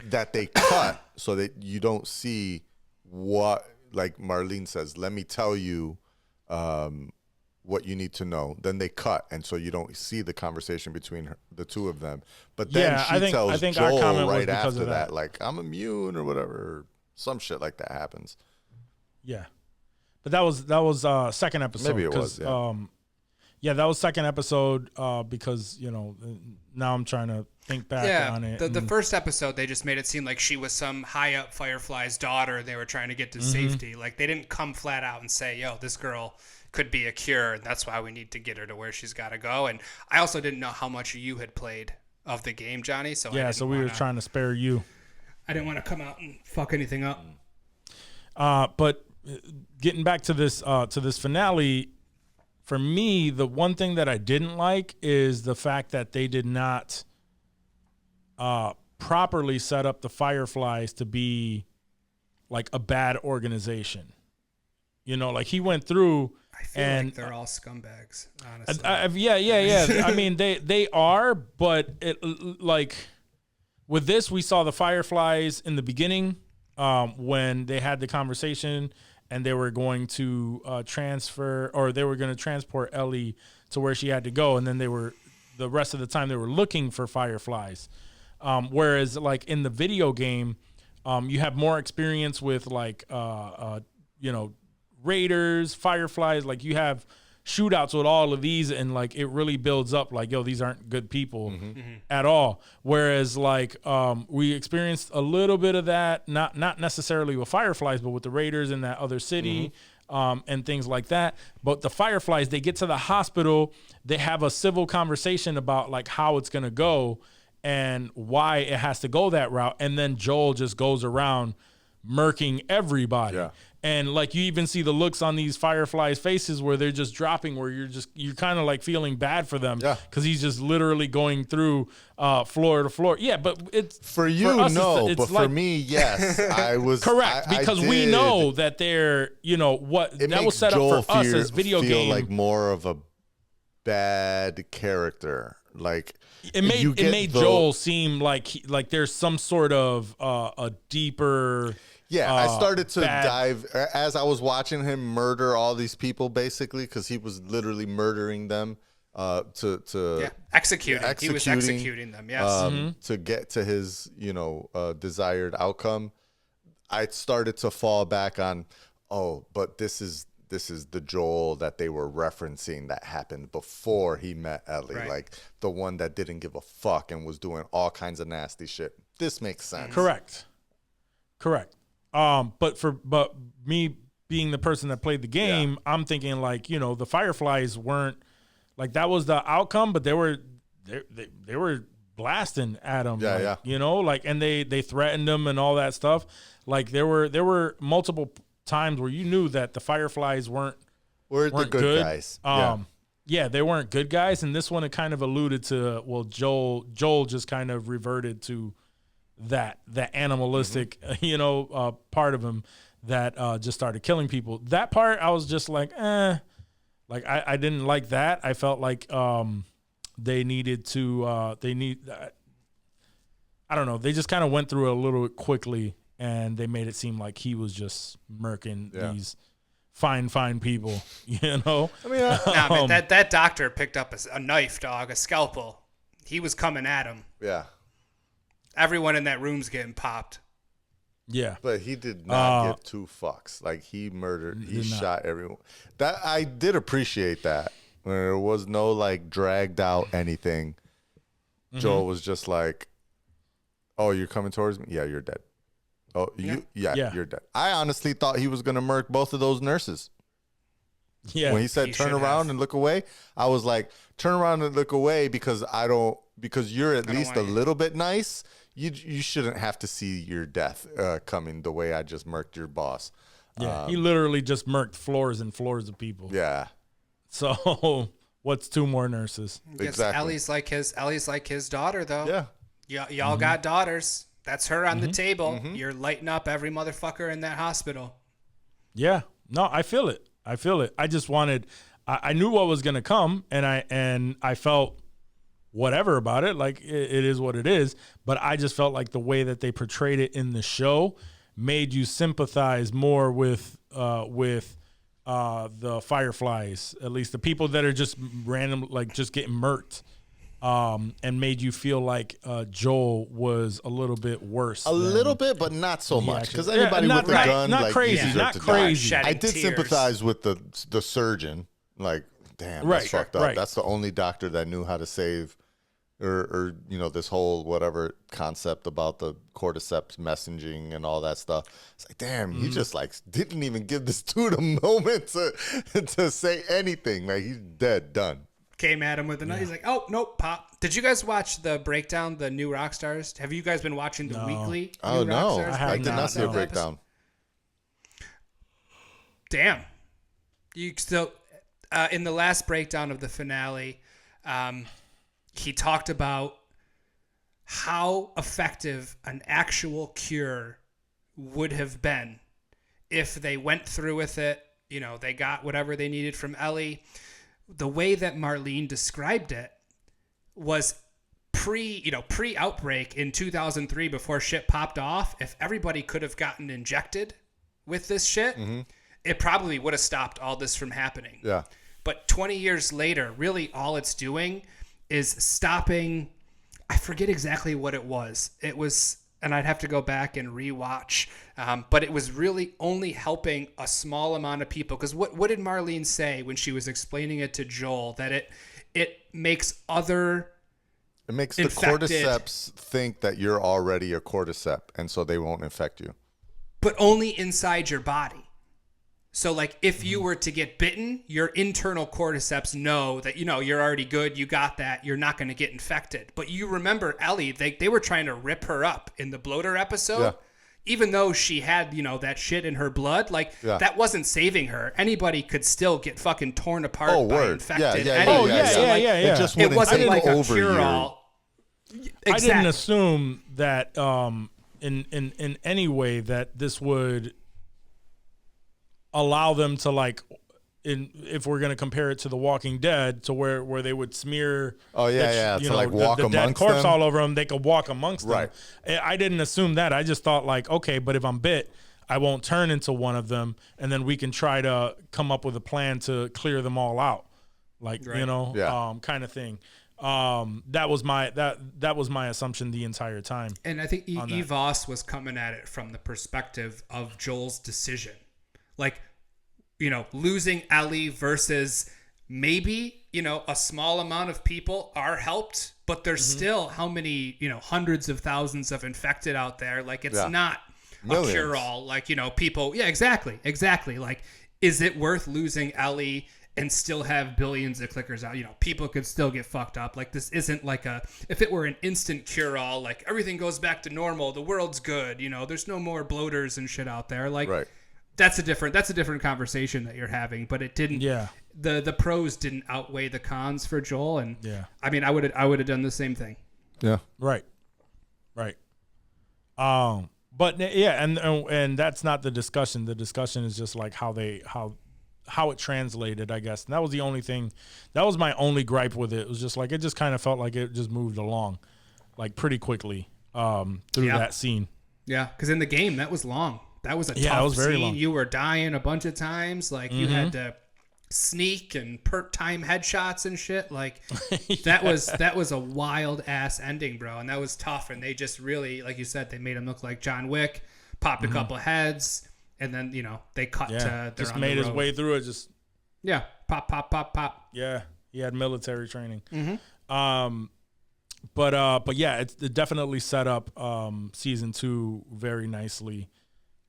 that they cut so that you don't see what, like Marlene says, let me tell you what you need to know. Then they cut, and so you don't see the conversation between the two of them. But then she tells Joel right after that, like, I'm immune or whatever. some shit like that happens. Yeah, but that was second episode. Maybe it was. Yeah, that was second episode because now I'm trying to think back on it. The first episode they just made it seem like she was some high up Firefly's daughter. They were trying to get to safety. Like they didn't come flat out and say, "Yo, this girl could be a cure, and that's why we need to get her to where she's got to go." And I also didn't know how much you had played of the game, Johnny. So so we were trying to spare you. I didn't want to come out and fuck anything up. But getting back to this finale, for me, the one thing that I didn't like is the fact that they did not properly set up the Fireflies to be like a bad organization. Like he went through. I feel like they're all scumbags, honestly. Yeah. I mean, they are, but like with this, we saw the Fireflies in the beginning when they had the conversation and they were going to transport Ellie to where she had to go, and then the rest of the time they were looking for Fireflies. Whereas like in the video game, you have more experience with like Raiders, Fireflies, like you have shootouts with all of these, and like it really builds up like, yo, these aren't good people at all. Whereas like we experienced a little bit of that, not necessarily with Fireflies, but with the Raiders in that other city and things like that. But the Fireflies, they get to the hospital, they have a civil conversation about like how it's gonna go and why it has to go that route, and then Joel just goes around murking everybody. Yeah. And like you even see the looks on these Fireflies' faces where they're just dropping, where you're kind of like feeling bad for them because he's just literally going through floor to floor. Yeah, but it's for you, for us, no, but like, for me, yes, I was correct because we know that they're what that was set up for us as video game, like more of a bad character. Like it made Joel seem like there's some sort of a deeper. Yeah, I started to dive as I was watching him murder all these people, basically, because he was literally murdering them executing. He was executing them, yes. To get to his, desired outcome. I started to fall back on, but this is the Joel that they were referencing that happened before he met Ellie, like the one that didn't give a fuck and was doing all kinds of nasty shit. This makes sense. Correct. But me being the person that played the game, I'm thinking like, the Fireflies weren't like that was the outcome, but they were blasting at him. And they threatened them and all that stuff. Like there were multiple times where you knew that the Fireflies weren't the good guys. They weren't good guys. And this one, it kind of alluded to, Joel just kind of reverted to that animalistic, part of him that just started killing people. That part, I was just like, I didn't like that. I felt like they needed to, I don't know. They just kind of went through it a little bit quickly, and they made it seem like he was just murking these fine people, I mean, man, that doctor picked up a knife, dog, a scalpel. He was coming at him. Yeah. Everyone in that room's getting popped. Yeah. But he did not give two fucks. Like he shot everyone. That I did appreciate that. When there was no like dragged out anything. Joel was just like, "Oh, you're coming towards me? Yeah, you're dead. Oh, you're dead." I honestly thought he was gonna murk both of those nurses. Yeah. When he said turn around and look away, I was like, turn around and look away because you're at least a little bit nice. You shouldn't have to see your death coming the way I just murked your boss. Yeah, he literally just murked floors and floors of people. Yeah. So what's two more nurses? Exactly. Ellie's like his daughter though. Yeah. Y'all got daughters. That's her on the table. You're lighting up every motherfucker in that hospital. Yeah. No, I feel it. I just wanted. I knew what was gonna come, and I felt whatever about it. Like it is what it is. But I just felt like the way that they portrayed it in the show made you sympathize more with the Fireflies, at least the people that are just random, like just getting murked. and made you feel like Joel was a little bit worse. A little bit, but not so much. Because actually- anybody not with a right, gun, not like, crazy, you deserve not to die. crazy. Shedding I did tears. sympathize with the surgeon. Like, damn, Right, that's fucked up. right. That's the only doctor that knew how to save, or this whole whatever concept about the cordyceps messaging and all that stuff. It's like, damn, he just like didn't even give this dude a moment to say anything. Like, he's dead, done. Came at him with a knife. He's like, oh, nope, pop. Did you guys watch the breakdown, the New Rockstars? Have you guys been watching the weekly Oh New no, Rockstars have I did not see a breakdown? breakdown. Damn. You still in the last breakdown of the finale, he talked about how effective an actual cure would have been if they went through with it. You know, they got whatever they needed from Ellie. The way that Marlene described it was pre-outbreak in 2003, before shit popped off. If everybody could have gotten injected with this shit, it probably would have stopped all this from happening. Yeah. But 20 years later, really all it's doing is stopping. I forget exactly what it was. It was, and I'd have to go back and rewatch. But it was really only helping a small amount of people. Because what did Marlene say when she was explaining it to Joel? That it makes other It makes infected, the cordyceps think that you're already a cordyceps, and so they won't infect you. but only inside your body. So, like, if you were to get bitten, your internal cordyceps know that, you're already good, you got that, you're not going to get infected. But you remember Ellie, they were trying to rip her up in the bloater episode. Yeah. Even though she had, that shit in her blood, that wasn't saving her. Anybody could still get fucking torn apart by word. infected. Yeah. anyway. yeah, So, yeah, like, yeah, yeah. It just It wouldn't wasn't take like a over you. cure-all. I didn't assume that in any way that this would allow them to, like, if we're going to compare it to The Walking Dead, to where they would smear Oh, yeah, to, like, walk the dead amongst corpse them. all over them, they could walk amongst Right. them. I didn't assume that. I just thought, like, okay, but if I'm bit, I won't turn into one of them, and then we can try to come up with a plan to clear them all out, like, Yeah. kind of thing. That was my assumption the entire time. And I think on that. Voss was coming at it from the perspective of Joel's decision. Like, losing Ellie versus maybe, a small amount of people are helped, but there's still how many, hundreds of thousands of infected out there. Like, it's not Millions. a cure-all. Like, people. Yeah, exactly. Like, is it worth losing Ellie and still have billions of clickers out? People could still get fucked up. Like, this isn't like if it were an instant cure-all, like everything goes back to normal, the world's good, there's no more bloaters and shit out there. Like, Right. that's a different conversation that you're having, but it didn't. Yeah. The pros didn't outweigh the cons for Joel, and Yeah. I mean, I would have done the same thing. Yeah. Right. But yeah, and that's not the discussion. The discussion is just like how it translated, I guess. And that was the only thing. That was my only gripe with it. It was just like, it just kind of felt like it just moved along, like, pretty quickly through that scene. Yeah, because in the game that was long. That was a Yeah, tough it was very scene. long. You were dying a bunch of times. Like, you had to sneak and time headshots and shit. Like, that was a wild ass ending, bro. And that was tough. And they just really, like you said, they made him look like John Wick. Popped a couple heads, and then they cut to they're just on made the his road. way through it. Just pop. yeah, he had military training. But yeah, it definitely set up season 2 very nicely.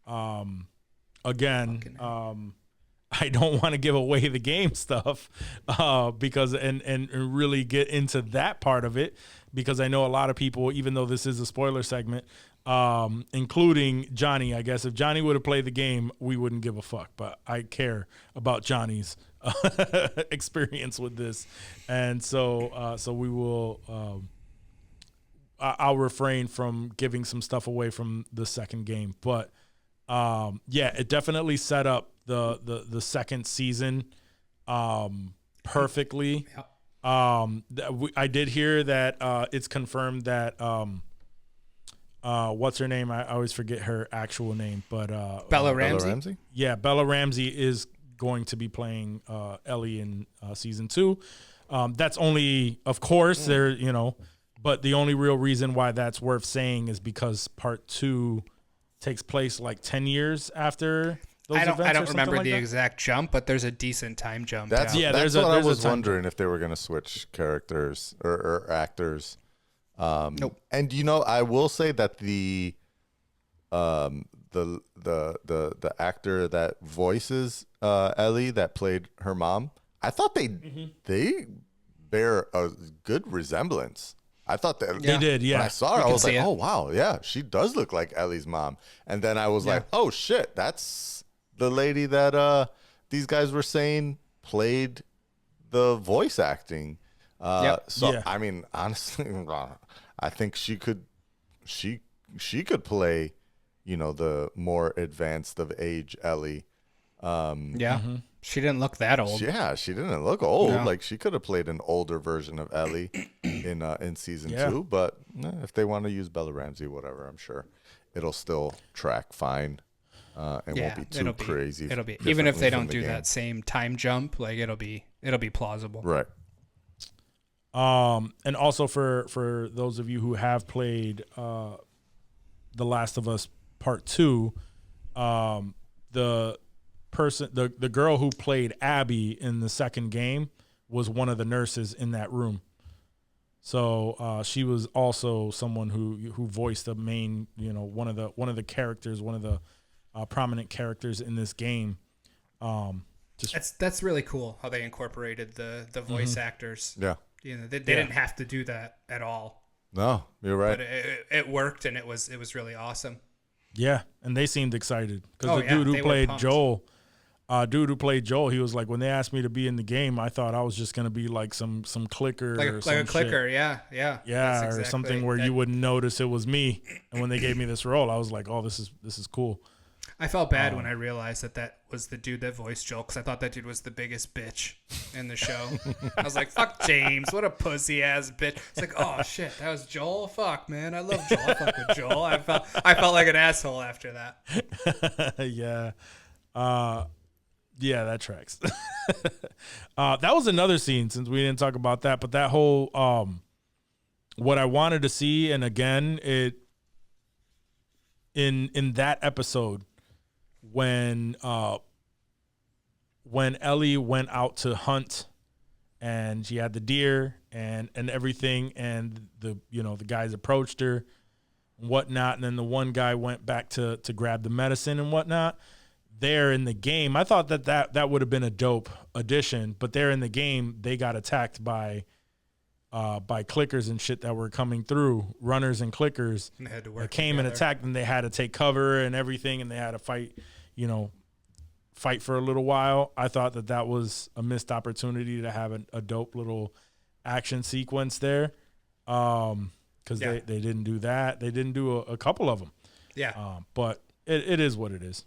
Again, I don't want to give away the game stuff because and really get into that part of it, because I know a lot of people, even though this is a spoiler segment, including Johnny, I guess if Johnny would have played the game, we wouldn't give a fuck. But I care about Johnny's experience with this, and so we will. I'll refrain from giving some stuff away from the second game, but yeah, it definitely set up the second season perfectly. I did hear that it's confirmed that what's her name? I always forget her actual name, but Bella Ramsey. Yeah, Bella Ramsey is going to be playing Ellie in season 2. That's only, of course, there, you know, but the only real reason why that's worth saying is because part 2 takes place like 10 years after those events. I don't remember like the that? exact jump, but there's a decent time jump. That's there's what I a was time wondering if they were going to switch characters or actors. Nope. And you know, I will say that the actor that voices Ellie, that played her mom, I thought they bear a good resemblance. I thought that They did, yeah. When I saw her, I was like, see it. oh wow, yeah, she does look like Ellie's mom. And then I was like, oh shit, that's the lady that these guys were saying played the voice acting. So Yeah. I mean, honestly, I think she could play, you know, the more advanced of age Ellie. She didn't look that old. Yeah, she didn't look old. No. Like she could have played an older version of Ellie in season 2. But if they want to use Bella Ramsey, whatever, I'm sure it'll still track fine. And won't be too crazy. It'll be even if they don't do game. that same time jump, like it'll be plausible. Right. And also for those of you who have played The Last of Us Part 2, the girl who played Abby in the second game was one of the nurses in that room. So she was also someone who voiced the main, you know, one of the characters, one of the prominent characters in this game. That's really cool how they incorporated the voice actors. Yeah. You know, they didn't have to do that at all. No, you're right. But it worked, and it was really awesome. Yeah, and they seemed excited because Oh, the yeah, dude they who were played pumped. Joel, he was like, when they asked me to be in the game, I thought I was just gonna be like some clicker, or Like some a clicker, shit. yeah. Yeah, That's or something where that- you wouldn't notice it was me. And when they gave me this role, I was like, oh, this is cool. I felt bad when I realized that was the dude that voiced Joel, because I thought that dude was the biggest bitch in the show. I was like, fuck James, what a pussy ass bitch. It's like, oh shit, that was Joel. Fuck, man, I love Joel. I fuck with Joel. I felt like an asshole after that. Yeah. Yeah, that tracks. That was another scene, since we didn't talk about that, but that whole what I wanted to see, and again, it in that episode when Ellie went out to hunt and she had the deer and everything, and the guys approached her and whatnot, and then the one guy went back to grab the medicine and whatnot. There in the game, I thought that would have been a dope addition, but there in the game, they got attacked by clickers and shit that were coming through, runners and clickers. And they had to that work came and together. attacked, and they had to take cover and everything, and they had to fight for a little while. I thought that was a missed opportunity to have a dope little action sequence there, because they didn't do that. They didn't do a couple of them. Yeah. But it is what it is.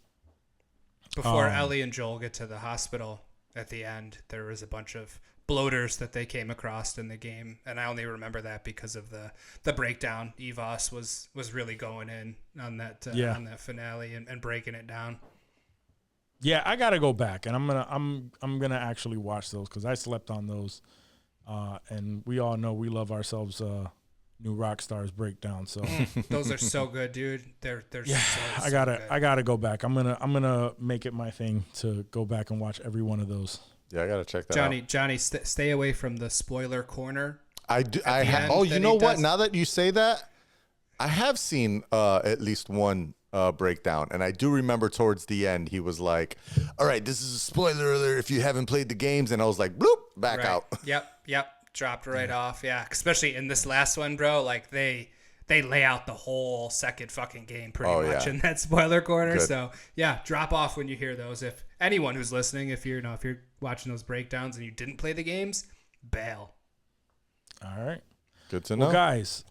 Before Ellie and Joel get to the hospital at the end, there was a bunch of bloaters that they came across in the game, and I only remember that because of the breakdown. Evos was really going in on that finale and breaking it down. Yeah, I gotta go back, and I'm gonna actually watch those, because I slept on those, and we all know we love ourselves new rock stars breakdown. So Those are so good, dude. They're yeah, so I gotta good. go back. I'm gonna make it my thing to go back and watch every one of those. Yeah, I gotta check that out. Johnny, stay away from the spoiler corner. I do. At the end Oh, that you he know what? does. Now that you say that, I have seen at least one breakdown, and I do remember towards the end he was like, "All right, this is a spoiler alert if you haven't played the games," and I was like, "Bloop, back Right. out." Yep. Dropped right off. Yeah, especially in this last one, bro. Like they lay out the whole second fucking game pretty much in that spoiler corner. Good. So yeah, drop off when you hear those. If anyone who's listening, if you're watching those breakdowns and you didn't play the games, bail. All right. Good to know. Well, guys,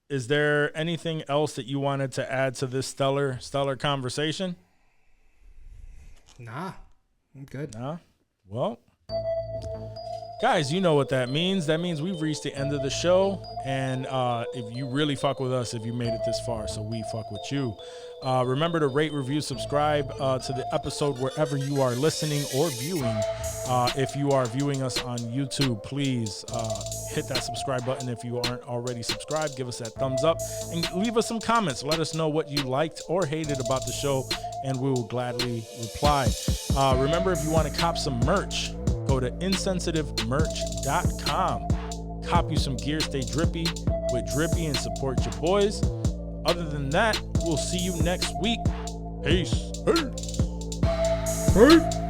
is there anything else that you wanted to add to this stellar conversation? Nah, I'm good. Nah. Well, Guys, you know what that means. That means we've reached the end of the show. And if you really fuck with us, if you made it this far, so we fuck with you. Remember to rate, review, subscribe to the episode wherever you are listening or viewing. If you are viewing us on YouTube, please hit that subscribe button. If you aren't already subscribed, give us that thumbs up and leave us some comments. Let us know what you liked or hated about the show, and we will gladly reply. Remember, if you want to cop some merch, go to insensitivemerch.com. Cop you some gear, stay drippy with Drippy, and support your boys. Other than that, we'll see you next week. Peace. Hey.